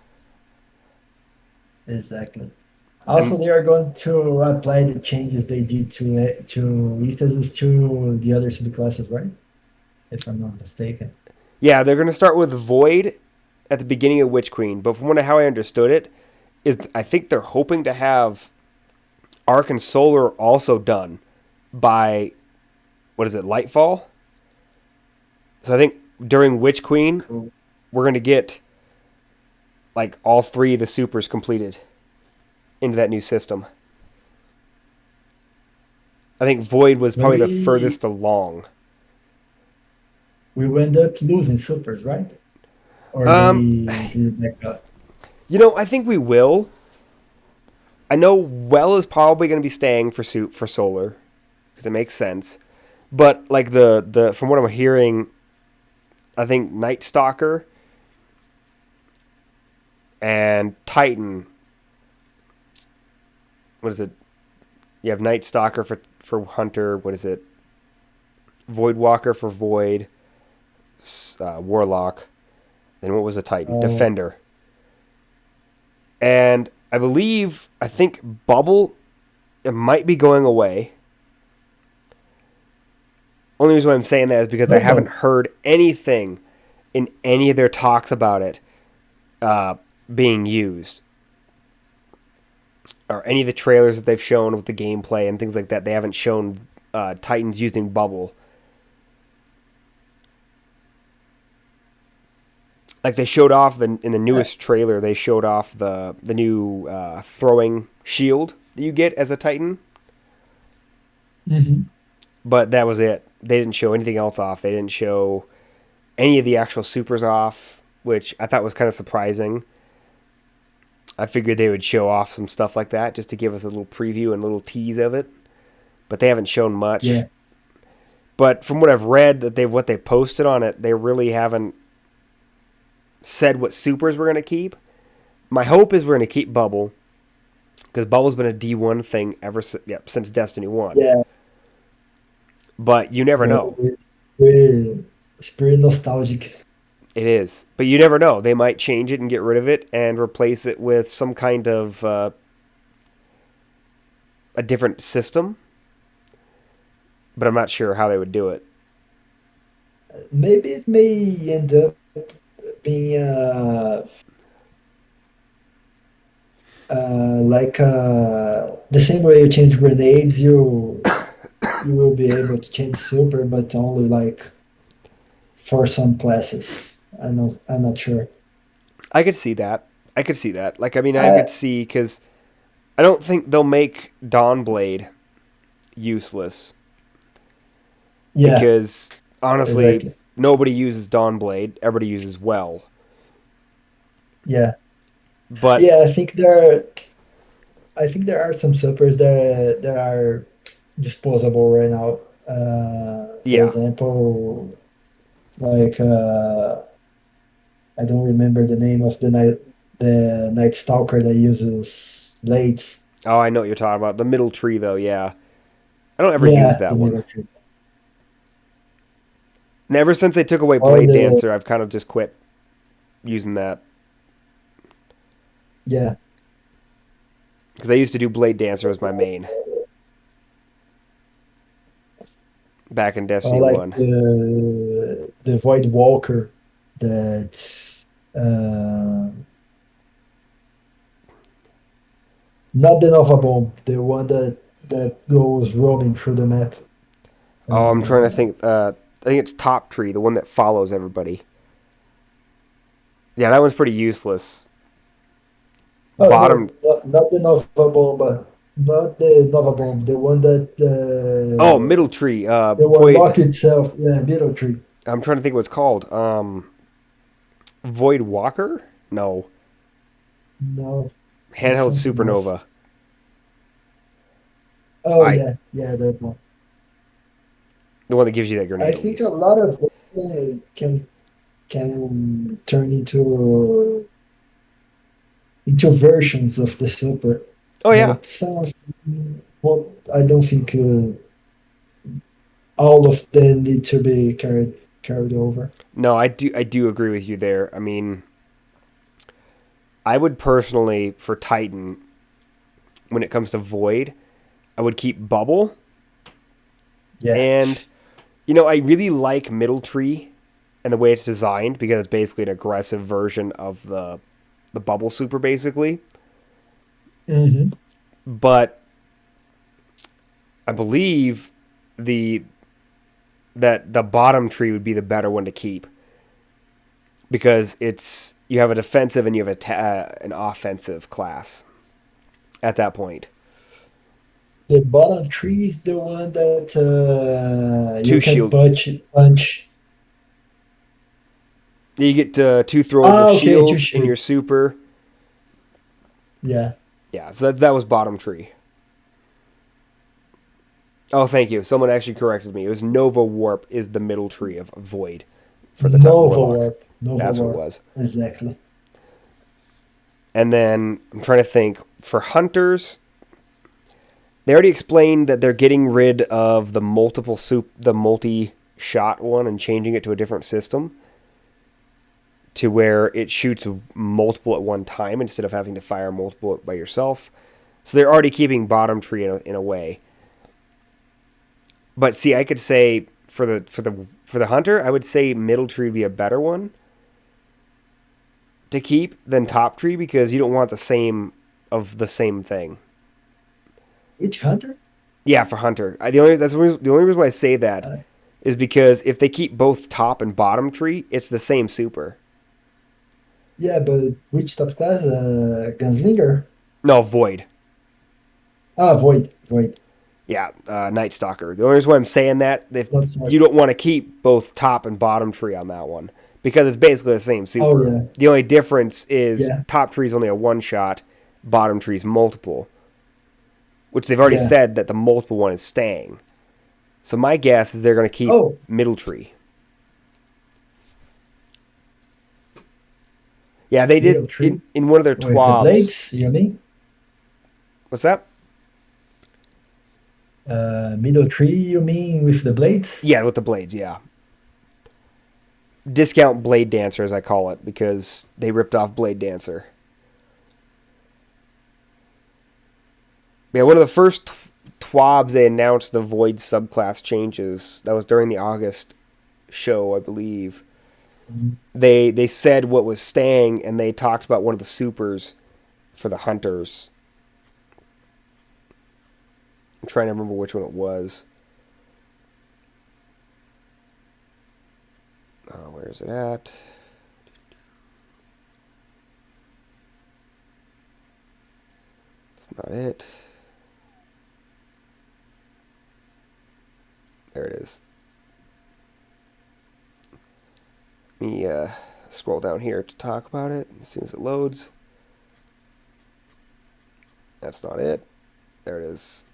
exactly. And Also, they are going to apply the changes they did to instances to the other subclasses, right? If I'm not mistaken. yeah, they're going to start with Void at the beginning of Witch Queen, but from how I understood it, is I think they're hoping to have Arc and Solar also done by what is it, Lightfall? So I think during Witch Queen, Cool. we're going to get like all three of the supers completed into that new system. I think Void was probably the Maybe furthest along. we end up losing supers, right? Or Um, they did back up. I think we will. I know Well is probably going to be staying for Solar because it makes sense. But like the from what I'm hearing, I think Night Stalker and Titan. What is it? You have Night Stalker for Hunter. What is it? Void Walker for Void. Warlock. Then what was the Titan? Oh, Defender. And I think Bubble, it might be going away. Only reason why I'm saying that is because I haven't oh, heard anything in any of their talks about it being used. Or any of the trailers that they've shown with the gameplay and things like that. They haven't shown Titans using Bubble. Like they showed off in the newest trailer, they showed off the new throwing shield that you get as a Titan. hmm. But that was it. They didn't show anything else off. They didn't show any of the actual supers off, which I thought was kind of surprising. I figured they would show off some stuff like that just to give us a little preview and a little tease of it. But they haven't shown much. Yeah. But from what I've read, what they posted on it, they really haven't said what supers we're going to keep. My hope is we're going to keep Bubble because Bubble's been a D1 thing since Destiny 1. Yeah. But you never Yeah. know. It's pretty nostalgic. It is. But you never know. They might change it and get rid of it and replace it with some kind of a different system. But I'm not sure how they would do it. Maybe it may end up being like the same way you change grenades, you will be able to change super, but only like for some classes. I'm not sure. I could see that. I could see that. Like, I mean, I Uh, could see because I don't think they'll make Dawnblade useless yeah, because honestly, exactly. nobody uses Dawnblade. Everybody uses Well. Yeah, But yeah. I think there are some supers that are disposable right now. For yeah. example, like I don't remember the name of the Night Stalker that uses blades. Oh, I know what you're talking about. The middle tree, though, yeah. I don't ever use Yeah, the that one. military. And ever since they took away Or Blade the Dancer, I've kind of just quit using that yeah, because I used to do Blade Dancer as my main back in or Destiny like 1. the Void Walker that uh, not the Nova Bomb, the one that goes roaming through the map. Oh, I'm trying to Uh, think. I think it's Top Tree, the one that follows everybody. Yeah, that one's pretty useless. oh no, Bottom. not the Nova Bomb, but not the Nova Bomb, the one that Oh, Middle Tree. the one Void. lock itself. Yeah, middle tree. I'm trying to think what it's called. Void Walker? No. No, it's Handheld something else. Supernova. Oh I yeah, yeah, that one. The one that gives you that I grenade at think a least. lot of them can turn into versions of the super, Oh yeah. but some of them, well, I don't think all of them need to be carried over. No, I do agree with you there. I mean, I would personally for Titan when it comes to Void, I would keep Bubble Yeah. and I really like Middle Tree and the way it's designed because it's basically an aggressive version of the Bubble Super basically. Hmm. But I believe the that the bottom tree would be the better one to keep because you have a defensive and you have an offensive class at that point. The bottom tree is the one that you Two can shield. punch. Punch. You get two throwable Okay, two shields in your shields. super. Yeah. Yeah, so that was bottom tree. Oh, thank you. Someone actually corrected me. It was Nova Warp is the middle tree of Void for the Nova Warlock. Warp. Nova That's what it Warp. was. Exactly. And then I'm trying to think for hunters. They already explained that they're getting rid of the the multi-shot one and changing it to a different system to where it shoots multiple at one time instead of having to fire multiple by yourself. So they're already keeping bottom tree in a way. But see, I could say for the hunter, I would say middle tree would be a better one to keep than top tree because you don't want the same thing. Which hunter? Yeah, for hunter. The only reason why I say that Uh, is because if they keep both top and bottom tree, it's the same super. yeah, but which top class? Gunslinger? No, void. Ah, Void. Void. Yeah, Night Stalker. The only reason why I'm saying that if Not smart. you don't want to keep both top and bottom tree on that one because it's basically the same Oh, super. yeah. The only difference is Yeah. top tree is only a one shot, bottom tree is multiple, which they've already Yeah. said that the multiple one is staying. So my guess is they're going to keep Oh, middle tree. Yeah, they middle did tree. in one of their With the twabs. blades, you mean? What's that? Middle tree, you mean with the blades? Yeah, with the blades, yeah. Discount Blade Dancer, as I call it, because they ripped off Blade Dancer. Yeah, one of the first TWABs they announced the Void subclass changes. That was during the August show, I believe. Mhm. They said what was staying, and they talked about one of the supers for the hunters. I'm trying to remember which one it was. Where is it at? It's not it. There it is. Let me scroll down here to talk about it as soon as it loads. That's not it. There it is.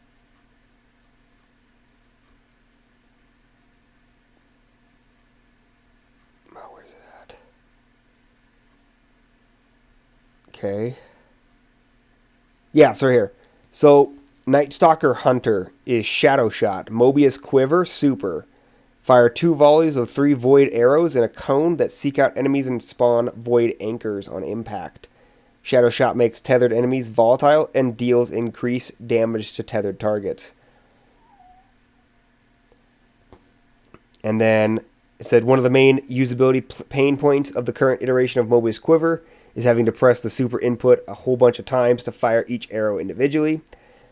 Oh, where's it at? Okay. Yeah, so here. So, Night Stalker Hunter is Shadow Shot, Mobius Quiver, Super. Fire 2 volleys of 3 void arrows in a cone that seek out enemies and spawn void anchors on impact. Shadow Shot makes tethered enemies volatile and deals increased damage to tethered targets. And then it said one of the main usability pain points of the current iteration of Mobius Quiver is having to press the super input a whole bunch of times to fire each arrow individually,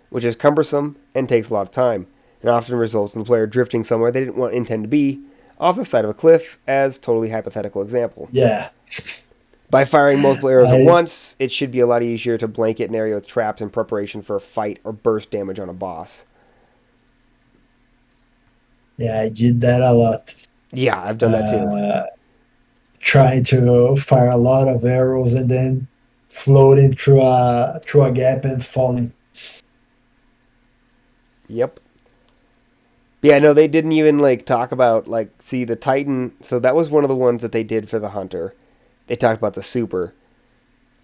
which is cumbersome and takes a lot of time, and often results in the player drifting somewhere they didn't intend to be, off the side of a cliff, as totally hypothetical example. Yeah. By firing multiple arrows at I once, it should be a lot easier to blanket an area with traps in preparation for a fight or burst damage on a boss. yeah, I did that a lot. Yeah, I've done that too. Trying to fire a lot of arrows and then floating through a gap and falling. Yep. Yeah, no, they didn't even talk about see the Titan. So that was one of the ones that they did for the Hunter. They talked about the super,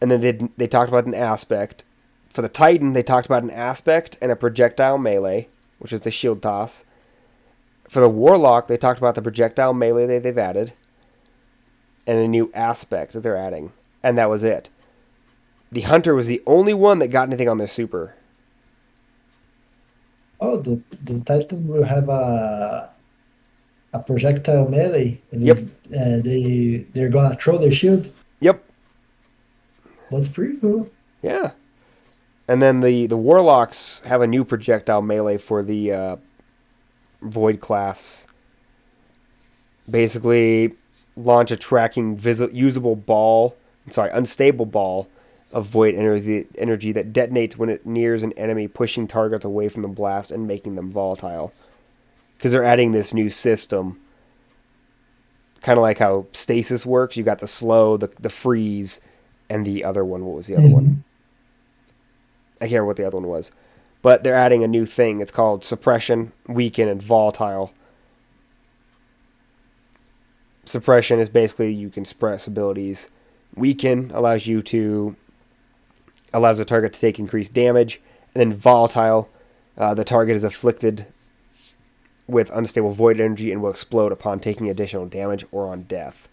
and then they talked about an aspect. For the Titan, they talked about an aspect and a projectile melee, which is the shield toss. For the Warlock, they talked about the projectile melee they've added, and a new aspect that they're adding, and that was it. The Hunter was the only one that got anything on their super. Oh, the Titan will have a projectile melee. It Yep. is they're gonna throw their shield. Yep. That's pretty cool. Yeah. And then the Warlocks have a new projectile melee for the Void class. Basically, launch a tracking unstable ball of void energy that detonates when it nears an enemy, pushing targets away from the blast and making them volatile. Because they're adding this new system Kind of like how stasis works. You got the slow, the freeze, and the other one. What was the other one? Mhm. I can't remember what the other one was. But they're adding a new thing. It's called suppression, weaken, and volatile. Suppression is basically you can suppress abilities. Weaken allows the target to take increased damage, and then volatile, the target is afflicted with unstable void energy and will explode upon taking additional damage or on death.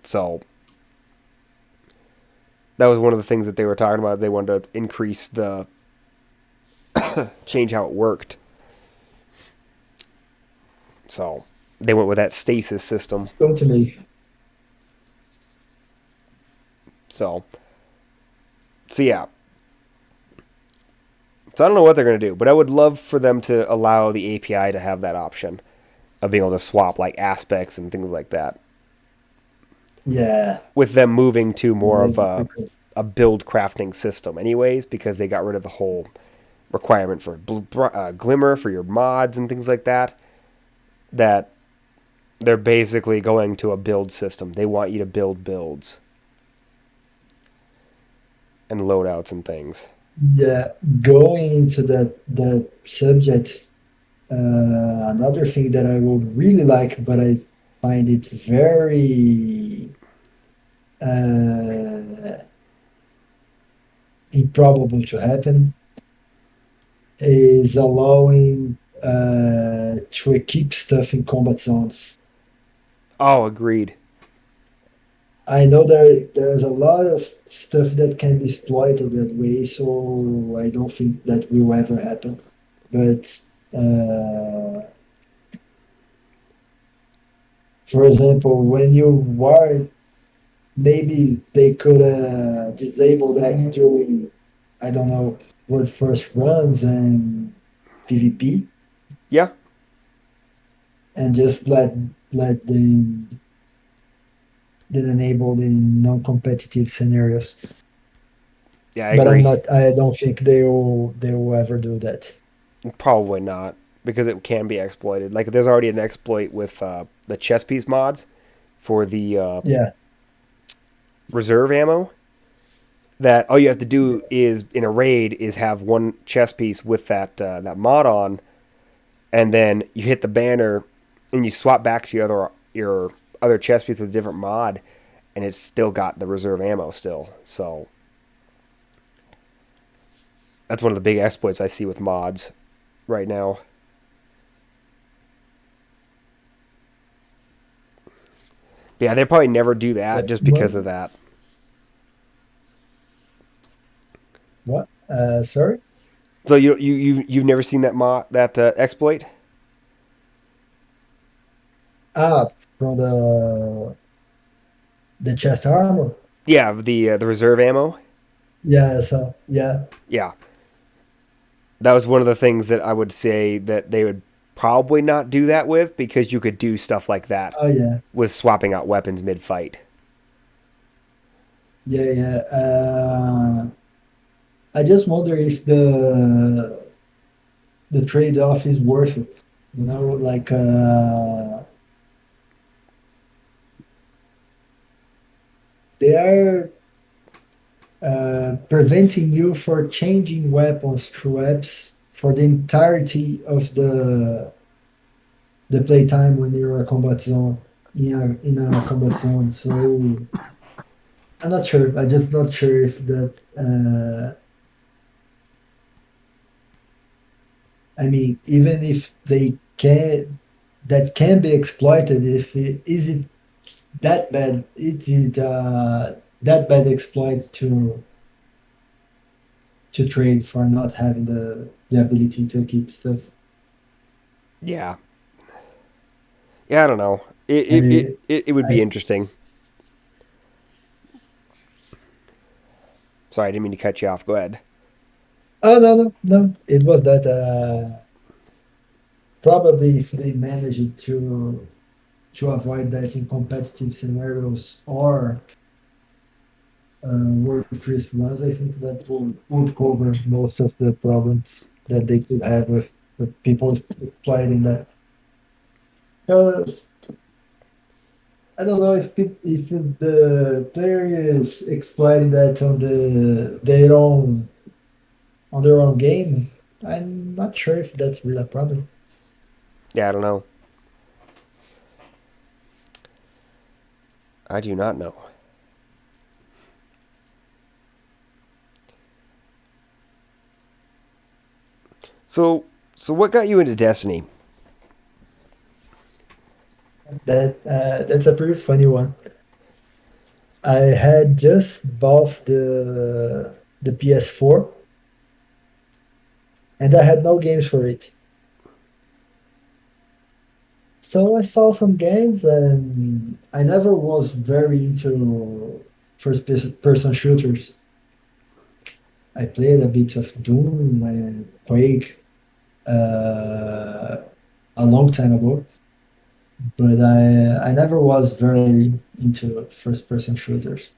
So that was one of the things that they were talking about. They wanted to increase the change how it worked. So they went with that stasis system. Totally. So yeah. So I don't know what they're going to do, but I would love for them to allow the API to have that option of being able to swap like aspects and things like that. Yeah. With them moving to more of That'd be cool. a build crafting system, anyways, because they got rid of the whole requirement for glimmer for your mods and things like that. That they're basically going to a build system. They want you to build builds and loadouts and things. Yeah, going into that subject, another thing that I would really like, but I find it very uh, improbable to happen, is allowing to equip stuff in combat zones. Oh, agreed. I know there's a lot of stuff that can be exploited that way, so I don't think that will ever happen. But for example, when you war, maybe they could disable that during, I don't know, world first runs and PvP, Yeah, and just let them then enable in non-competitive scenarios. yeah, I But I'm agree. not. I don't think they will ever do that. Probably not because it can be exploited. Like there's already an exploit with the chess piece mods for the Yeah. reserve ammo. That all you have to do is in a raid is have one chess piece with that mod on, and then you hit the banner and you swap back to your other chess piece with a different mod, and it's still got the reserve ammo still. So that's one of the big exploits I see with mods right now. Yeah, they probably never do that just because of that. What? Sorry. So you've never seen that exploit? Ah, from the chest armor. Yeah, the reserve ammo. Yeah. So yeah. Yeah, that was one of the things that I would say that they would probably not do that with because you could do stuff like that Oh yeah. with swapping out weapons mid fight. Yeah. Yeah. I just wonder if the trade-off is worth it. Like they are preventing you for changing weapons through apps for the entirety of the playtime when you're a combat zone in a combat zone. So I'm not sure. I'm just not sure if that. I mean, even if they can, that can be exploited. If it, is it that bad? Is it that bad exploit to trade for not having the ability to keep stuff? Yeah, yeah, I don't know. It I it, it, mean, it, it would be I interesting. Sorry, I didn't mean to cut you off. Go ahead. oh no, it was that probably if they managed to avoid that in competitive scenarios or world first runs, I think that would cover most of the problems that they could have with people exploiting that. Because I don't know if the player is exploiting that on their own game. I'm not sure if that's really a problem. Yeah, I don't know. I do not know. So, so what got you into Destiny? That's a pretty funny one. I had just bought the PS4 and I had no games for it. So I saw some games and I never was very into person shooters. I played a bit of Doom and Quake uh, a long time ago, but I never was very into first person shooters.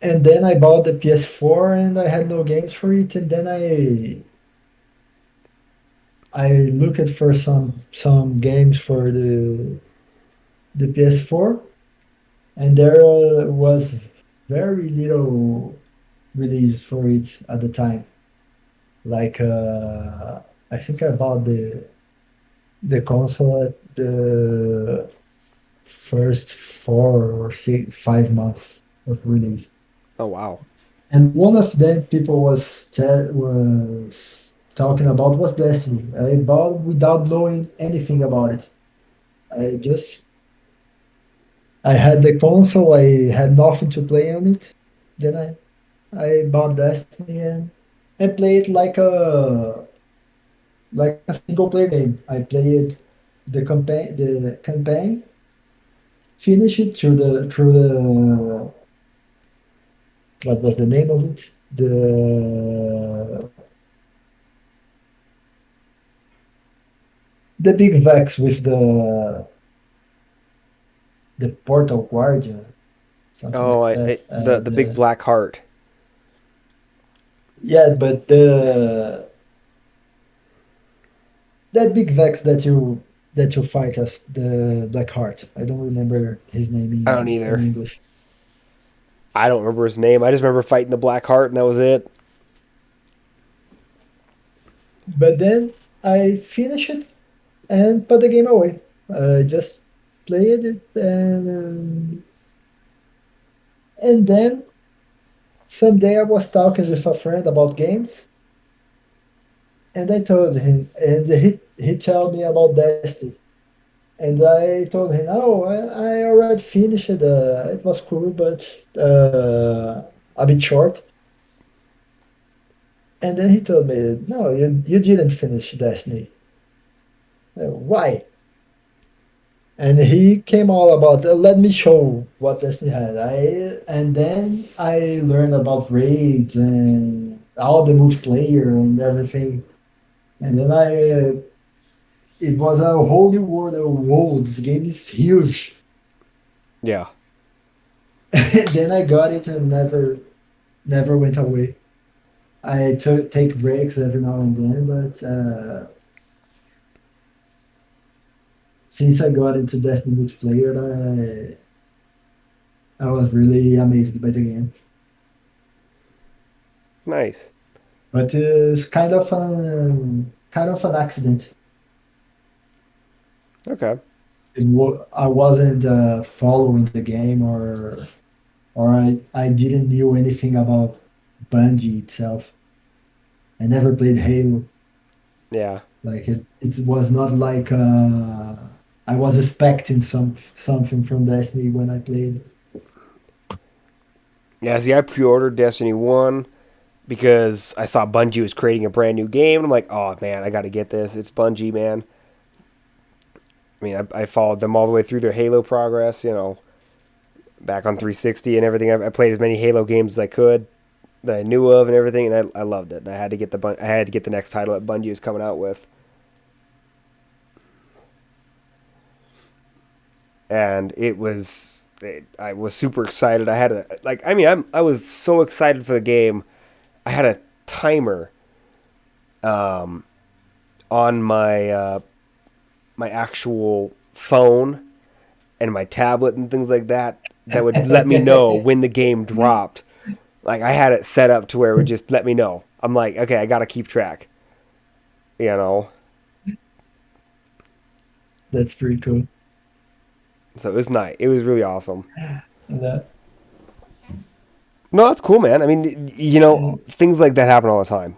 And then I bought the PS4 and I had no games for it, and then I looked for some games for the PS4, and there was very little release for it at the time. Like I think I bought the console at the first 4 or 5 months of release. Oh wow. And one of them people was talking about was Destiny. I bought without knowing anything about it. I just I had the console. I had nothing to play on it. Then I bought Destiny and played like a single player game. I played the campaign, finished it through the what was the name of it? The big Vex with the Portal Guardian, something Oh, like that. the big black heart. Yeah, but the that big Vex that you fight of the Black Heart. I don't remember his name I don't in either. English. I don't remember his name. I just remember fighting the black heart, and that was it. But then I finished it and put the game away. I just played it and then someday I was talking with a friend about games, and I told him, and he told me about Destiny. And I told him, "Oh, I already finished it. It was cool, but a bit short." And then he told me, "No, you didn't finish Destiny. Why?" And he came all about, let me show what Destiny had. And then I learned about raids and all the multiplayer and everything. And then it was a whole new world. Whoa, this game is huge. Yeah. Then I got it and never went away. I take breaks every now and then, but since I got into Destiny multiplayer, I was really amazed by the game. Nice. But it's kind of an accident. Okay. I wasn't following the game, or I didn't knew anything about Bungie itself. I never played Halo. Yeah. Like it was not like I was expecting something from Destiny when I played. Yeah. See, I pre-ordered Destiny 1 because I saw Bungie was creating a brand new game. And I'm like, oh man, I got to get this. It's Bungie, man. I mean, I followed them all the way through their Halo progress. Back on 360 and everything. I played as many Halo games as I could that I knew of and everything, and I loved it. And I had to get I had to get the next title that Bungie was coming out with, and I was super excited. I had a like. I mean, I was so excited for the game. I had a timer um, on my my actual phone, and my tablet and things like that that would let me know when the game dropped. Like I had it set up to where it would just let me know. I'm like, okay, I gotta keep track. You know. That's pretty cool. So it was nice. It was really awesome. That, No, that's cool, man. I mean, things like that happen all the time.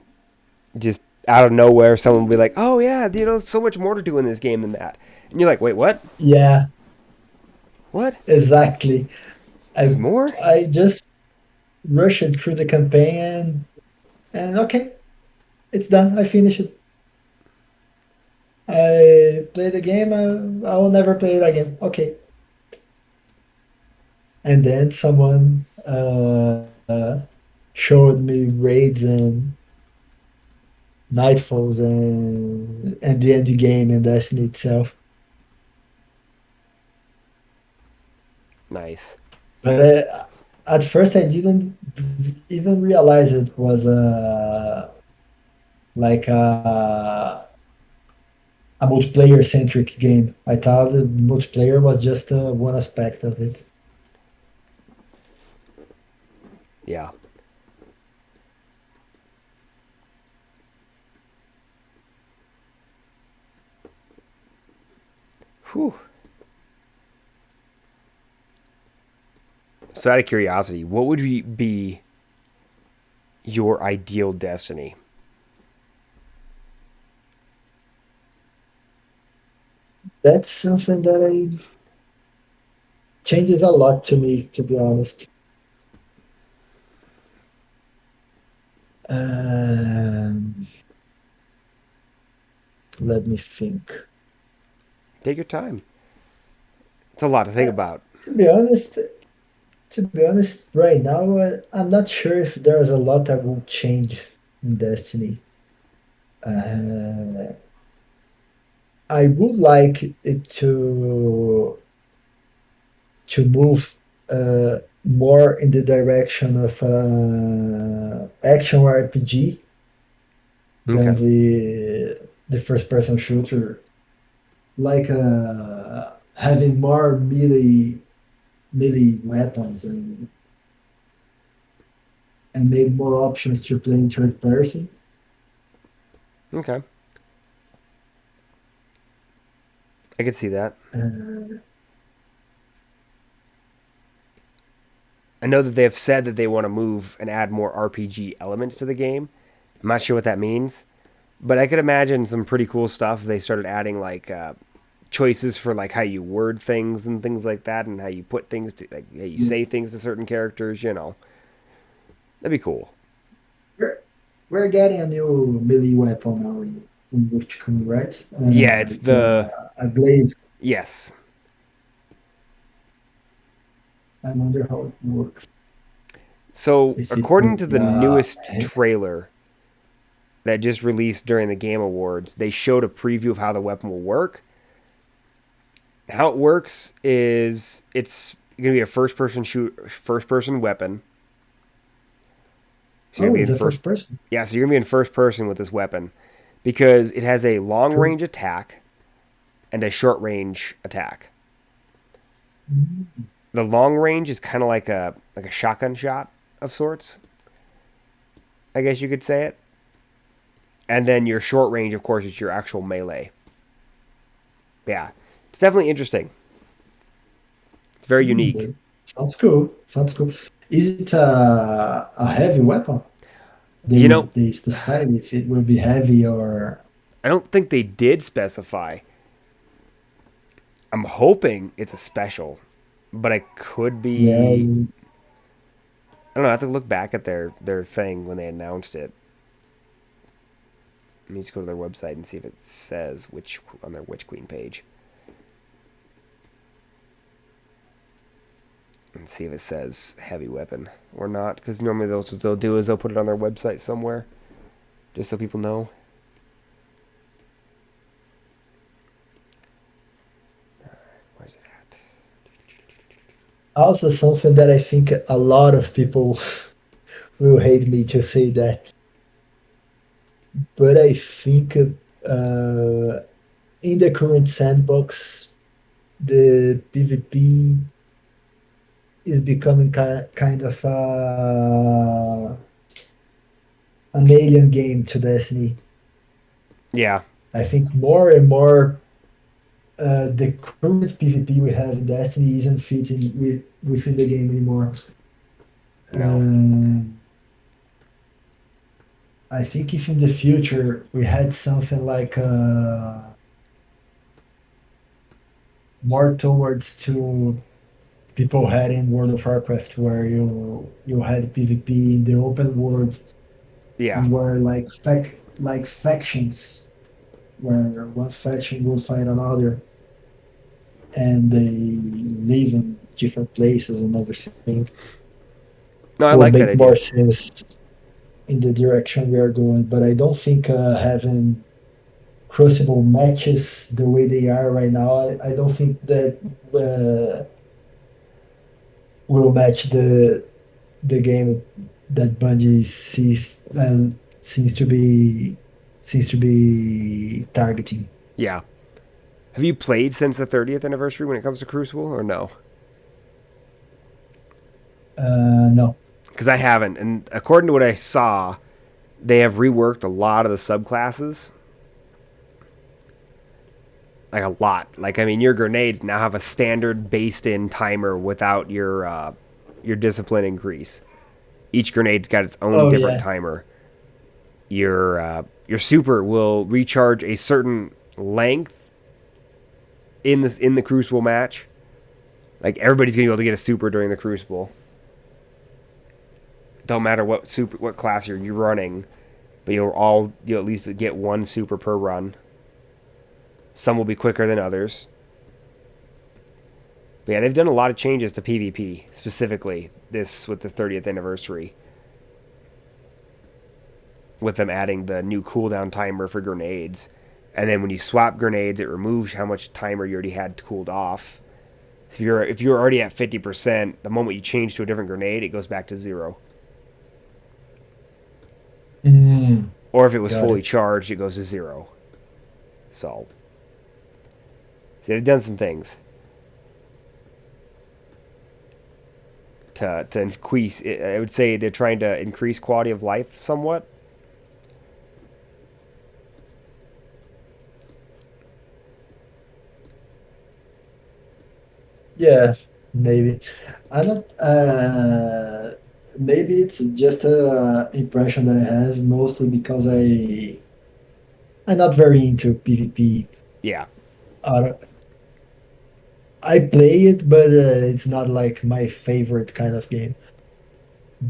Just out of nowhere, someone will be like, "Oh yeah, there's so much more to do in this game than that," and you're like, "Wait, what? yeah, What? exactly. There's I more?" I just rushed through the campaign and okay, it's done. I finished it. I played the game. I will never play it again. Okay. And then someone showed me raids and nightfalls and the end game and Destiny itself. Nice. But at first, I didn't even realize it was like a multiplayer centric game. I thought the multiplayer was just one aspect of it. Yeah. Whew. So, out of curiosity, what would be your ideal Destiny? That's something that I changes a lot to me, to be honest. Um, Let me think. Take your time. It's a lot to think Uh, about. to be honest, right now, I'm not sure if there's a lot that will change in Destiny. Uh, I would like it to move more in the direction of action RPG than Okay. the first person shooter, like having more melee weapons and maybe more options to play in third person. Okay. I could see that. Uh, I know that they have said that they want to move and add more RPG elements to the game. I'm not sure what that means, but I could imagine some pretty cool stuff if they started adding like choices for like how you word things and things like that, and how you put things to like how you say things to certain characters. That'd be cool. we're, we're getting a new melee weapon now in which come right. Yeah, it's It's the a glaive. yes. I wonder how it works. So If it will according to be the newest trailer that just released during the Game Awards, they showed a preview of how the weapon will work. How it works is it's going to be a first person weapon. So you're oh, going to it's be in a first first person. Yeah, so you're going to be in first person with this weapon because it has a long Cool. range attack and a short range attack. Mhm. The long range is kind of like a shotgun shot of sorts, I guess you could say it. And then your short range, of course, is your actual melee. Yeah, it's definitely interesting. It's very unique. Mm, sounds cool. Sounds cool. Is it a heavy weapon? You know, They specified if it will be heavy or I don't think they did specify. I'm hoping it's a special, but I could yeah. be. I don't know. I have to look back at their thing when they announced it. Let me just go to their website and see if it says which on their Witch Queen page, and see if it says heavy weapon or not. Because normally what they'll do is they'll put it on their website somewhere, just so people know. Where's it at? Also something that I think a lot of people will hate me to say that, but I think in the current sandbox, the PvP is becoming kind of an alien game to Destiny. Yeah. I think more and more the current PvP we have in Destiny isn't fitting within the game anymore. No. Um, I think if in the future we had something like more towards to people had in World of Warcraft, where you had PvP in the open world Yeah. and where like factions, where one faction will fight another, and they live in different places and everything, No, I will like that make more idea. sense in the direction we are going. But I don't think having crucible matches the way they are right now, I don't think that will match the game that Bungie seems to be targeting. Yeah. Have you played since the 30th anniversary when it comes to Crucible, or no? No. Because I haven't. And according to what I saw, they have reworked a lot of the subclasses. Like a lot. Like, I mean, your grenades now have a standard based-in timer without your discipline increase. Each grenade's got its own Oh different yeah. timer. Your super will recharge a certain length in the Crucible match. Like everybody's gonna be able to get a super during the Crucible. Don't matter what class you're running, but you'll at least get one super per run. Some will be quicker than others. But yeah, they've done a lot of changes to PvP specifically this with the 30th anniversary. With them adding the new cooldown timer for grenades, and then when you swap grenades, it removes how much timer you already had cooled off. If you're already at 50%, the moment you change to a different grenade, it goes back to zero. Mm, Or if it was got fully it. charged, it goes to zero. So, see, they've done some things to increase. I would say they're trying to increase quality of life somewhat. Yeah, maybe. I don't. Maybe it's just a impression that I have, mostly because I'm not very into PvP. Yeah. Uh, I play it, but it's not like my favorite kind of game.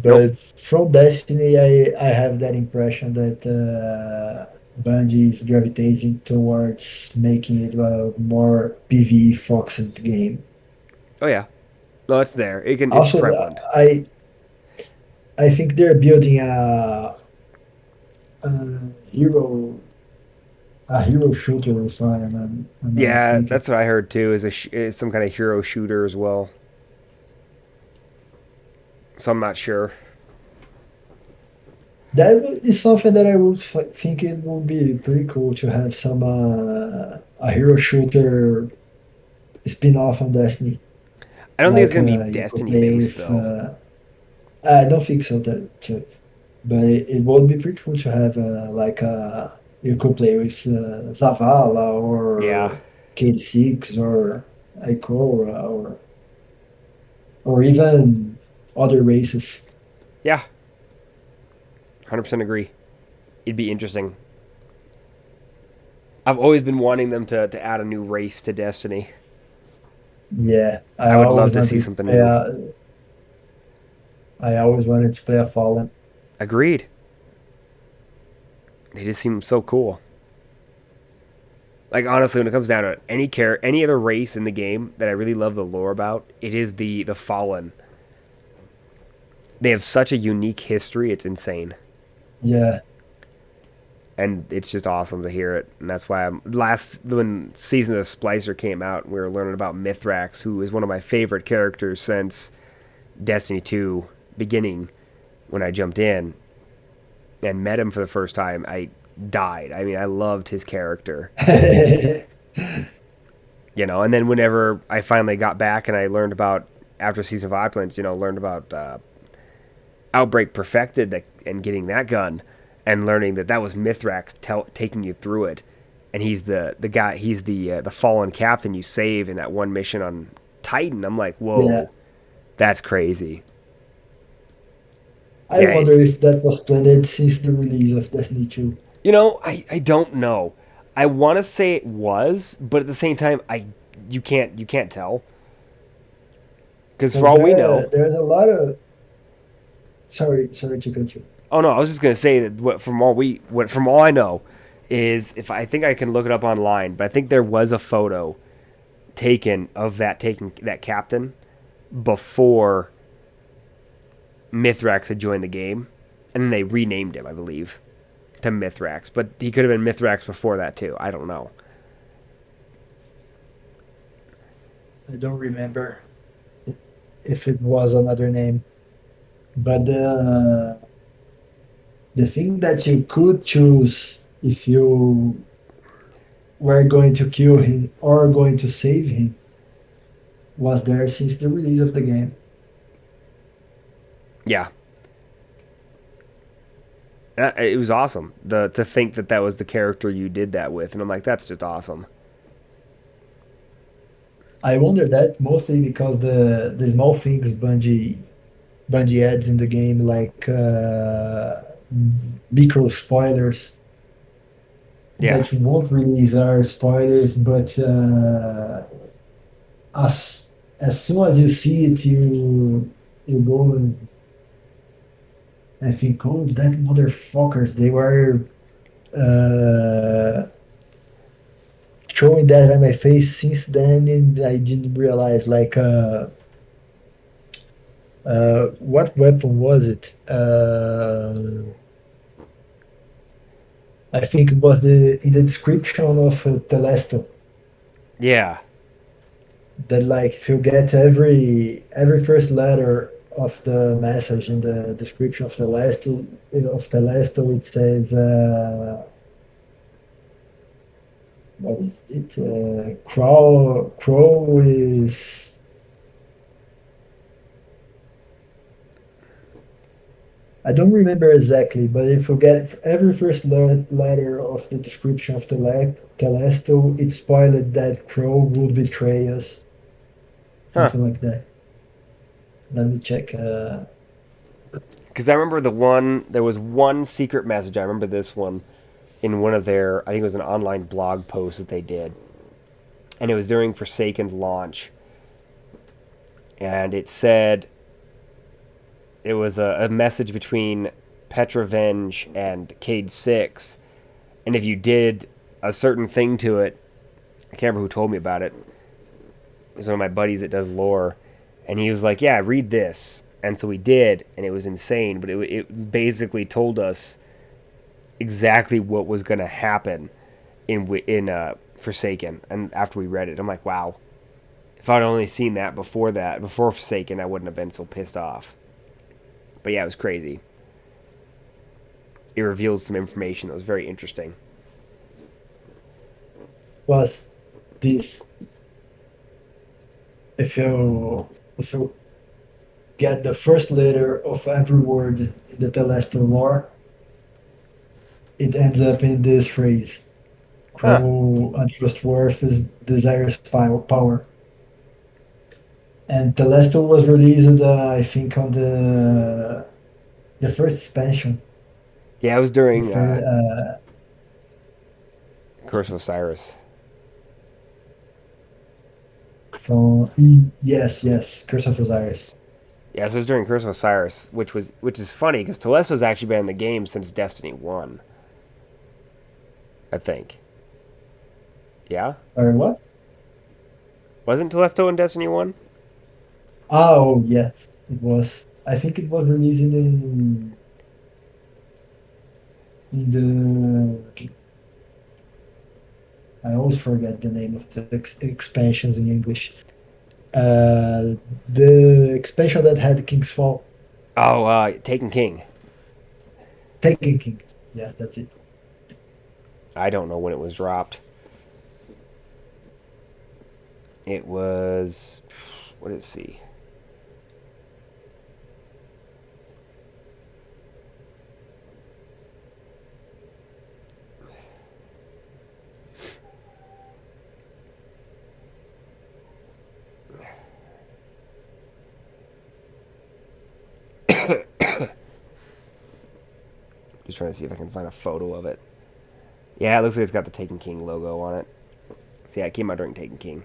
Nope. But from Destiny, I have that impression that Bungie is gravitating towards making it a more PvE focused game. Oh yeah. No, it's there. It's Also, prevalent. I think they're building a hero a hero shooter, if I'm not Yeah, mistaken. that's what I heard too. Is some kind of hero shooter as well. So I'm not sure. That is something that I would think it would be pretty cool to have some a hero shooter spin-off on Destiny. I don't think it's Like gonna be you could Destiny play based with. though. I don't think so that too, but it would be pretty cool to have you could play with Zavala Yeah. or K6 or Ikora or even other races. Yeah. 100% agree. It'd be interesting. I've always been wanting them to add a new race to Destiny. Yeah, I would love to see something new. I always wanted to play a Fallen. Agreed. They just seem so cool. Like honestly, when it comes down to it, any other race in the game that I really love the lore about, it is the Fallen. They have such a unique history; it's insane, Yeah, and it's just awesome to hear it. And that's why when season of Splicer came out, we were learning about Mithrax, who is one of my favorite characters since Destiny 2 beginning. When I jumped in and met him for the first time, I died. I mean, I loved his character. And then whenever I finally got back and I learned about after season 5 plans, learned about Outbreak Perfected and getting that gun, and learning that was Mithrax taking you through it, and he's the guy, he's the fallen captain you save in that one mission on Titan. I'm like, Yeah. whoa, that's crazy. I Yeah, wonder if that was planned since the release of Destiny 2. I don't know. I want to say it was, but at the same time, you can't tell because for Because all we know. there's a lot of. Sorry to cut you. Oh no, I was just gonna say that from all I know is, if I think I can look it up online, but I think there was a photo taken of taking that captain before Mithrax had joined the game, and then they renamed him, I believe, to Mithrax. But he could have been Mithrax before that too. I don't know. I don't remember if it was another name. But the thing that you could choose if you were going to kill him or going to save him was there since the release of the game. Yeah, it was awesome. To think that was the character you did that with, and I'm like, that's just awesome. I wonder that mostly because the small things Bungie adds in the game, like micro spoilers Yeah. that you won't release are spoilers, but as soon as you see it, you go and think, oh, that motherfuckers, they were uh, throwing that at my face since then, and I didn't realize. Like, what weapon was it? I think it was in the description of Telesto Yeah. that, like, if you get every first letter of the message in the description of Telesto, it says what is it? Crow is. I don't remember exactly, but if you get every first letter of the description of the Telesto, it spoiled that Crow would betray us, Huh. something like that. Let me check. Because I remember there was one secret message. I remember this one in one of their, I think it was an online blog post that they did. And it was during Forsaken's launch. And it said, it was a message between Petrovenge and Cade 6. And if you did a certain thing to it, I can't remember who told me about it. It was one of my buddies that does lore. And he was like, yeah, read this. And so we did, and it was insane. But it basically told us exactly what was going to happen in Forsaken. And after we read it, I'm like, wow. If I'd only seen before Forsaken, I wouldn't have been so pissed off. But yeah, it was crazy. It revealed some information that was very interesting. Was this if you get the first letter of every word in the Telesto lore, it ends up in this phrase: Huh. "Crow untrustworthy desires power." And Telesto was released, I think, on the first expansion. Yeah, it was The during first, Curse of Osiris. yes, Curse of Osiris. Yeah, so it was during Curse of Osiris, which is funny because Telesto's actually been in the game since Destiny 1, I think. Yeah? Or what? Wasn't Telesto in Destiny 1? Oh, yes, it was. I think it was released in the. I always forget the name of the expansions in English. The expansion that had King's Fall, Oh, Taken King. Taken King. Yeah, that's it. I don't know when it was dropped. It was, what did it see? Just trying to see if I can find a photo of it. Yeah, it looks like it's got the Taken King logo on it. So yeah, it came out during Taken King.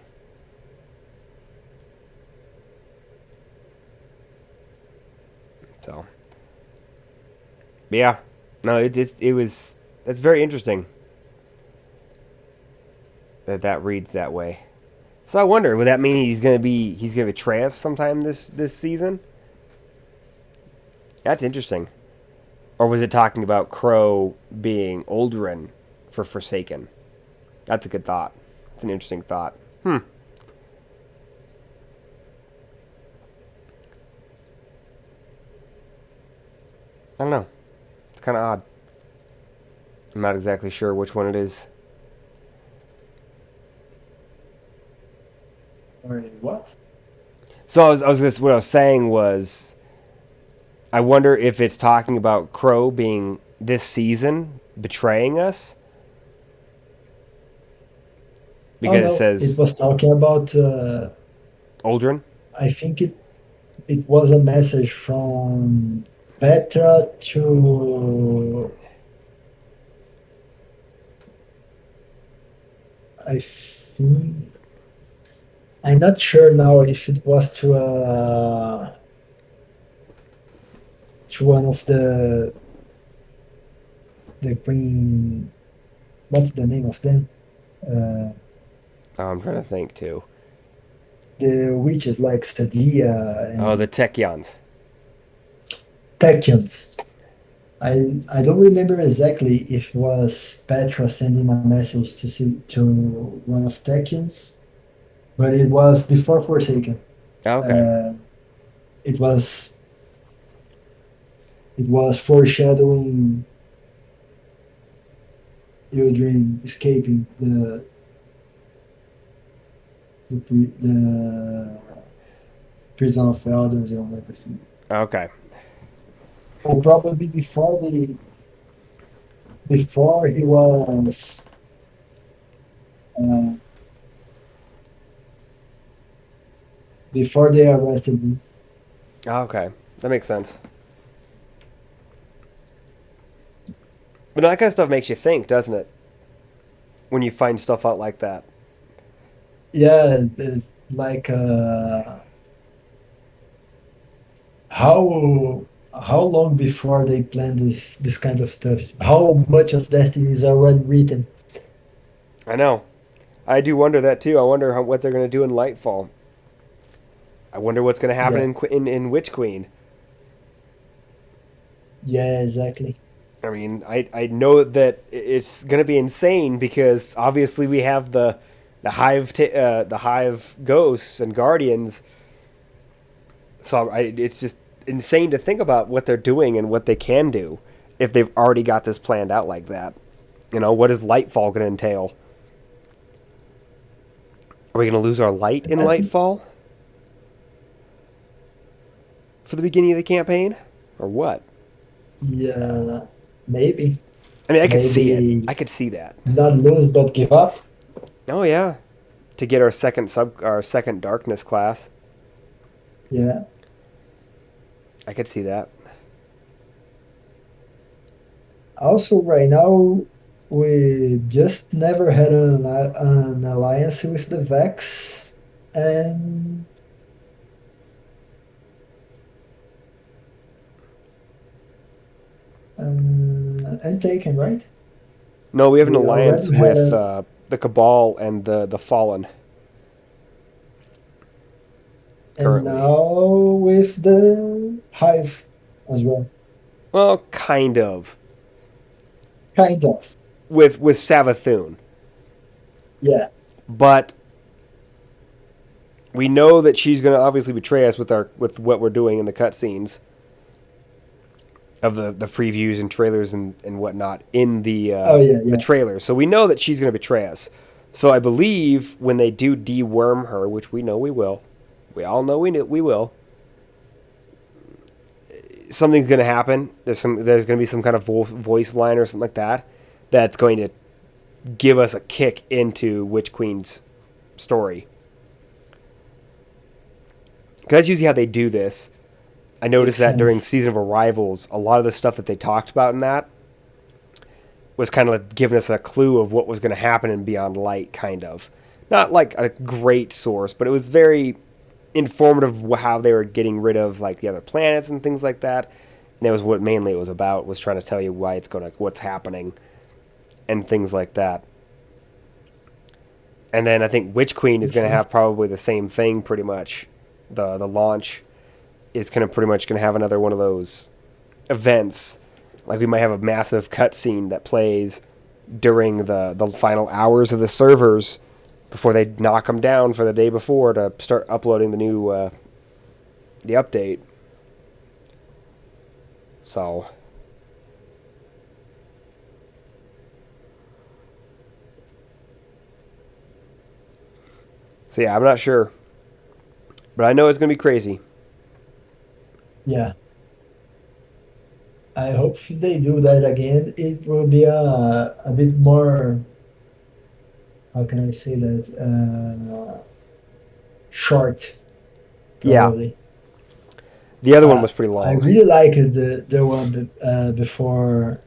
So, yeah, no, it was, that's very interesting that reads that way. So I wonder, would that mean he's gonna betray us sometime this season? That's interesting. Or was it talking about Crow being Aldrin for Forsaken? That's a good thought. It's an interesting thought. I don't know. It's kind of odd. I'm not exactly sure which one it is. Or what? So what I was saying was, I wonder if it's talking about Crow being this season betraying us, Oh because it no, it says was talking about. Aldrin. I think it was a message from Petra to. I think I'm not sure now if it was to one of the green. What's the name of them? Uh, Oh, I'm trying to think too. the witches like Sadia Oh, the and Techyons. Tachyons. I don't remember exactly if it was Petra sending a message to one of Tachyons, but it was before Forsaken. Okay. Uh, it was it was foreshadowing Ildrin escaping the prison of elders and everything. Okay. Or probably before he was uh, before they arrested me. Okay. That makes sense. But that kind of stuff makes you think, doesn't it? When you find stuff out like that. Yeah, it's like how long before they plan this kind of stuff? How much of Destiny is already written? I know. I do wonder that too. I wonder what they're going to do in Lightfall. I wonder what's going to happen Yeah, in Witch Queen. yeah, exactly. I mean, I know that it's going to be insane because obviously we have the hive ghosts and guardians. So it's just insane to think about what they're doing and what they can do if they've already got this planned out like that. You know, what is Lightfall going to entail? Are we going to lose our light in And, Lightfall for the beginning of the campaign, or what? yeah, maybe, I mean, I could see it. maybe I could see that. not lose but give up. Oh yeah, to get our second darkness class. Yeah. I could see that. Also, right now we just never had an alliance with the Vex and Taken, right? No, we have an We alliance already had with a the Cabal and the Fallen and currently. now with the Hive as well. Well, kind of Kind of. with Savathun, Yeah. but we know that she's going to obviously betray us with what we're doing in the cutscenes of the previews and trailers and whatnot in Oh yeah, the yeah. trailer. So we know that she's going to betray us. So I believe when they do deworm her, which we know we will, we all know we will. Something's going to happen. There's going to be some kind of voice line or something like that that's going to give us a kick into Witch Queen's story. Because that's usually how they do this. I noticed that during Season of Arrivals, a lot of the stuff that they talked about in that was kind of like giving us a clue of what was going to happen in Beyond Light, kind of. Not like a great source, but it was very informative how they were getting rid of like the other planets and things like that. And that was what mainly it was about, was trying to tell you what's happening and things like that. And then I think Witch Queen is going to have probably the same thing pretty much. The launch is pretty much going to have another one of those events. Like we might have a massive cutscene that plays during the final hours of the servers before they knock them down for the day before to start uploading the update. So yeah, I'm not sure, but I know it's gonna be crazy. Yeah. I hope if they do that again, it will be a bit more. How can I say that? Short, Yeah, probably. the other one was pretty I long. really liked the one before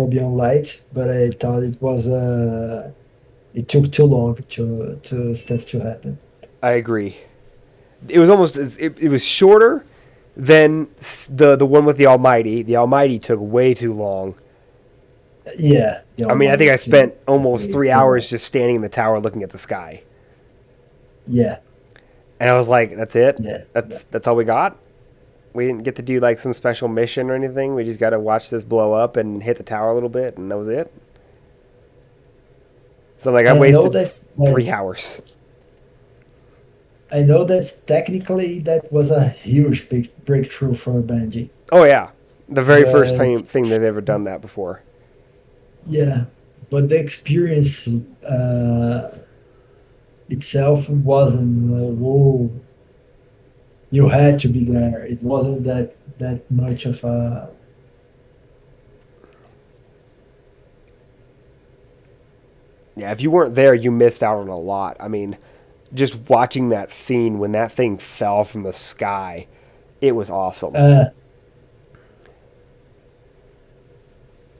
Beyond Light, but I thought it took too long to stuff to happen. I agree. It was almost it was shorter than the one with the Almighty. The Almighty took way too long. Yeah. I mean, I think I spent almost way 3 too hours long. just standing in the tower looking at the sky. Yeah. And I was like, that's it? Yeah. That's all we got? We didn't get to do like some special mission or anything. We just got to watch this blow up and hit the tower a little bit, and that was it. So like I I know wasted that 3 hours. I know that technically that was a huge big breakthrough for Bungie. Oh yeah, the very first But thing they've ever done that before. yeah, but the experience itself wasn't whoa. You had to be there. It wasn't that much of a. Yeah, if you weren't there, you missed out on a lot. I mean, just watching that scene when that thing fell from the sky, it was awesome.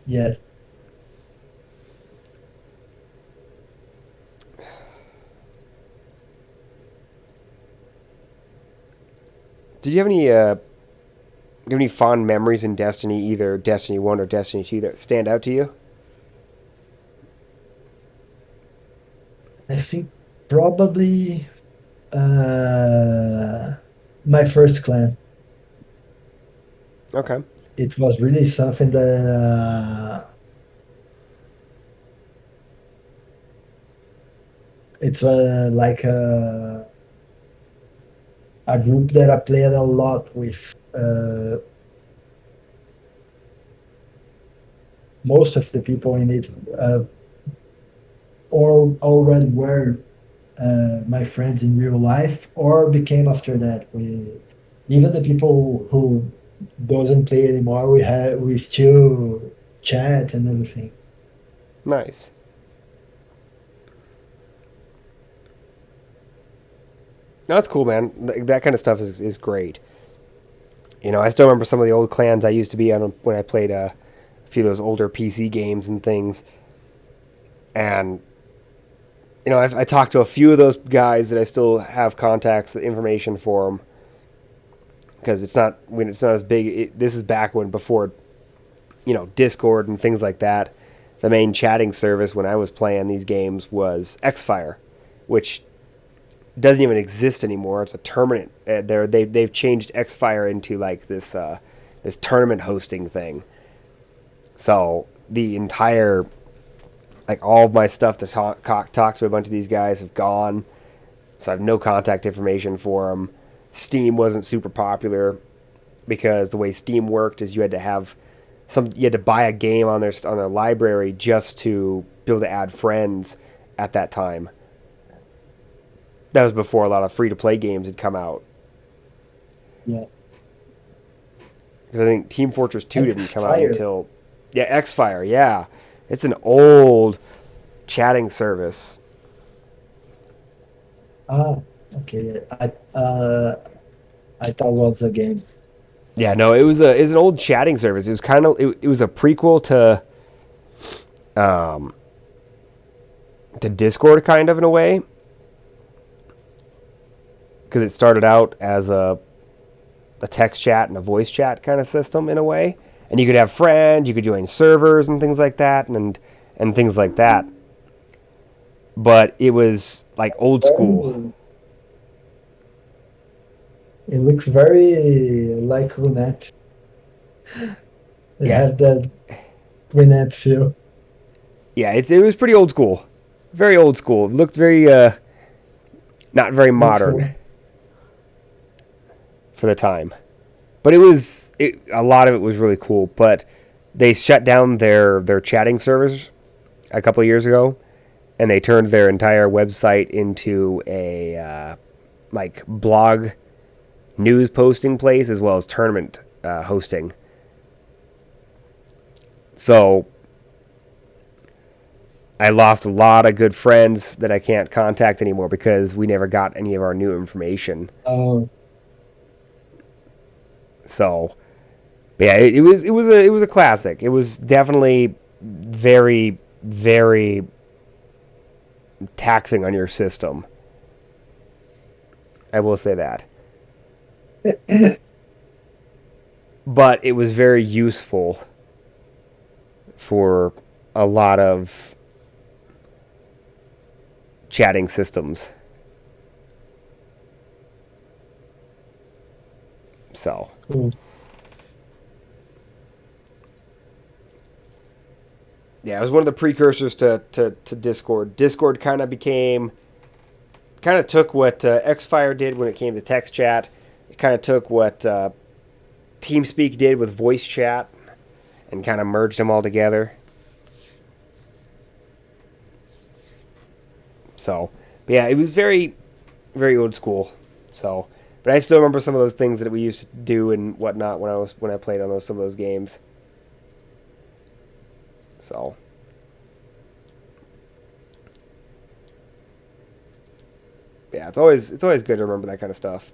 Yeah. Did you have any fond memories in Destiny, either Destiny 1 or Destiny 2, that stand out to you? I think probably uh, my first clan. Okay. It was really something that it's like a group that I played a lot with. Most of the people in it or already were my friends in real life or became after that. Even the people who doesn't play anymore, we still chat and everything. Nice. No, that's cool, man. That kind of stuff is great. You know, I still remember some of the old clans I used to be on when I played a few of those older PC games and things. And, you know, I talked to a few of those guys that I still have contacts, information for them. Because it's not as big. This is back when, before, you know, Discord and things like that. The main chatting service when I was playing these games was Xfire, which doesn't even exist anymore. It's a tournament. They've changed Xfire into like this tournament hosting thing. So the entire, like, all of my stuff to talk to a bunch of these guys have gone. So I have no contact information for them. Steam wasn't super popular because the way Steam worked is you had to have you had to buy a game on their library just to be able to add friends at that time. That was before a lot of free-to-play games had come out. Yeah. Because I think Team Fortress 2 didn't come out X-Fire. until... Yeah, X-Fire, yeah. It's an old chatting service. Okay. I thought it was a game. Yeah, no, it was an old chatting service. It was kind of... It was a prequel to Discord, kind of, in a way. Because it started out as a text chat and a voice chat kind of system in a way, and you could have friends, you could join servers and things like that, and things like that. But it was like old school. It looks very like Runap. It Yeah. had that Runap feel. Yeah, it was pretty old school, very old school. It looked very not very modern for the time, but a lot of it was really cool. But they shut down their chatting servers a couple of years ago, and they turned their entire website into a like blog news posting place as well as tournament hosting. So I lost a lot of good friends that I can't contact anymore because we never got any of our new information. Oh, So, yeah, it was a classic. It was definitely very, very taxing on your system. I will say that. But it was very useful for a lot of chatting systems. So, cool. yeah, it was one of the precursors to Discord. Discord kind of took what Xfire did when it came to text chat. It kind of took what TeamSpeak did with voice chat and kind of merged them all together. So, but yeah, it was very, very old school. So, but I still remember some of those things that we used to do and whatnot when I played on some of those games. So, yeah, it's always good to remember that kind of stuff.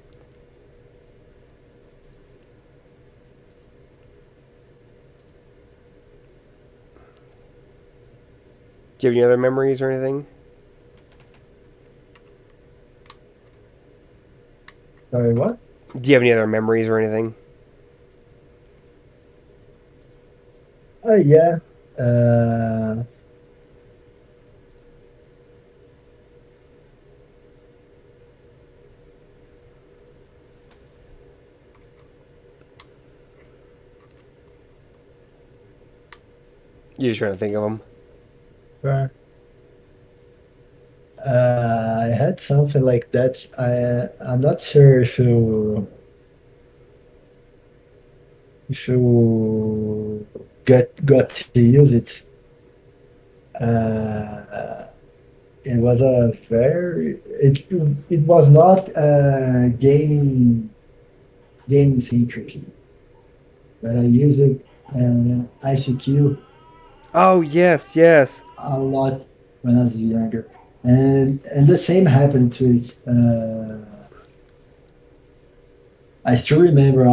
Do you have any other memories or anything? Sorry, what? Do you have any other memories or anything? Yeah. You're just trying to think of them. Sure. I had something like that. I'm not sure if you got to use it. Uh, it was a very it was not gaming centric, but I used it ICQ Oh, yes, yes. a lot when I was younger, and the same happened to it. I still remember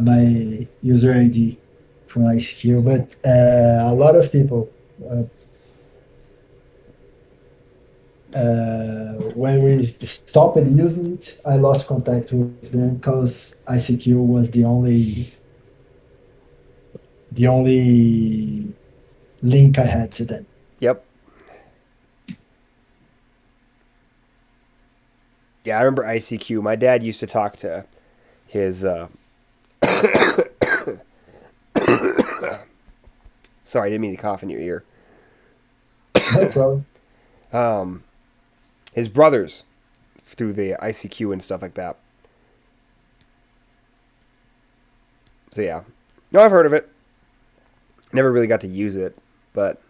my user ID from ICQ, but a lot of people, uh, when we stopped using it, I lost contact with them because ICQ was the only link I had to them. Yep. Yeah, I remember ICQ. My dad used to talk to his sorry, I didn't mean to cough in your ear. No problem. His brothers through the ICQ and stuff like that. So yeah. No, I've heard of it. Never really got to use it, but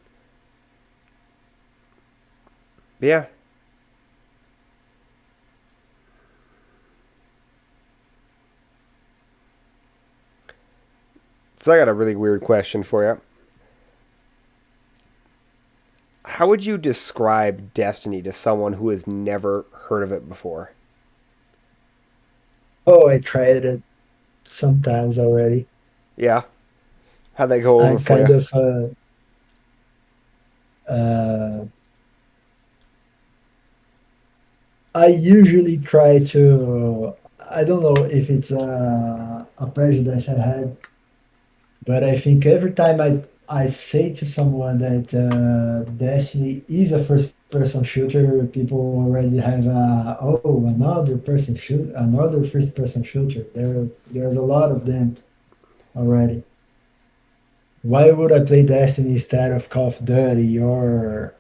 yeah. So I got a really weird question for you. How would you describe Destiny to someone who has never heard of it before? Oh, I tried it sometimes already. Yeah? How'd that go over I'm for you? kind of uh, I usually try to. I don't know if it's a prejudice I had, but I think every time I say to someone that Destiny is a first person shooter, people already have another first person shooter. There's a lot of them already. Why would I play Destiny instead of Call of Duty or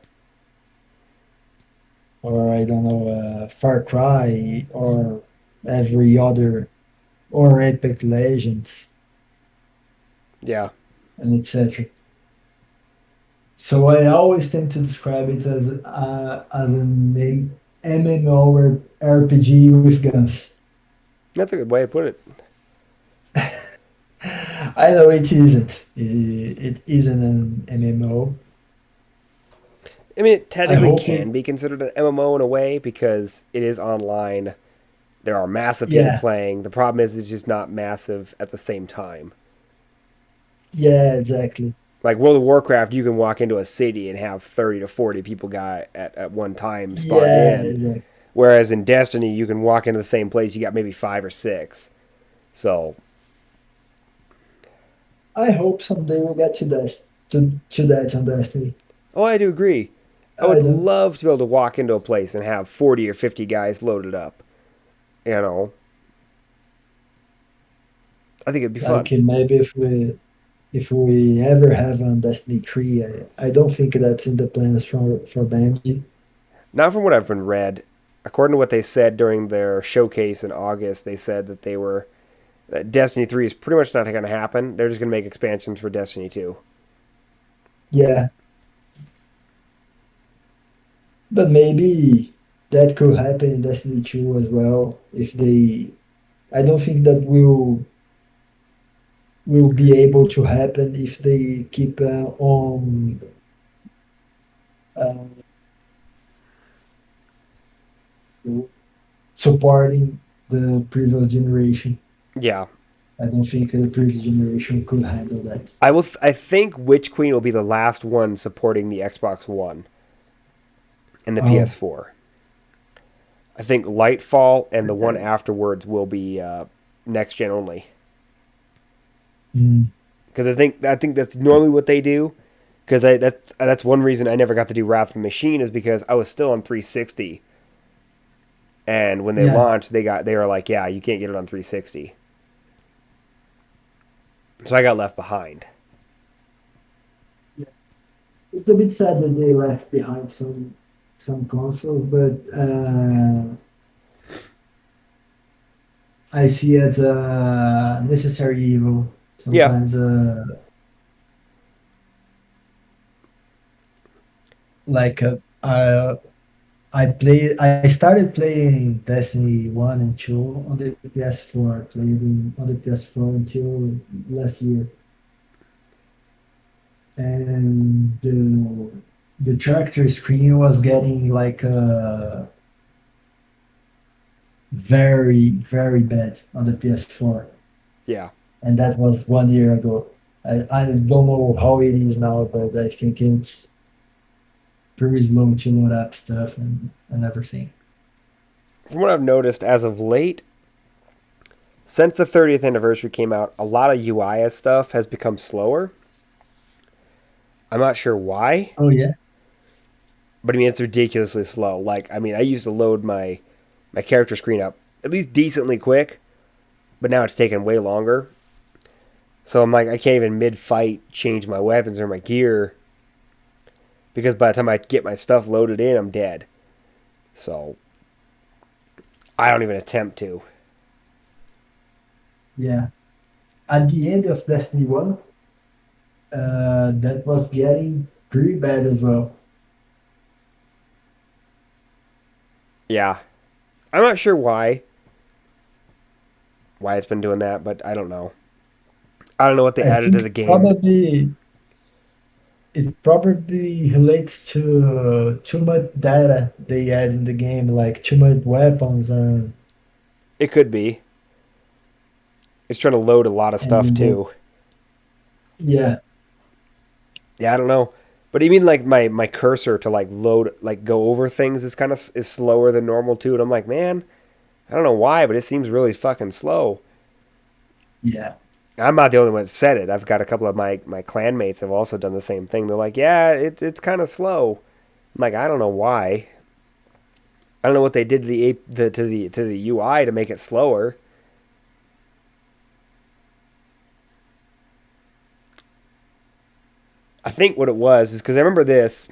I don't know, Far Cry or every other or Apex Legends Yeah. and etc. So I always tend to describe it as an MMO RPG with guns. That's a good way to put it. I know it isn't. It isn't an MMO. I mean, it I technically hope can it. be considered an MMO in a way because it is online. There are massive people Yeah, playing. The problem is it's just not massive at the same time. yeah, exactly. Like World of Warcraft, you can walk into a city and have 30 to 40 people at one time spawned Yeah, in. exactly. Whereas in Destiny, you can walk into the same place, you got maybe five or six. So, I hope someday we'll get to that on Destiny. oh, I do agree. I I would don't love to be able to walk into a place and have 40 or 50 guys loaded up. You know, I think it'd be like fun. maybe if we ever have on Destiny 3, I don't think that's in the plans for Bungie. Now, from what I've been read, according to what they said during their showcase in August, they said that that Destiny 3 is pretty much not going to happen. They're just going to make expansions for Destiny 2. Yeah, but maybe that could happen in Destiny 2 as well. If they, I don't think that will be able to happen if they keep on uh, supporting the previous generation. Yeah. I don't think the previous generation could handle that. I think Witch Queen will be the last one supporting the Xbox One and the Oh, PS4. I think Lightfall and the one afterwards will be next gen only. mm, Because I think that's normally what they do. Because that's one reason I never got to do Wrath of the Machine is because I was still on 360, and when they yeah. launched, they were like, yeah, you can't get it on 360. So I got left behind. It's a bit sad that they left behind some consoles, but I see it as a necessary evil. Yeah, Sometimes, like I started playing Destiny 1 and 2 on the PS4. I played on the PS4 until last year, and the character screen was getting like very bad on the PS4, yeah. and that was 1 year ago. I don't know how it is now, but I think it's pretty slow to load up stuff and everything. From what I've noticed as of late, since the 30th anniversary came out, a lot of UI stuff has become slower. I'm not sure why, Oh yeah, but I mean it's ridiculously slow. Like I mean, I used to load my character screen up at least decently quick, but now it's taking way longer. So I'm like, I can't even mid fight change my weapons or my gear because by the time I get my stuff loaded in, I'm dead. So I don't even attempt to. yeah. At the end of Destiny 1, that was getting pretty bad as well. Yeah, I'm not sure why it's been doing that, but I don't know. I don't know what they I added to think the game. it probably relates to too much data they add in the game, like too much weapons It could be. It's trying to load a lot of stuff and too. yeah, Yeah, I don't know. But even like my cursor to like load like go over things is kind of is slower than normal too. And I'm like, man, I don't know why, but it seems really fucking slow. yeah, I'm not the only one that said it. I've got a couple of my clanmates have also done the same thing. They're like, yeah, it's kind of slow. I'm like, I don't know why. I don't know what they did to the UI to make it slower. I think what it was is because I remember this.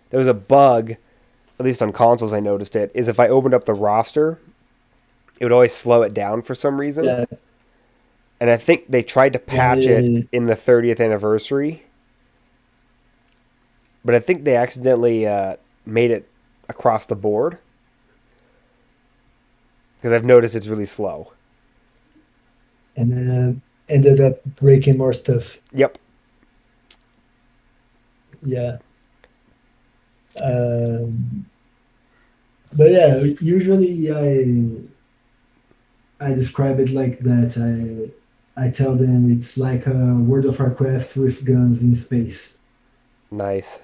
There was a bug, at least on consoles. I noticed it is if I opened up the roster, it would always slow it down for some reason. yeah. And I think they tried to When patch it in the 30th anniversary, but I think they accidentally made it across the board because I've noticed it's really slow. and ended up breaking more stuff. Yep. Yeah. Um, but yeah, usually I describe it like that. I tell them it's like a World of Warcraft with guns in space. Nice.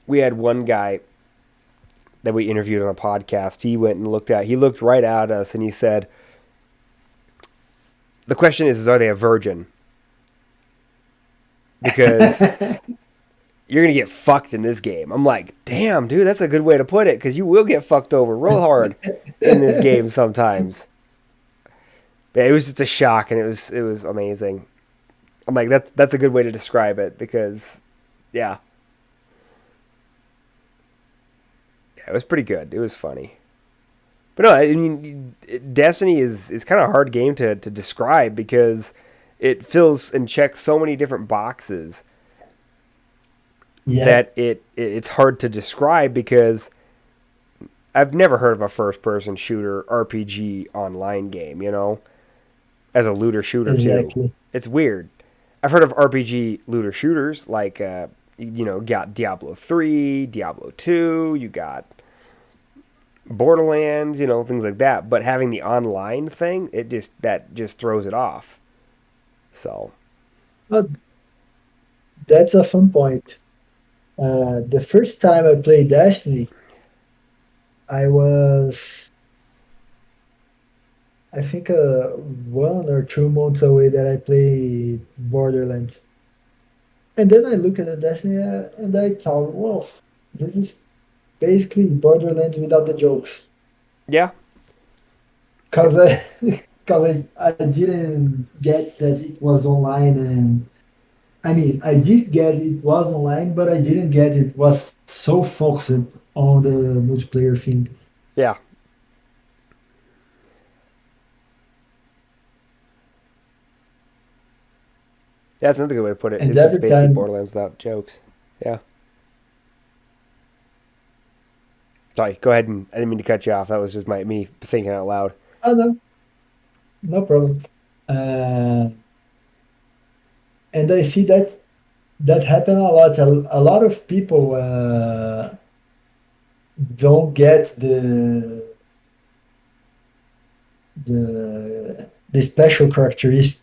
We had one guy that we interviewed on a podcast. He looked right at us and he said, the question is are they a virgin? Because you're gonna get fucked in this game. I'm like, damn, dude, that's a good way to put it, because you will get fucked over real hard in this game sometimes. Yeah, it was just a shock, and it was amazing. I'm like, that's a good way to describe it because, yeah, yeah, it was pretty good. It was funny, but no, I mean, Destiny is kind of a hard game to describe because it fills and checks so many different boxes Yeah, that it's hard to describe because I've never heard of a first person shooter RPG online game, as a looter shooter too. exactly. It's weird. I've heard of RPG looter shooters like got Diablo 3, Diablo 2, you got Borderlands, things like that, but having the online thing, that just throws it off. So, But that's a fun point. The first time I played Destiny, I was, I think, 1 or 2 months away that I played Borderlands. And then I look at the Destiny and I thought, whoa, this is basically Borderlands without the jokes. yeah. Cause I, cause I didn't get that it was online, and I mean I did get it was online, but I didn't get it was so focused on the multiplayer thing. Yeah. That's another good way to put it. And It's every basically time, Borderlands without jokes. Yeah. Sorry, go ahead, and I didn't mean to cut you off. That was just me thinking out loud. oh no, no problem. Uh, and I see that happen a lot. A lot of people don't get the special characteristic.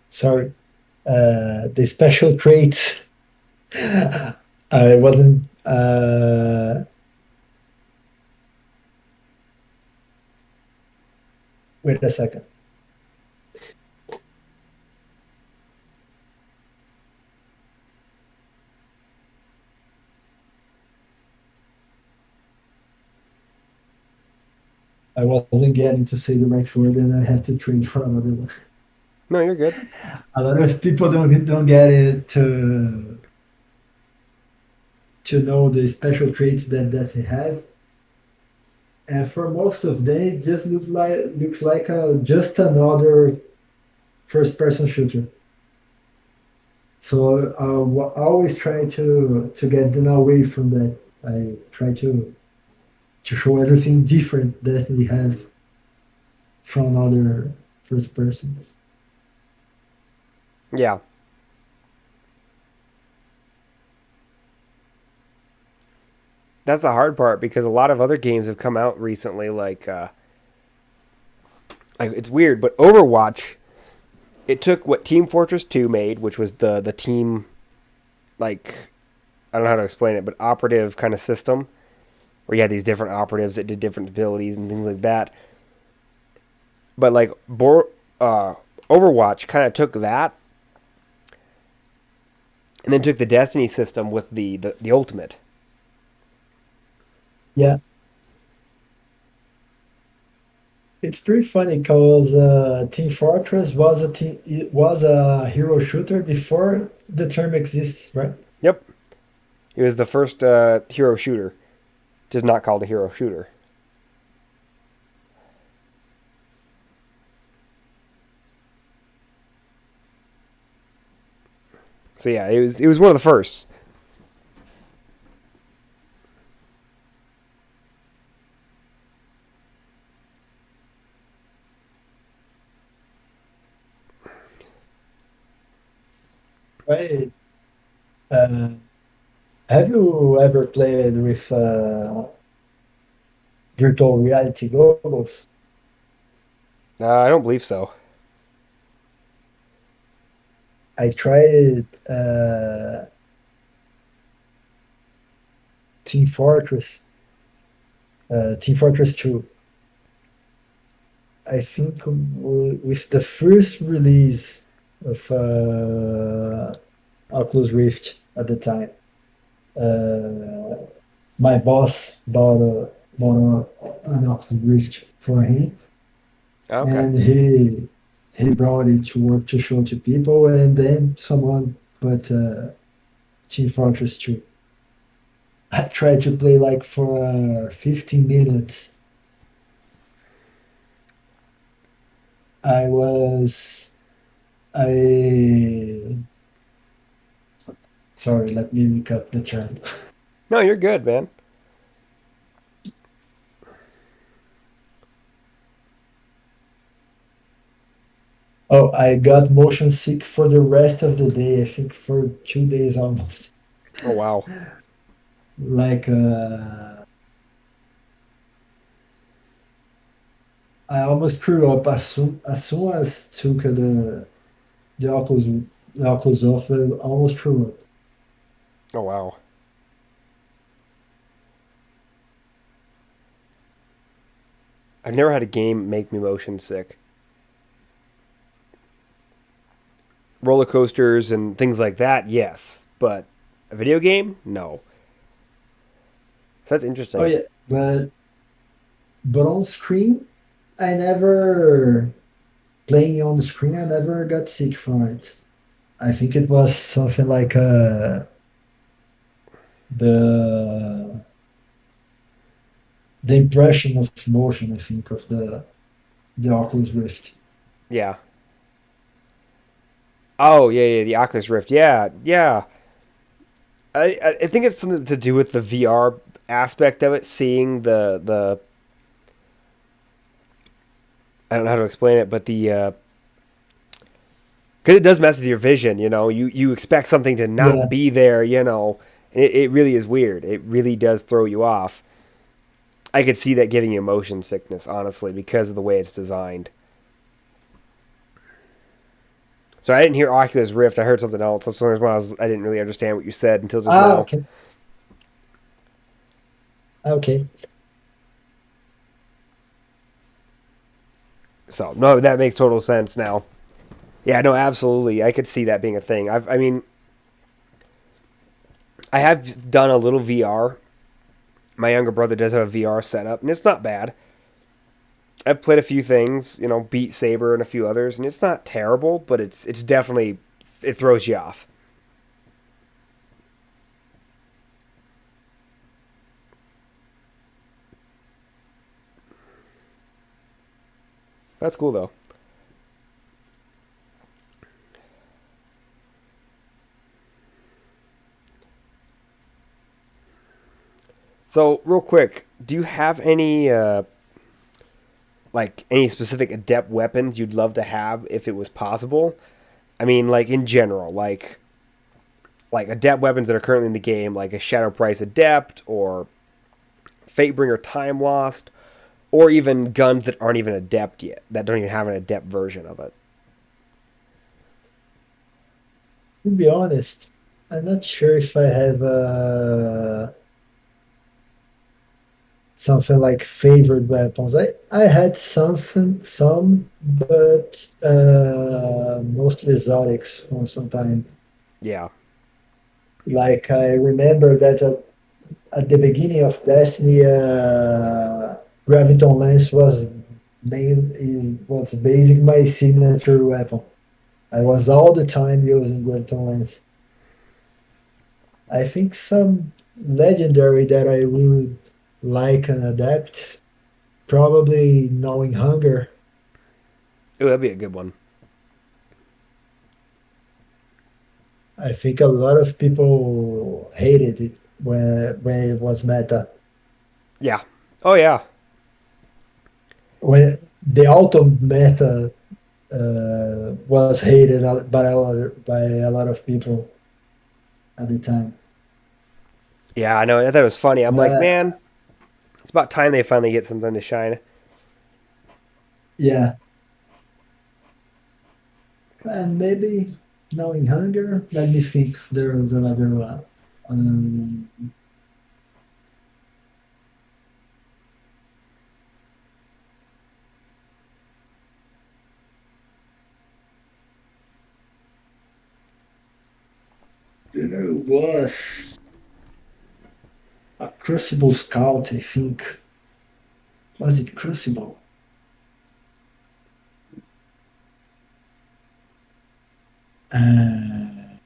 Sorry, the special traits. I wasn't. Wait a second. I wasn't getting to say the right word, and I have to trade for another one. No, you're good. A lot of people don't get it to know the special traits that it has, and for most of them, it just looks like just another first person shooter. So I always try to get them away from that. I try to show everything different Destiny have from other first person. Yeah. That's the hard part because a lot of other games have come out recently. Like it's weird, but Overwatch. It took what Team Fortress 2 made, which was the team, like, I don't know how to explain it, but operative kind of system where you had these different operatives that did different abilities and things like that. But like Overwatch kind of took that and then took the Destiny system with the ultimate. Yeah, it's pretty funny because Team Fortress was it was a hero shooter before the term exists, right? Yep, it was the first hero shooter, just not called a hero shooter. So yeah, it was one of the first. Right. Uh, have you ever played with virtual reality goggles? I don't believe so. I tried Team Fortress, Team Fortress 2. I think with the first release of Oculus Rift at the time, uh, my boss bought an Oculus Rift for him, Okay. and he brought it to work to show to people, and then someone put Team Fortress 2. I tried to play like for 15 minutes. I was I sorry, let me look up the term. No, you're good, man. Oh, I got motion sick for the rest of the day. I think for 2 days almost. Oh wow. Like I almost threw up as soon as took the Oculus off. I almost threw up. Oh wow. I've never had a game make me motion sick. Roller coasters and things like that, yes, but a video game, no. So that's Oh interesting. yeah, but on screen, I never playing on the screen. I never got sick from it. I think it was something like the the impression of motion. I think of the Oculus Rift. Yeah. Oh yeah, yeah. The Oculus Rift. Yeah, yeah. I think it's something to do with the VR aspect of it. Seeing the I don't know how to explain it, but the because it does mess with your vision. You expect something to not Yeah, be there. It really is weird. It really does throw you off. I could see that giving you motion sickness, honestly, because of the way it's designed. So I didn't hear Oculus Rift. I heard something else. That's the reason why I didn't really understand what you said until just now. okay, okay. So no, that makes total sense now. Yeah, no, absolutely. I could see that being a thing. I mean, I have done a little VR. My younger brother does have a VR setup, and it's not bad. I've played a few things, Beat Saber and a few others, and it's not terrible, but it's definitely it throws you off. That's cool though. So, real quick, do you have any like any specific adept weapons you'd love to have if it was possible? I mean, like in general, like adept weapons that are currently in the game, like a Shadow Price Adept or Fatebringer Time Lost, or even guns that aren't even adept yet, that don't even have an adept version of it. To be honest, I'm not sure if I have something like favorite weapons. I had some, but mostly exotics from some time. Yeah. Like I remember that at the beginning of Destiny, Graviton Lance was basic my signature weapon. I was all the time using Graviton Lance. I think some legendary that I would like and adapt, probably knowing hunger. Ooh, that'd be a good one. I think a lot of people hated it when it was meta. Yeah. Oh yeah. When the auto meta was hated by a lot of people at the time. Yeah, I know. I thought it was funny. I'm like, But man, it's about time they finally get something to shine. yeah, and maybe knowing hunger. Let me think. There was another one. Um, there was a Crucible Scout. I think was it Crucible? Uh,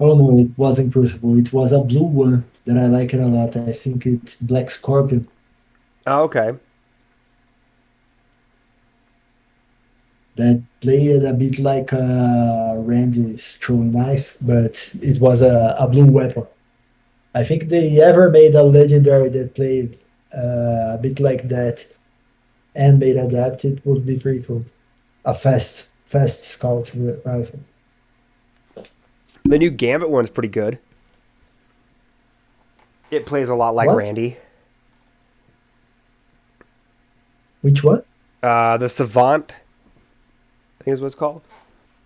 oh no, it wasn't Crucible. It was a blue one that I like it a lot. I think it's Black Scorpion. Oh, okay. That played a bit like Randy's throwing knife, but it was a blue weapon. I think they ever made a legendary that played a bit like that and made adapt. It would be pretty cool. A fast scout rifle. The new Gambit one's pretty good. It plays a lot like What? Randy. Which one? The Savant, I think is what it's called.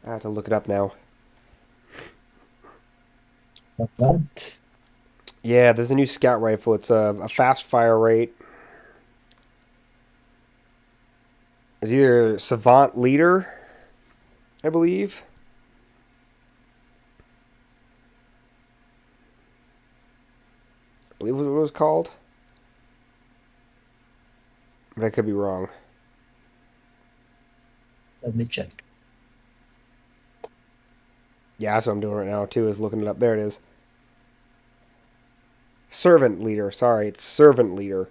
I have to look it up now. What? Yeah, there's a new scout rifle. It's a fast fire rate. It's either Savant Leader, I believe. I believe what it was called. But I could be wrong. Let me check. Yeah, that's what I'm doing right now, too, is looking it up. There it is. Servant Leader. Sorry, it's Servant Leader.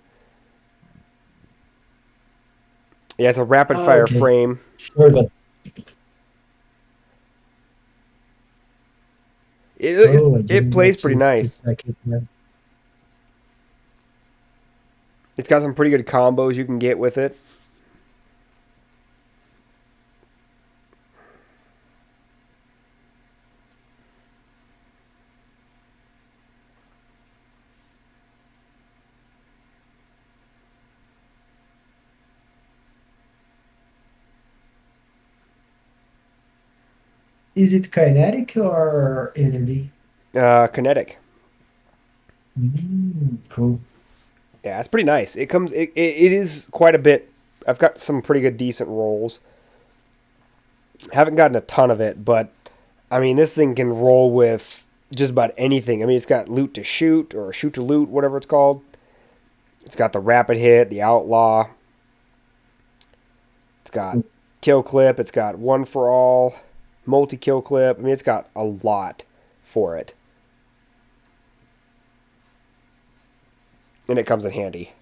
Yeah, it's a rapid Oh, fire okay. frame. Servant. Oh, I It didn't plays get pretty to nice. check it. Man. It's got some pretty good combos you can get with it. Is it kinetic or energy? Kinetic. Cool. Yeah, it's pretty nice. It is quite a bit. I've got some pretty good, decent rolls. Haven't gotten a ton of it, but I mean, this thing can roll with just about anything. I mean, it's got loot to shoot or shoot to loot, whatever it's called. It's got the rapid hit, the outlaw. It's got kill clip. It's got one for all, multi kill clip. I mean, it's got a lot for it, and it comes in handy,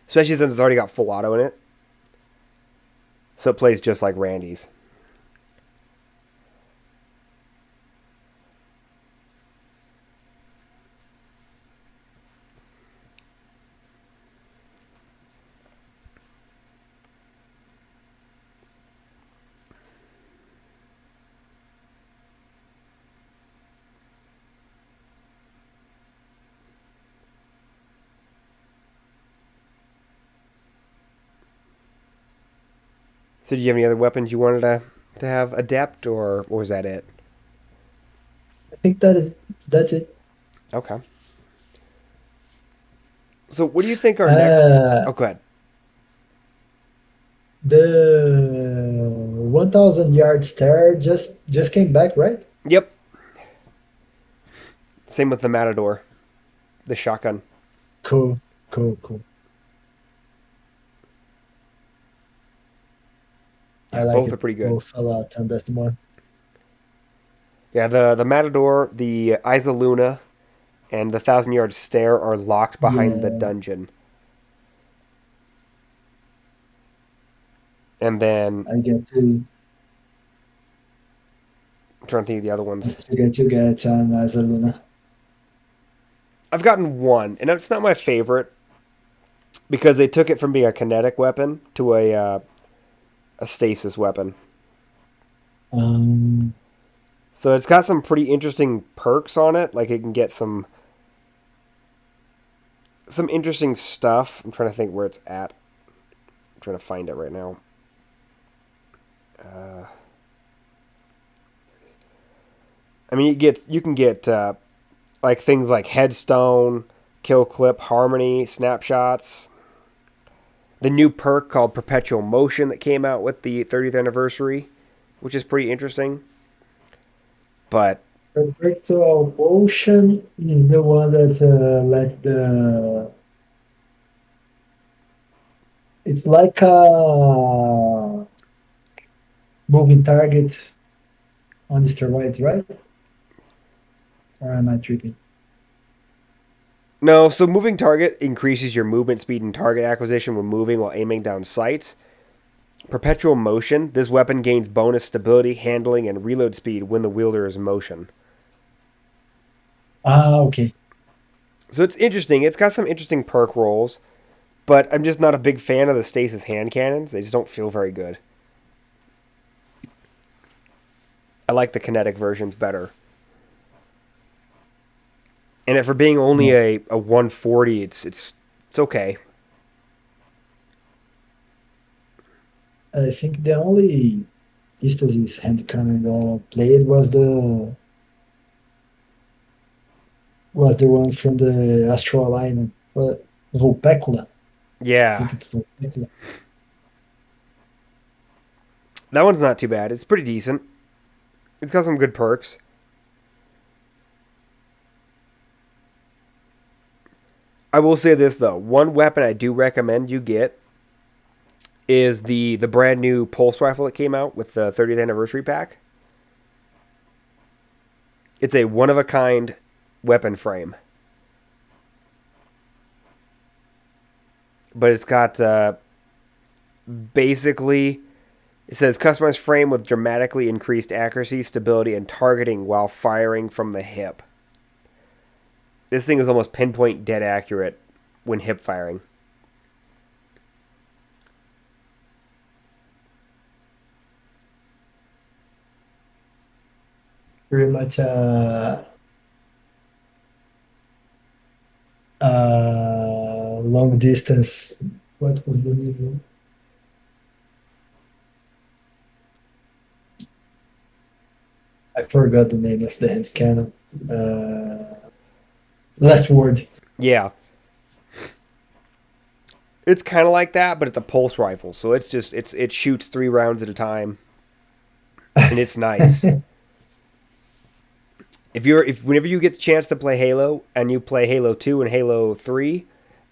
especially since it's already got full auto in it. So it plays just like Randy's. So do you have any other weapons you wanted to have adept, or was that it? I think that's it. Okay. So what do you think our next? Uh, Oh, go ahead. the 1,000 yard stare just came back, right? Yep. Same with the Matador, the shotgun. Cool, cool, cool. I Yeah, like both are it pretty good. both a lot, and that's the one. Yeah, the Matador, the Isaluna, and the Thousand Yard Stare are locked behind the Yeah, dungeon. And then I get to I'm trying to think of the other ones. I still get to get an Azaluna. I've gotten one, and it's not my favorite because they took it from being a kinetic weapon to a stasis weapon. Um, So it's got some pretty interesting perks on it. Like it can get some interesting stuff. I'm trying to think where it's at. I'm trying to find it right now. Uh, I mean, you can get like things like headstone, kill clip, harmony, snapshots. The new perk called perpetual motion that came out with the 30th anniversary, which is pretty interesting. But Virtual Ocean is the one that let the. It's like a moving target on the steroids, right? Or am I tripping? no, so moving target increases your movement speed and target acquisition when moving while aiming down sights. Perpetual motion, this weapon gains bonus stability, handling, and reload speed when the wielder is in motion. Ah, okay. So it's interesting. It's got some interesting perk rolls, but I'm just not a big fan of the stasis hand cannons. They just don't feel very good. I like the kinetic versions better. And for being only Yeah. a 140, it's okay. I think the only Eastas hand cannon that I played was the one from the Astral Alignment. What Vulpecula? I Yeah, think it's Vulpecula. that one's not too bad. It's pretty decent. It's got some good perks. I will say this though, one weapon I do recommend you get is the brand new pulse rifle that came out with the 30th anniversary pack. It's a one of a kind weapon frame, but it's got basically it says customized frame with dramatically increased accuracy, stability, and targeting while firing from the hip. This thing is almost pinpoint dead accurate when hip firing. Pretty much long distance. What was the name? I forgot the name of the hand cannon. Last word. Yeah, it's kind of like that, but it's a pulse rifle, so it shoots 3 rounds at a time, and it's nice. If whenever you get the chance to play Halo and you play Halo 2 and Halo 3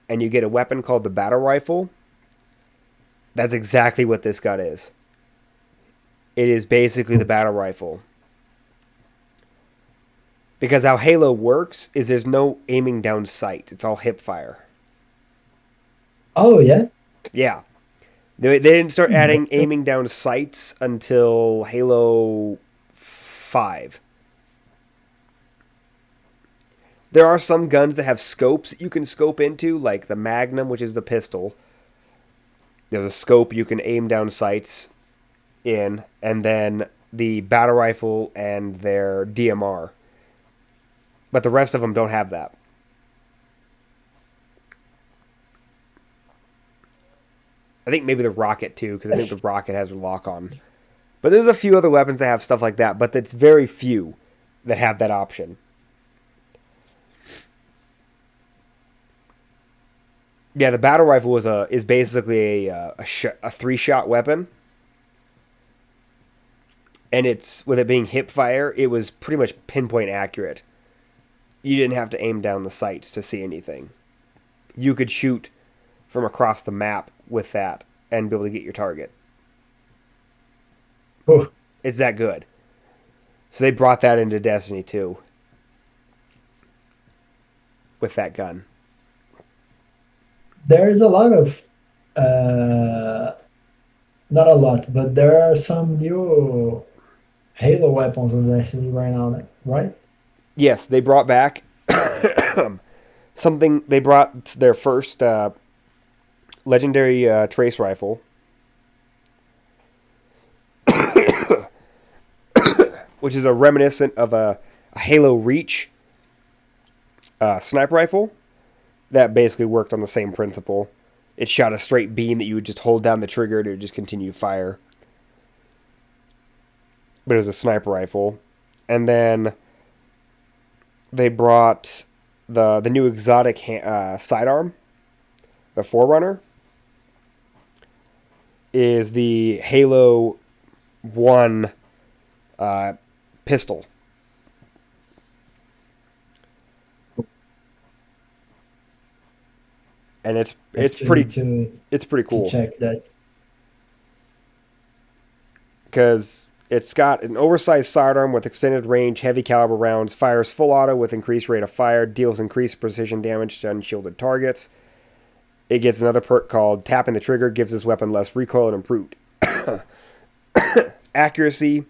and you get a weapon called the battle rifle, that's exactly what this gun is. It is basically the battle rifle. Because how Halo works is there's no aiming down sight. It's all hip fire. Oh yeah. Yeah. They didn't start adding aiming down sights until Halo 5. There are some guns that have scopes that you can scope into, like the Magnum, which is the pistol. There's a scope you can aim down sights in, and then the battle rifle and their DMR. But the rest of them don't have that. I think maybe the rocket too, because I think the rocket has a lock on. But there's a few other weapons that have stuff like that, but it's very few that have that option. Yeah, the battle rifle is basically a 3-shot weapon, and it's with it being hip fire, it was pretty much pinpoint accurate. You didn't have to aim down the sights to see anything. You could shoot from across the map with that and be able to get your target. Oh, It's that good. So they brought that into Destiny 2 with that gun. there is a lot of, not a lot, but there are some new Halo weapons in Destiny right now, right? Yes, they brought back something. They brought their first legendary trace rifle, which is a reminiscent of a Halo Reach sniper rifle that basically worked on the same principle. It shot a straight beam that you would just hold down the trigger and it would just continue to fire. But it was a sniper rifle. And then they brought the new exotic sidearm, the Forerunner, is the Halo 1 pistol. And it's pretty cool. Check that. Because it's got an oversized sidearm with extended range, heavy caliber rounds, fires full auto with increased rate of fire, deals increased precision damage to unshielded targets. It gets another perk called tapping the trigger, gives this weapon less recoil and improved accuracy.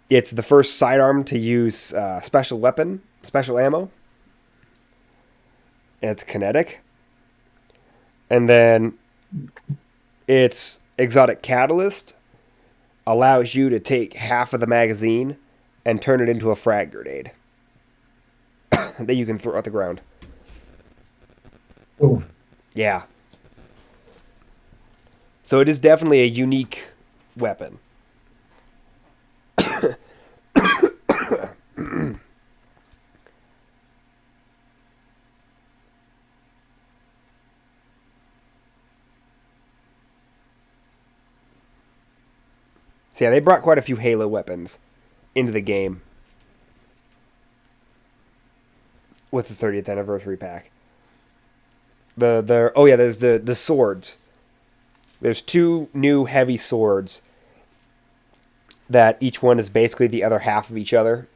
It's the first sidearm to use special ammo. And it's kinetic. And then its exotic catalyst allows you to take half of the magazine and turn it into a frag grenade that you can throw at the ground. Oh, Yeah. So it is definitely a unique weapon. So yeah, they brought quite a few Halo weapons into the game with the 30th anniversary pack. There's the swords. There's 2 new heavy swords that each one is basically the other half of each other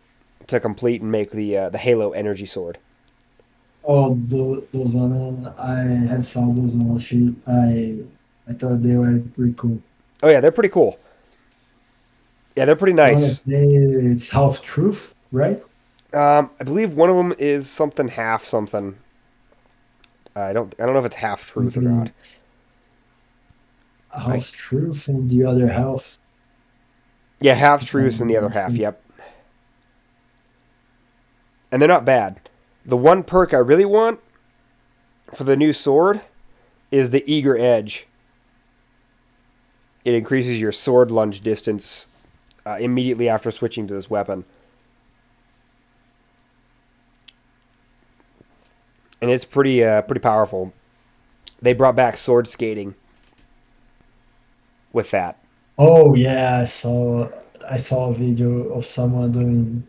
to complete and make the Halo energy sword. oh, those ones I have saw those ones. I thought they were pretty cool. Oh yeah, they're pretty cool. Yeah, they're pretty One nice. of them it's half truth, right? I believe one of them is something half something. I don't know if it's half truth or not. Half truth and the other half. Yeah, half truth and the other half. Yep. And they're not bad. The one perk I really want for the new sword is the Eager Edge. It increases your sword lunge distance immediately after switching to this weapon. And it's pretty powerful. They brought back sword skating with that. Oh yeah, I saw a video of someone doing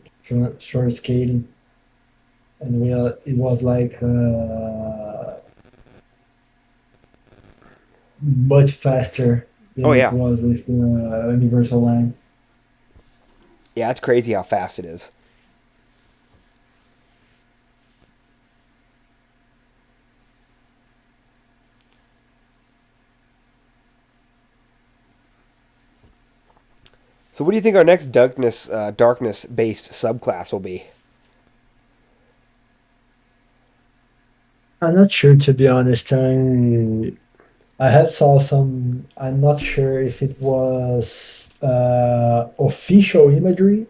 short skating, and it was like much faster than Oh, it yeah. was with the universal line. Yeah, it's crazy how fast it is. So, what do you think our next darkness based subclass will be? I'm not sure to be honest. I have saw some. I'm not sure if it was official imagery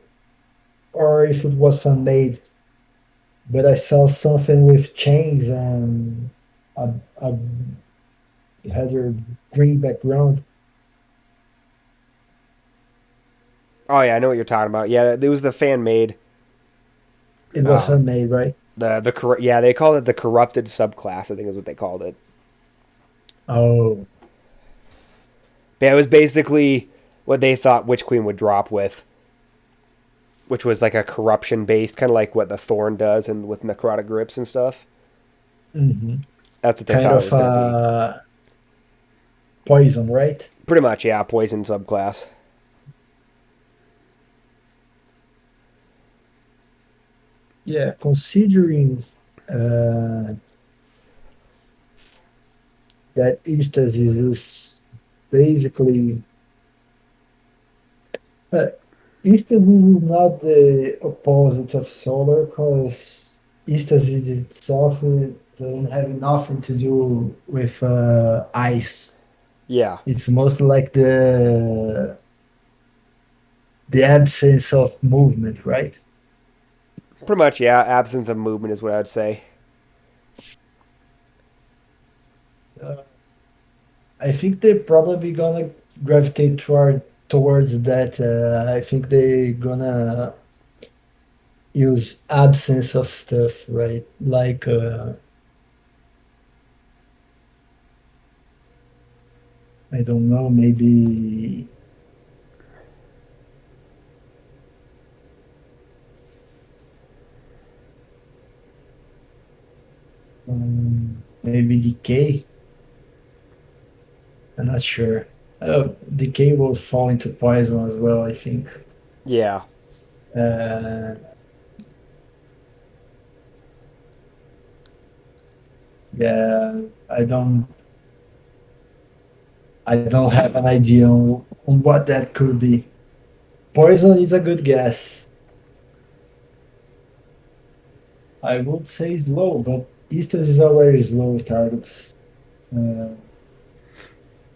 or if it was fan made, but I saw something with chains and a heather green background. Oh yeah, I know what you're talking about. Yeah, it was the fan made. It was Uh, fan made, right? yeah, they called it the corrupted subclass. I think is what they called it. Oh, Yeah, it was basically what they thought Witch Queen would drop with, which was like a corruption based, kind of like what the Thorn does, and with necrotic grips and stuff. hmm, That's what they kind thought it of was going to be. poison, right? Pretty much, yeah, poison subclass. Yeah, considering uh, that Eastasis is basically uh, Eastasis is not the opposite of solar because Eastasis itself doesn't have nothing to do with ice. Yeah, It's mostly like the absence of movement, right? pretty much, yeah. Absence of movement is what I'd say. Uh, I think they're probably gonna gravitate towards that. I think they're gonna use absence of stuff, right? Like I don't know, maybe maybe decay. I'm not sure. Decay will fall into poison as well, I think. Yeah, Uh, yeah, I don't I don't have an idea on what that could be. Poison is a good guess. I would say slow, but Eastus is already slow targets. Uh,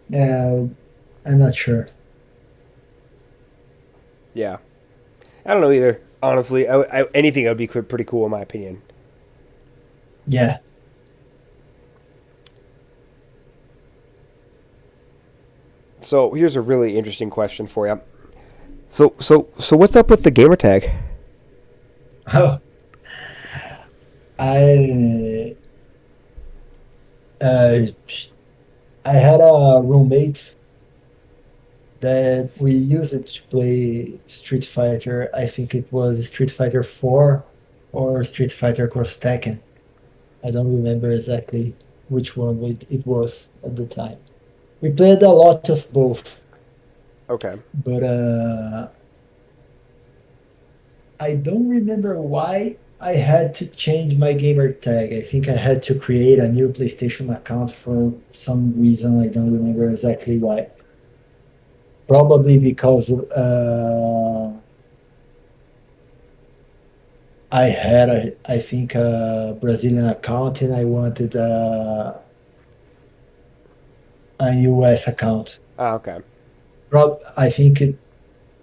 yeah, I'm not sure. yeah. I don't know either. Honestly, anything would be pretty cool in my opinion. Yeah. So here's a really interesting question for you. So what's up with the gamer tag? Oh, I uh, I had a roommate that we used it to play Street Fighter. I think it was Street Fighter 4 or Street Fighter Cross Tekken. I don't remember exactly which one it was at the time. We played a lot of both, Okay. but I don't remember why I had to change my gamer tag. I think I had to create a new PlayStation account for some reason. I don't remember exactly why. Probably because I had, I think, a Brazilian account and I wanted a US account. Ah, okay. I think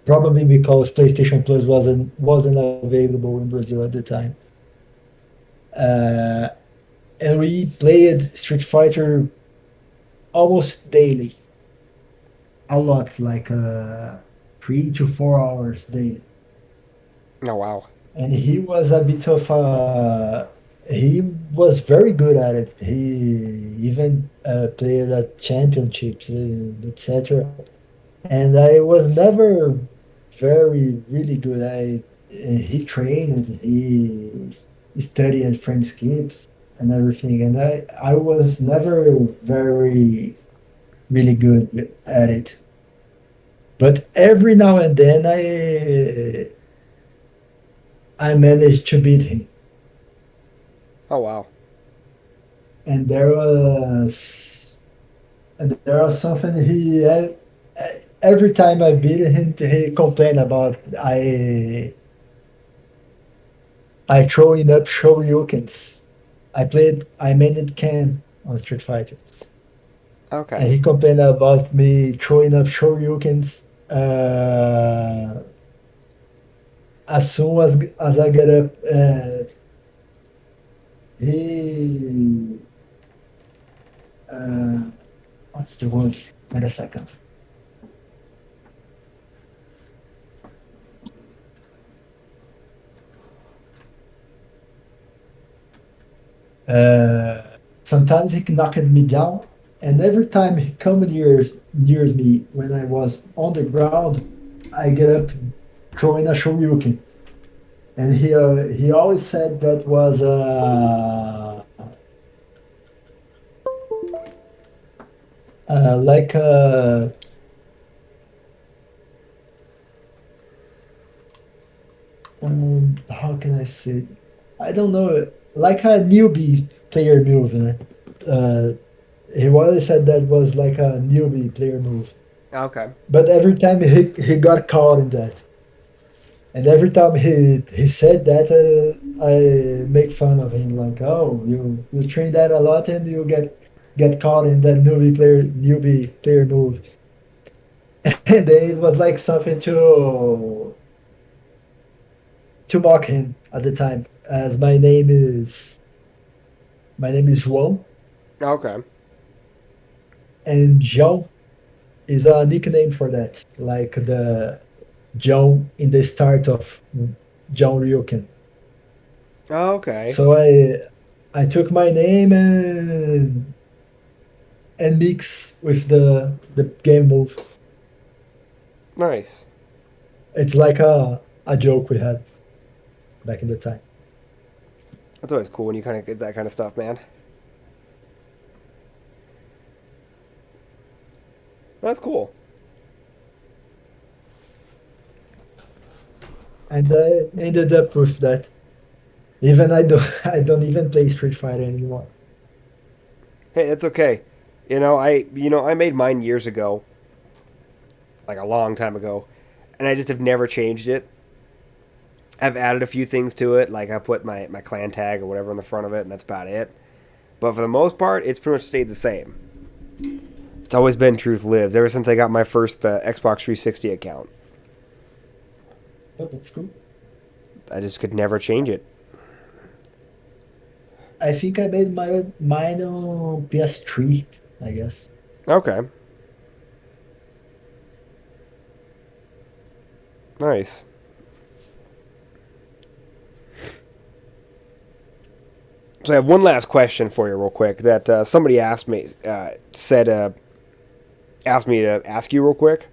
probably because PlayStation Plus wasn't available in Brazil at the time. Uh, and we played Street Fighter almost daily, a lot, like 3 to 4 hours daily. Oh wow. And he was a bit of he was very good at it. He even played at championships, etc. And I was never very really good. He trained, studied frame skips and everything, and I was never very really good at it. But every now and then I managed to beat him. Oh wow. And there was something he had. every time I beat him, he complained about I throwing up shoryukens. I made it can on Street Fighter, and Okay. he complained about me throwing up shoryukens. Uh, as soon as I get up, he uh, what's the word? Wait a second. Uh, Sometimes he knocked me down, and every time he come near me when I was on the ground, I get up throwing a shoryuken. And he always said that was like how can I say it? I don't know, like a newbie player move. Uh, he always said that was like a newbie player move. Okay. But every time he got caught in that. And every time he said that, I make fun of him, like, "Oh, you train that a lot, and you get caught in that newbie player move." And then it was like something to mock him at the time, as my name is João, Okay. and João is a nickname for that, like the João in the start of John Ryuken. Okay. So I took my name and mix with the game move. Nice. It's like a joke we had back in the time. That's always cool when you kind of get that kind of stuff, man. That's cool. And I ended up with that. Even I don't I don't even play Street Fighter anymore. Hey, that's okay. I made mine years ago, like a long time ago, and I just have never changed it. I've added a few things to it, like I put my clan tag or whatever on the front of it, and that's about it. But for the most part, it's pretty much stayed the same. It's always been Truth Lives ever since I got my first Xbox 360 account. Oh, that's cool. I just could never change it. I think I made mine on PS3, I guess. Okay, nice. So I have one last question for you, real quick. That somebody asked me to ask you real quick.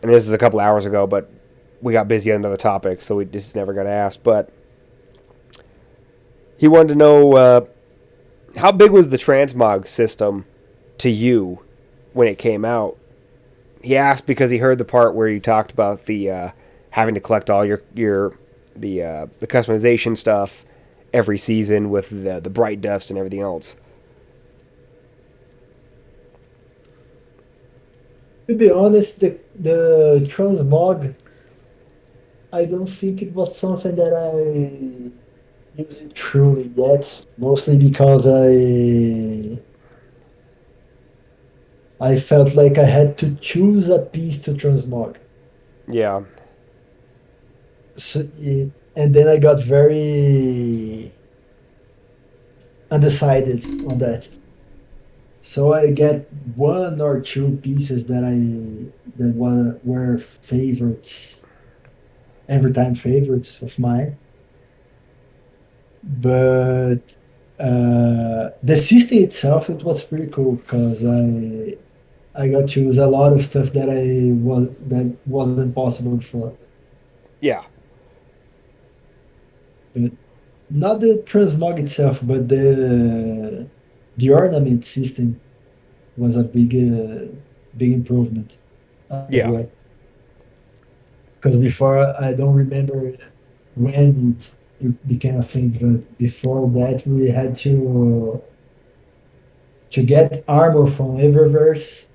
And this is a couple hours ago, but we got busy on another topic, so we just never got asked. But he wanted to know how big was the transmog system to you when it came out. He asked because he heard the part where you talked about the having to collect all the customization stuff every season with the bright dust and everything else. To be honest, the transmog, I don't think it was something that I used it truly yet. Mostly because I felt like I had to choose a piece to transmog. Yeah, So, and then I got very undecided on that. So I get one or two pieces that were favorites, every time favorites of mine. But the system itself, it was pretty cool because I got to use a lot of stuff that wasn't possible before. yeah, But not the transmog itself, but the ornament system was a big improvement as yeah, well. Because before, I don't remember when it became a thing, but before that we had to get armor from Eververse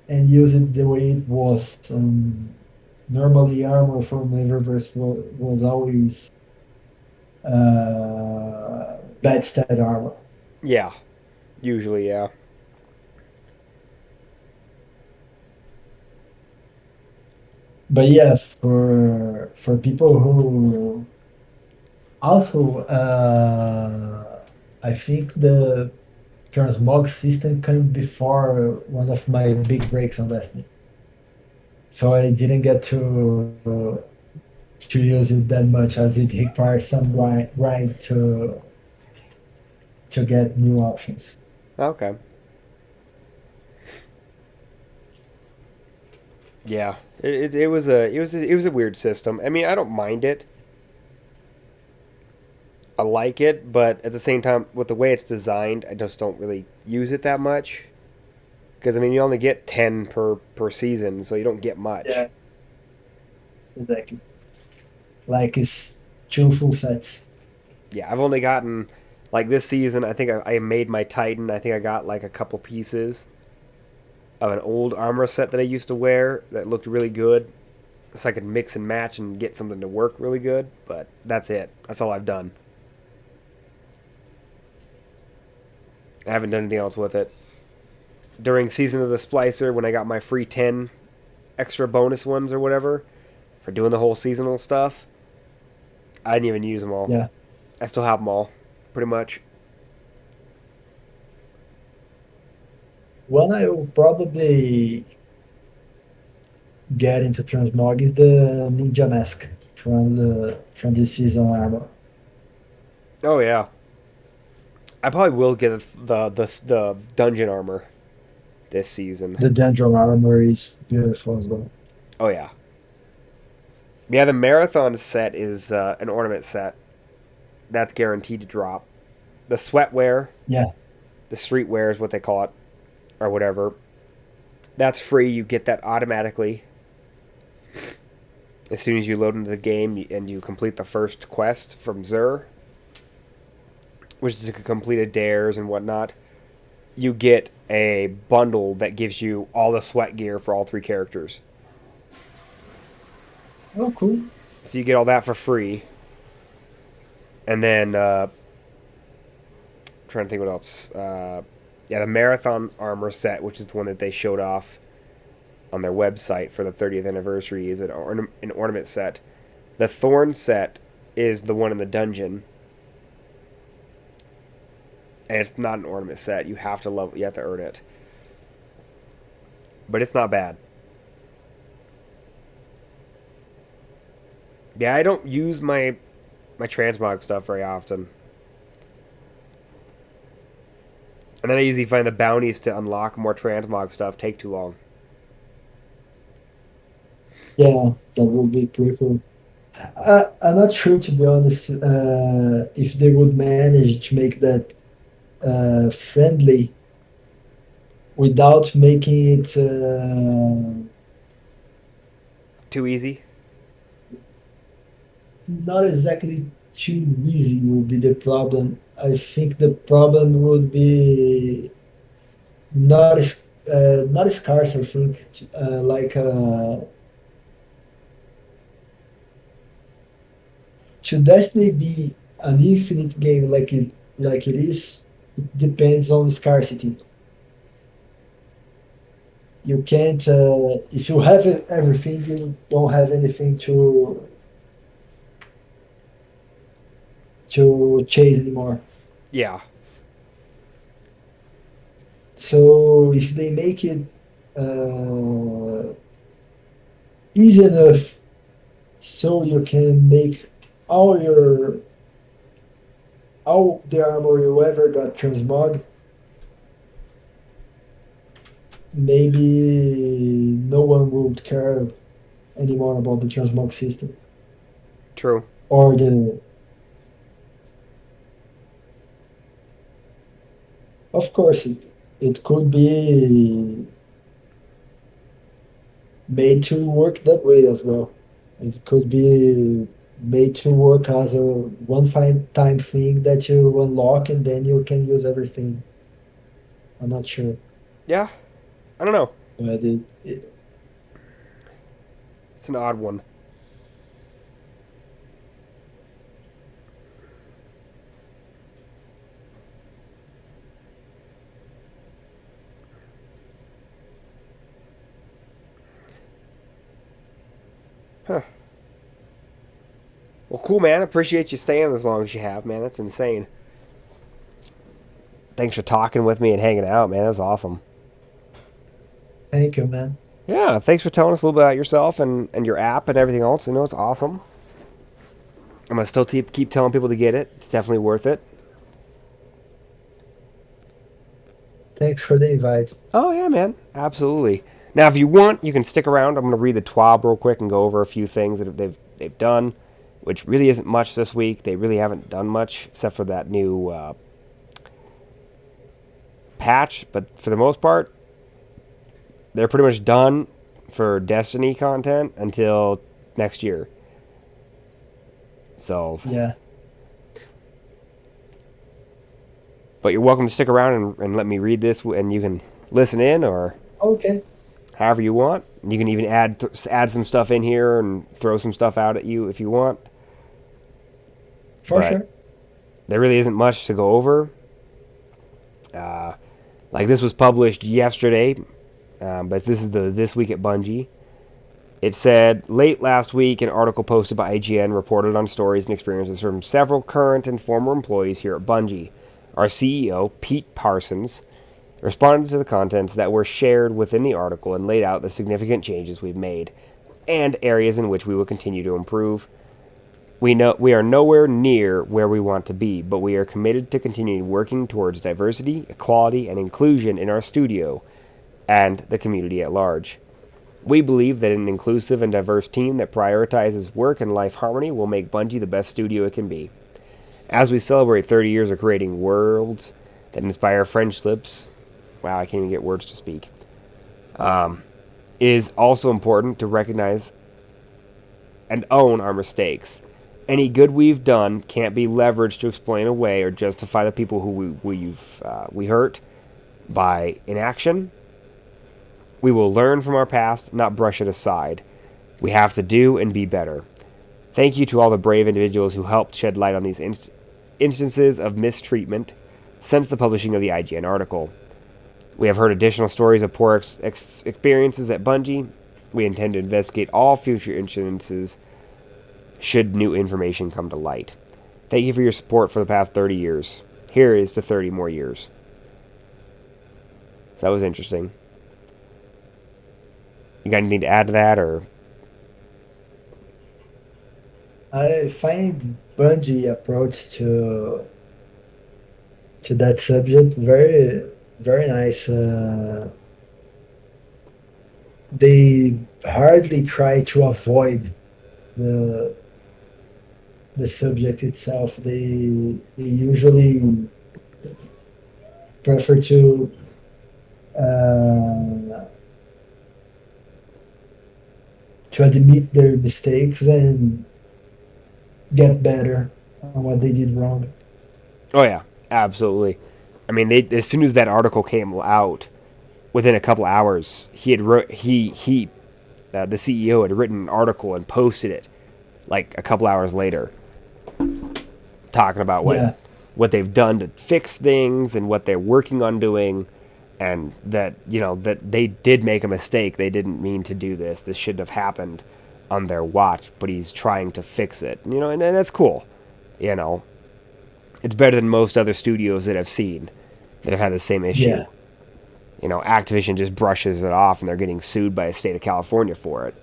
and use it the way it was. Normally, armor from Eververse was always bad stat armor. Yeah, usually, yeah. But yeah, for people who also, I think the transmog system came before one of my big breaks on Destiny. So I didn't get to use it that much as it requires some grind to get new options. Okay. Yeah, it was a weird system. I mean, I don't mind it. I like it, but at the same time, with the way it's designed, I just don't really use it that much. Because I mean, you only get 10 per season, so you don't get much. Yeah, exactly. Like it's two full sets. Yeah, I've only gotten like this season. I think I made my Titan. I think I got like a couple pieces of an old armor set that I used to wear that looked really good, so I could mix and match and get something to work really good. But that's it. That's all I've done. I haven't done anything else with it. During Season of the Splicer, when I got my free 10 extra bonus ones or whatever for doing the whole seasonal stuff, I didn't even use them all. Yeah. I still have them all, pretty much. One I will probably get into transmog is the ninja mask from this season armor. Oh yeah, I probably will get the dungeon armor this season. The Dendron armor is beautiful as well. Oh yeah, yeah. The marathon set is an ornament set that's guaranteed to drop. The sweatwear, Yeah. the streetwear is what they call it, or whatever. That's free. You get that automatically as soon as you load into the game and you complete the first quest from Zur, which is to complete a dares and whatnot. You get a bundle that gives you all the sweat gear for all three characters. Oh, cool. So you get all that for free. And then, trying to think what else. Yeah, the Marathon armor set, which is the one that they showed off on their website for the 30th anniversary, is an ornament set. The Thorn set is the one in the dungeon. And it's not an ornament set. You have to love. You have to earn it. But it's not bad. Yeah, I don't use my transmog stuff very often. And then I usually find the bounties to unlock more transmog stuff take too long. Yeah, that would be pretty cool. I'm not sure, to be honest, if they would manage to make that friendly without making it Too easy? not exactly too easy would be the problem. I think the problem would be not scarce. I think like should Destiny be an infinite game like it is? It depends on scarcity. You can't if you have everything, you don't have anything to chase anymore. Yeah. So if they make it uh, easy enough so you can make all your all the armor you ever got transmog, maybe no one would care anymore about the transmog system True. or the. Of course, it could be made to work that way as well. It could be made to work as a one fine time thing that you unlock and then you can use everything. I'm not sure. Yeah. I don't know. but It's an odd one. Huh. Well, cool, man. Appreciate you staying as long as you have, man. That's insane. Thanks for talking with me and hanging out, man. That's awesome. thank you, man. Yeah, thanks for telling us a little bit about yourself and your app and everything else. I know it's awesome. I'm gonna still keep telling people to get it. It's definitely worth it. Thanks for the invite. Oh yeah, man, absolutely. Now, if you want, you can stick around. I'm gonna read the TWAB real quick and go over a few things that they've done, which really isn't much this week. They really haven't done much except for that new patch. But for the most part, they're pretty much done for Destiny content until next year. So, Yeah. but you're welcome to stick around and let me read this, and you can listen in or Okay. however you want. You can even add some stuff in here and throw some stuff out at you if you want. For But sure. there really isn't much to go over. Like this was published yesterday, but this is the This Week at Bungie. It said, late last week, an article posted by IGN reported on stories and experiences from several current and former employees here at Bungie. Our CEO, Pete Parsons, responded to the contents that were shared within the article and laid out the significant changes we've made and areas in which we will continue to improve. We know we are nowhere near where we want to be, but we are committed to continuing working towards diversity, equality, and inclusion in our studio and the community at large. We believe that an inclusive and diverse team that prioritizes work and life harmony will make Bungie the best studio it can be. As we celebrate 30 years of creating worlds that inspire friendships, wow, I can't even get words to speak, it is also important to recognize and own our mistakes. Any good we've done can't be leveraged to explain away or justify the people who we hurt by inaction. We will learn from our past, not brush it aside. We have to do and be better. Thank you to all the brave individuals who helped shed light on these instances of mistreatment since the publishing of the IGN article. We have heard additional stories of poor experiences at Bungie. We intend to investigate all future incidences should new information come to light. Thank you for your support for the past 30 years. Here is to 30 more years. So that was interesting. You got anything to add to that, or? I find Bungie approach to that subject very very nice. They hardly try to avoid the the subject itself. They usually prefer uh, to admit their mistakes and get better on what they did wrong. Oh yeah, absolutely. I mean, they as soon as that article came out, within a couple hours, he had the CEO had written an article and posted it, like a couple hours later, talking about Yeah, what they've done to fix things and what they're working on doing, and that that they did make a mistake. They didn't mean to do this. This shouldn't have happened on their watch. But he's trying to fix it. And that's cool. You know, it's better than most other studios that I've seen that have had the same issue. yeah, Activision just brushes it off, and they're getting sued by the state of California for it.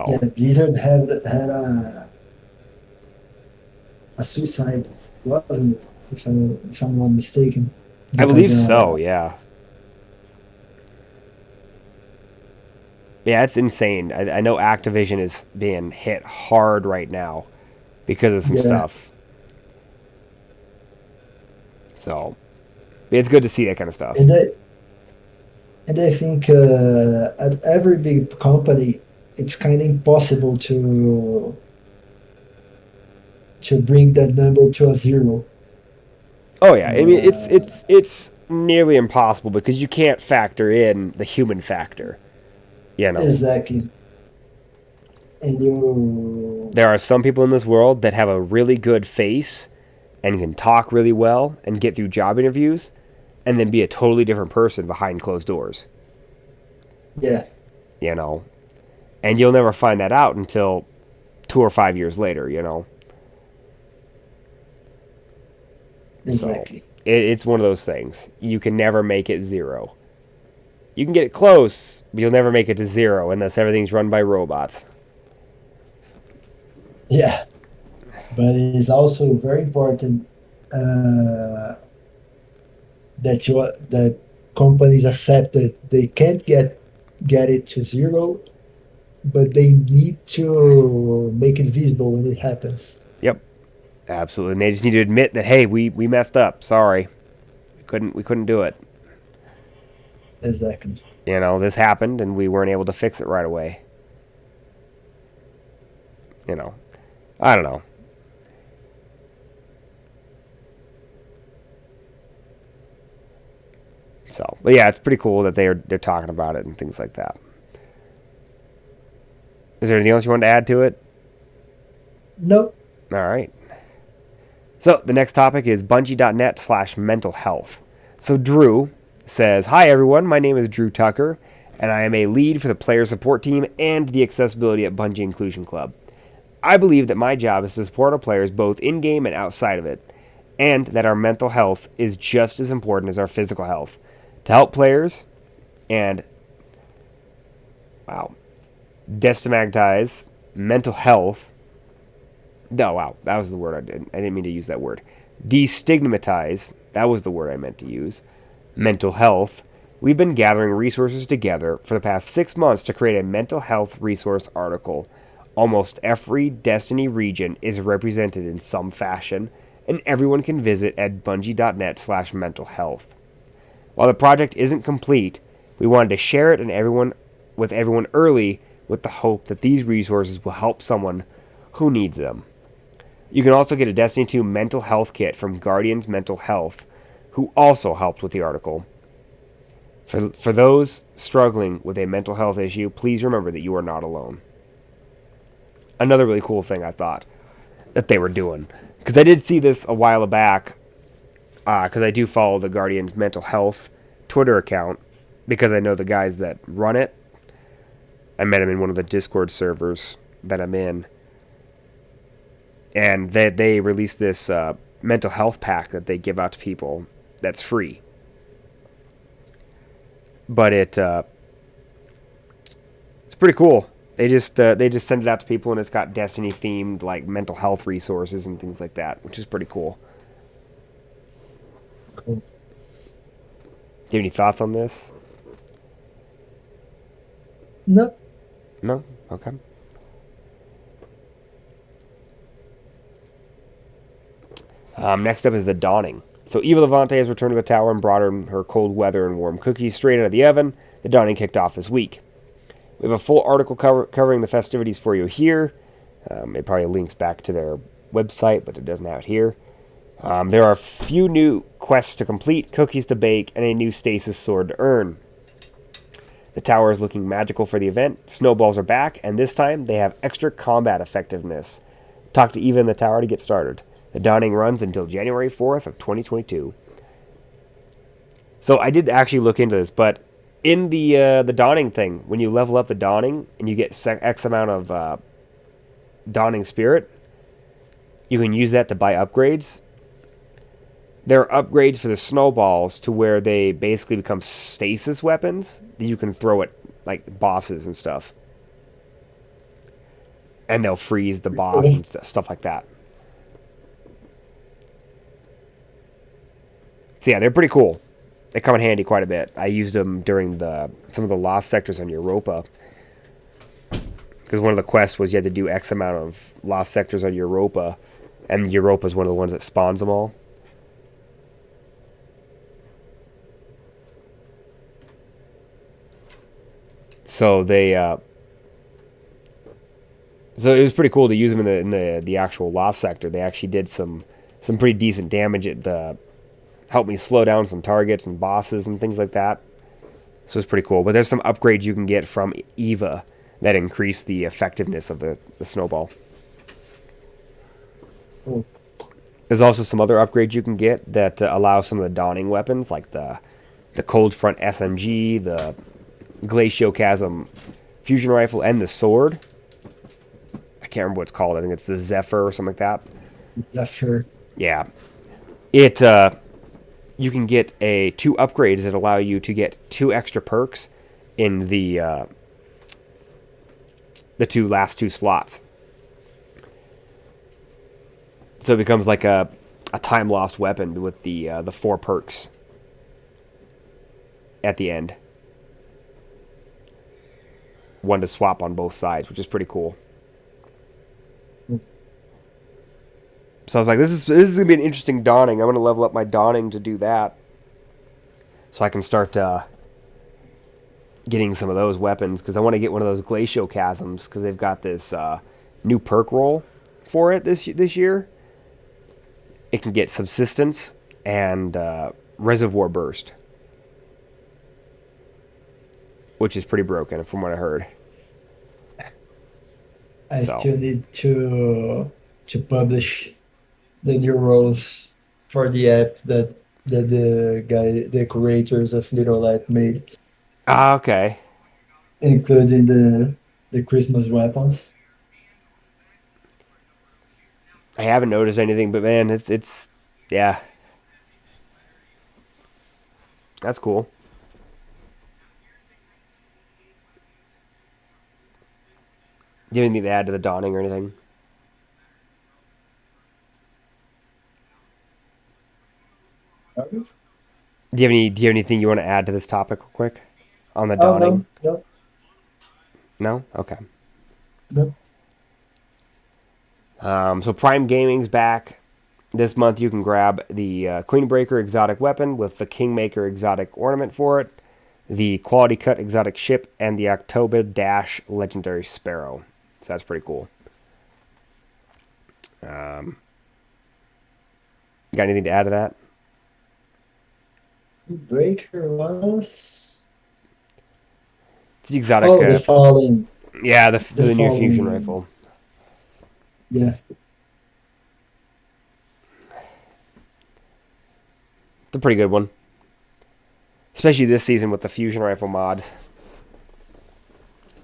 yeah. So Blizzard had a suicide, wasn't it? If I'm not mistaken, I believe because so. Yeah, yeah, it's insane. I know Activision is being hit hard right now because of some yeah, stuff. So it's good to see that kind of stuff. and I think at every big company, it's kind of impossible to bring that number to a zero. Oh yeah, I mean Uh, it's nearly impossible because you can't factor in the human factor. You know, Exactly. And you, there are some people in this world that have a really good face and can talk really well and get through job interviews and then be a totally different person behind closed doors. yeah, You know, and you'll never find that out until 2 or 5 years later. You know, so exactly. it's one of those things. You can never make it zero. You can get it close, but you'll never make it to zero unless everything's run by robots. Yeah, but it is also very important uh, that companies accept that they can't get it to zero, but they need to make it visible when it happens. Yep, absolutely. And they just need to admit that, hey, we messed up. Sorry, we couldn't do it. Exactly. You know, this happened and we weren't able to fix it right away. You know, I don't know. So, but yeah, it's pretty cool that they're talking about it and things like that. Is there anything else you want to add to it? No. All right. So the next topic is Bungie.net/mental health. So Drew says, "Hi everyone, my name is Drew Tucker, and I am a lead for the player support team and the accessibility at Bungie Inclusion Club. I believe that my job is to support our players both in-game and outside of it, and that our mental health is just as important as our physical health. To help players and, wow, destigmatize mental health. No, wow, that was the word I didn't mean to use that word. Destigmatize, that was the word I meant to use. Mental health. We've been gathering resources together for the past 6 months to create a mental health resource article. Almost every Destiny region is represented in some fashion, and everyone can visit at bungie.net/mental health. While the project isn't complete, we wanted to share it with everyone early with the hope that these resources will help someone who needs them. You can also get a Destiny 2 mental health kit from Guardians Mental Health, who also helped with the article. For those struggling with a mental health issue, please remember that you are not alone." Another really cool thing I thought that they were doing, because I did see this a while back, because I do follow the Guardians Mental Health Twitter account, because I know the guys that run it. I met them in one of the Discord servers that I'm in. And they released this mental health pack that they give out to people that's free. But it's pretty cool. They just send it out to people, and it's got Destiny themed like mental health resources and things like that, which is pretty cool. Cool. Do you have any thoughts on this? No. No? Okay. Next up is the Dawning. So Eva Levante has returned to the tower and brought her cold weather and warm cookies straight out of the oven. The Dawning kicked off this week. We have a full article covering the festivities for you here. It probably links back to their website, but it doesn't have it here. There are a few new quests to complete, cookies to bake, and a new stasis sword to earn. The tower is looking magical for the event. Snowballs are back, and this time they have extra combat effectiveness. Talk to Eva in the tower to get started. The Dawning runs until January 4th of 2022. So I did actually look into this, but in the Dawning thing, when you level up the Dawning and you get X amount of Dawning Spirit, you can use that to buy upgrades. There are upgrades for the snowballs to where they basically become stasis weapons that you can throw at like bosses and stuff. And they'll freeze the boss and stuff like that. So yeah, they're pretty cool. They come in handy quite a bit. I used them during some of the lost sectors on Europa. Because one of the quests was you had to do X amount of lost sectors on Europa. And Europa is one of the ones that spawns them all. So so it was pretty cool to use them in the actual lost sector. They actually did some pretty decent damage at help me slow down some targets and bosses and things like that. So it's pretty cool. But there's some upgrades you can get from Eva that increase the effectiveness of the snowball. Cool. There's also some other upgrades you can get that allow some of the dawning weapons, like the Cold Front SMG, the Glaciocasm fusion rifle, and the sword. I can't remember what it's called. I think it's the Zephyr or something like that. Zephyr. Yeah. It you can get two upgrades that allow you to get 2 extra perks in the last two slots. So it becomes like a time lost weapon with the 4 perks at the end. One to swap on both sides, which is pretty cool. So I was like, this is gonna be an interesting dawning. I'm gonna level up my dawning to do that, so I can start getting some of those weapons, because I want to get one of those Glaciocasms, because they've got this new perk roll for it this year. It can get subsistence and reservoir burst, which is pretty broken from what I heard. I So. still need to publish the new roles for the app that the creators of Little Light made, Ah, okay. including the Christmas weapons. I haven't noticed anything, but man, it's yeah. That's cool. Do you have anything to add to the dawning or anything? Do you have anything you want to add to this topic real quick on the Oh dawning? no, No? Okay. no. So Prime Gaming's back. This month you can grab the Queenbreaker exotic weapon with the Kingmaker exotic ornament for it, the Quality Cut exotic ship, and the October Dash legendary sparrow. So that's pretty cool. You got anything to add to that? Breaker was It's the exotic. the falling. Yeah, the new falling. fusion rifle. Yeah, It's a pretty good one. Especially this season with the fusion rifle mods.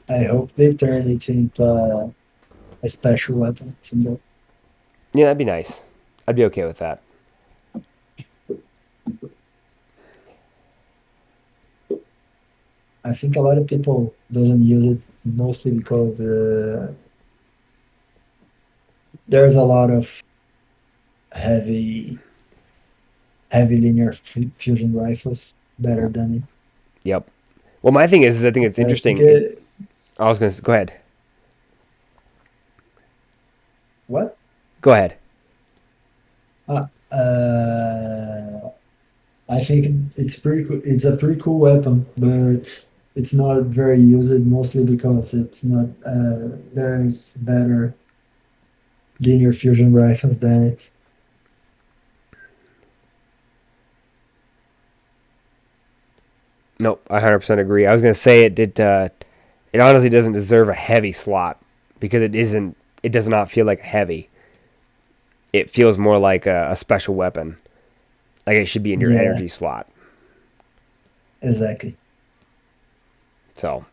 I hope they turn it into a special weapon. Yeah, that'd be nice. I'd be okay with that. I think a lot of people doesn't use it mostly because there's a lot of heavy linear fusion rifles better than it. Yep. Well, my thing is I think it's interesting. I was going to go ahead. What? Go ahead. I think it's pretty cool. It's a pretty cool weapon, but it's not very used mostly because it's not. There's better linear fusion rifles than it. Nope, I 100% agree. I was going to say it honestly doesn't deserve a heavy slot because it isn't. It does not feel like heavy. It feels more like a special weapon. Like it should be in your energy slot. Exactly. So,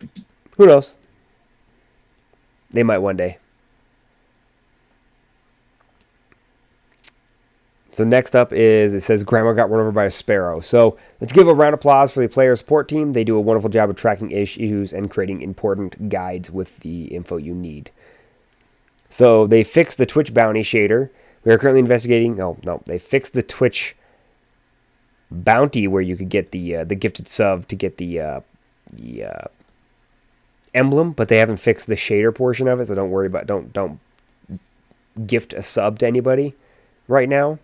who knows? They might one day. So next up is, it says Grandma got run over by a sparrow. So let's give a round of applause for the player support team. They do a wonderful job of tracking issues and creating important guides with the info you need. So they fixed the Twitch bounty shader. We are currently investigating. Oh no, they fixed the Twitch bounty where you could get the gifted sub to get the emblem, but they haven't fixed the shader portion of it. So don't worry about don't gift a sub to anybody right now.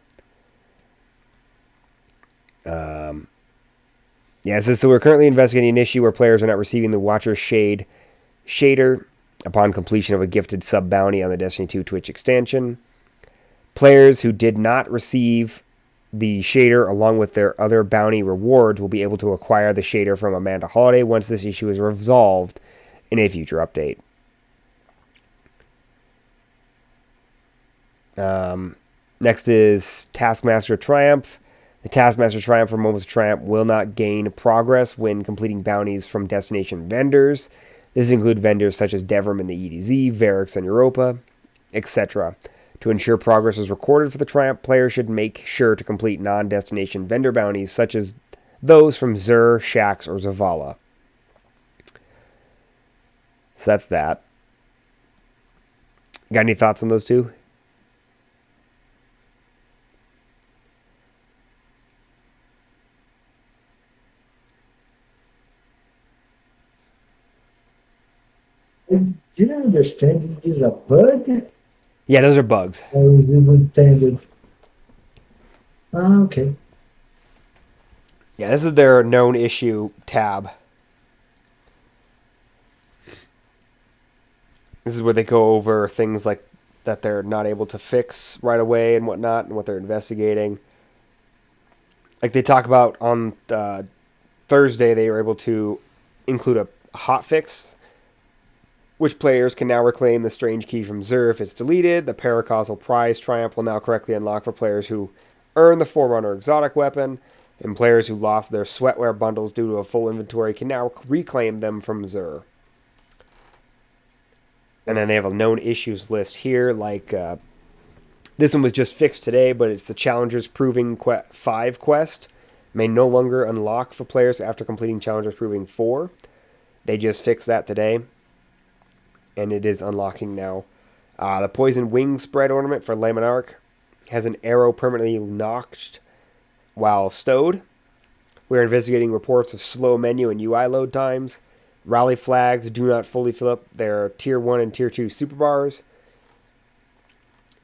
So we're currently investigating an issue where players are not receiving the Watcher Shade shader upon completion of a gifted sub bounty on the Destiny 2 Twitch extension. Players who did not receive the shader, along with their other bounty rewards, will be able to acquire the shader from Amanda Holiday once this issue is resolved in a future update. Next is Taskmaster Triumph. The Taskmaster Triumph or Moments of Triumph will not gain progress when completing bounties from destination vendors. This includes vendors such as Devrim and the EDZ, Varix and Europa, etc. To ensure progress is recorded for the Triumph, players should make sure to complete non-destination vendor bounties such as those from Zur, Shax, or Zavala. So that's that. Got any thoughts on those two? I didn't understand. Is this a bug Yeah, those are bugs. or is it intended? Ah, okay. Yeah, this is their known issue tab. This is where they go over things like that they're not able to fix right away and whatnot, and what they're investigating. Like they talk about on Thursday, they were able to include a hotfix, which players can now reclaim the strange key from Zur if it's deleted. The Paracausal Prize Triumph will now correctly unlock for players who earn the Forerunner exotic weapon, and players who lost their sweatwear bundles due to a full inventory can now reclaim them from Zur. And then they have a known issues list here, like this one was just fixed today, but it's the Challengers Proving 5 quest. May no longer unlock for players after completing Challengers Proving 4. They just fixed that today, and it is unlocking now. The Poison Wing Spread ornament for Lamanarch has an arrow permanently knocked while stowed. We're investigating reports of slow menu and UI load times. Rally flags do not fully fill up their Tier 1 and Tier 2 superbars.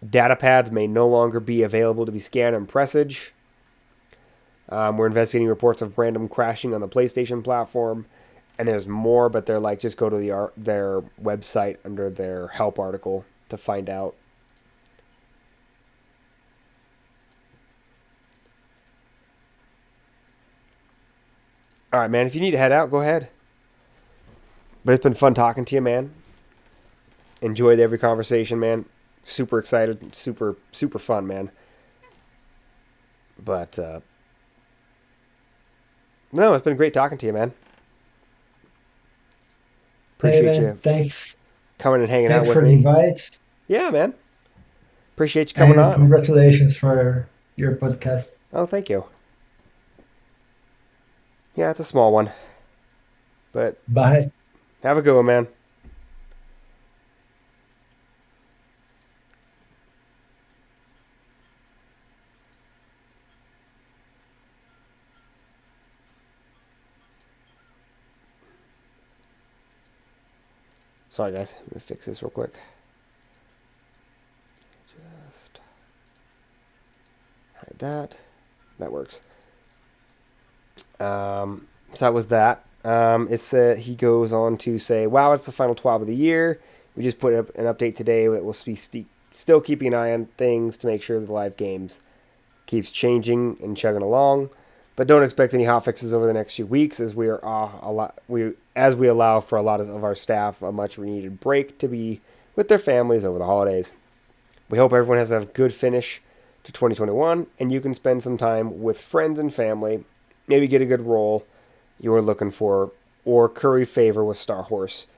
Data pads may no longer be available to be scanned and presage. We're investigating reports of random crashing on the PlayStation platform. And there's more, but they're like, just go to their website under their help article to find out. All right, man, if you need to head out, go ahead. But it's been fun talking to you, man. Enjoyed every conversation, man. Super excited. Super fun, man. But, no, it's been great talking to you, man. Hey, Appreciate man, you thanks. coming and hanging out Thanks with for the me. invite. Yeah, man. Appreciate you coming And on. congratulations for your podcast. Oh, thank you. Yeah, it's a small one. But Bye. have a good one, man. Sorry, guys. Let me fix this real quick. Just hide that. That works. So that was that. He goes on to say, "Wow, it's the final 12 of the year. We just put up an update today that will be still keeping an eye on things to make sure the live games keeps changing and chugging along. But don't expect any hotfixes over the next few weeks, as we are we allow for a lot of our staff a much needed break to be with their families over the holidays. We hope everyone has a good finish to 2021, and you can spend some time with friends and family, maybe get a good role you are looking for, or curry favor with Star Horse.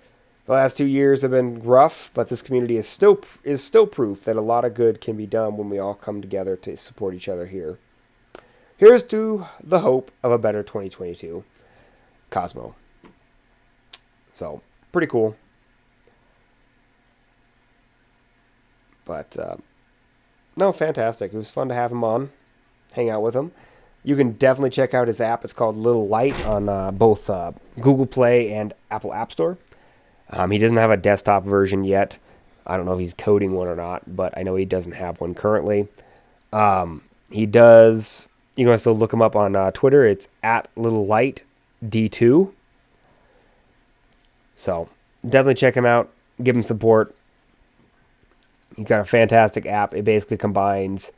The last 2 years have been rough, but this community is still proof that a lot of good can be done when we all come together to support each other here. Here's to the hope of a better 2022. Cosmo." So, pretty cool. But, no, fantastic. It was fun to have him on, hang out with him. You can definitely check out his app. It's called Little Light on both Google Play and Apple App Store. He doesn't have a desktop version yet. I don't know if he's coding one or not, but I know he doesn't have one currently. He does. You can also look him up on Twitter. It's at Little Light D2. So definitely check him out. Give him support. He's got a fantastic app. It basically combines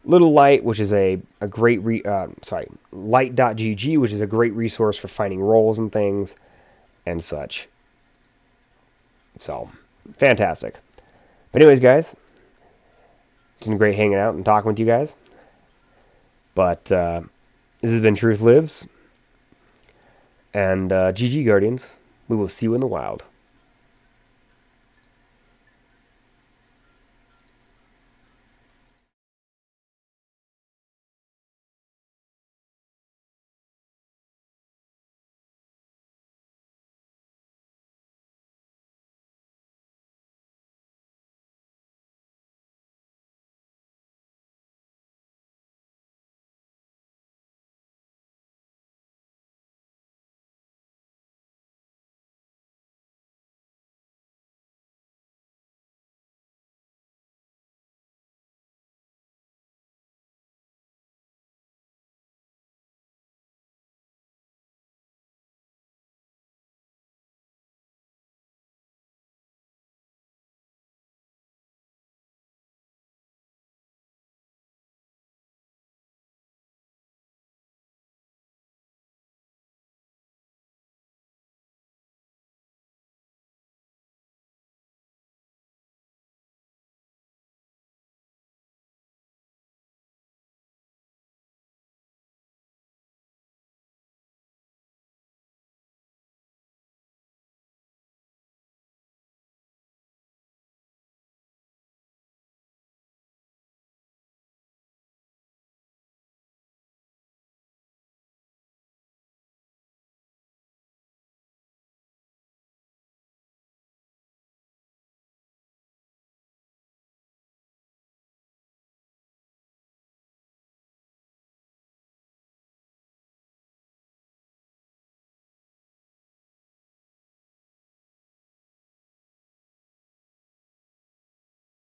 Little Light, which is a great light.gg, which is a great resource for finding roles and things and such. So, fantastic. But anyways, guys, it's been great hanging out and talking with you guys. But this has been Truth Lives. And GG Guardians, we will see you in the wild.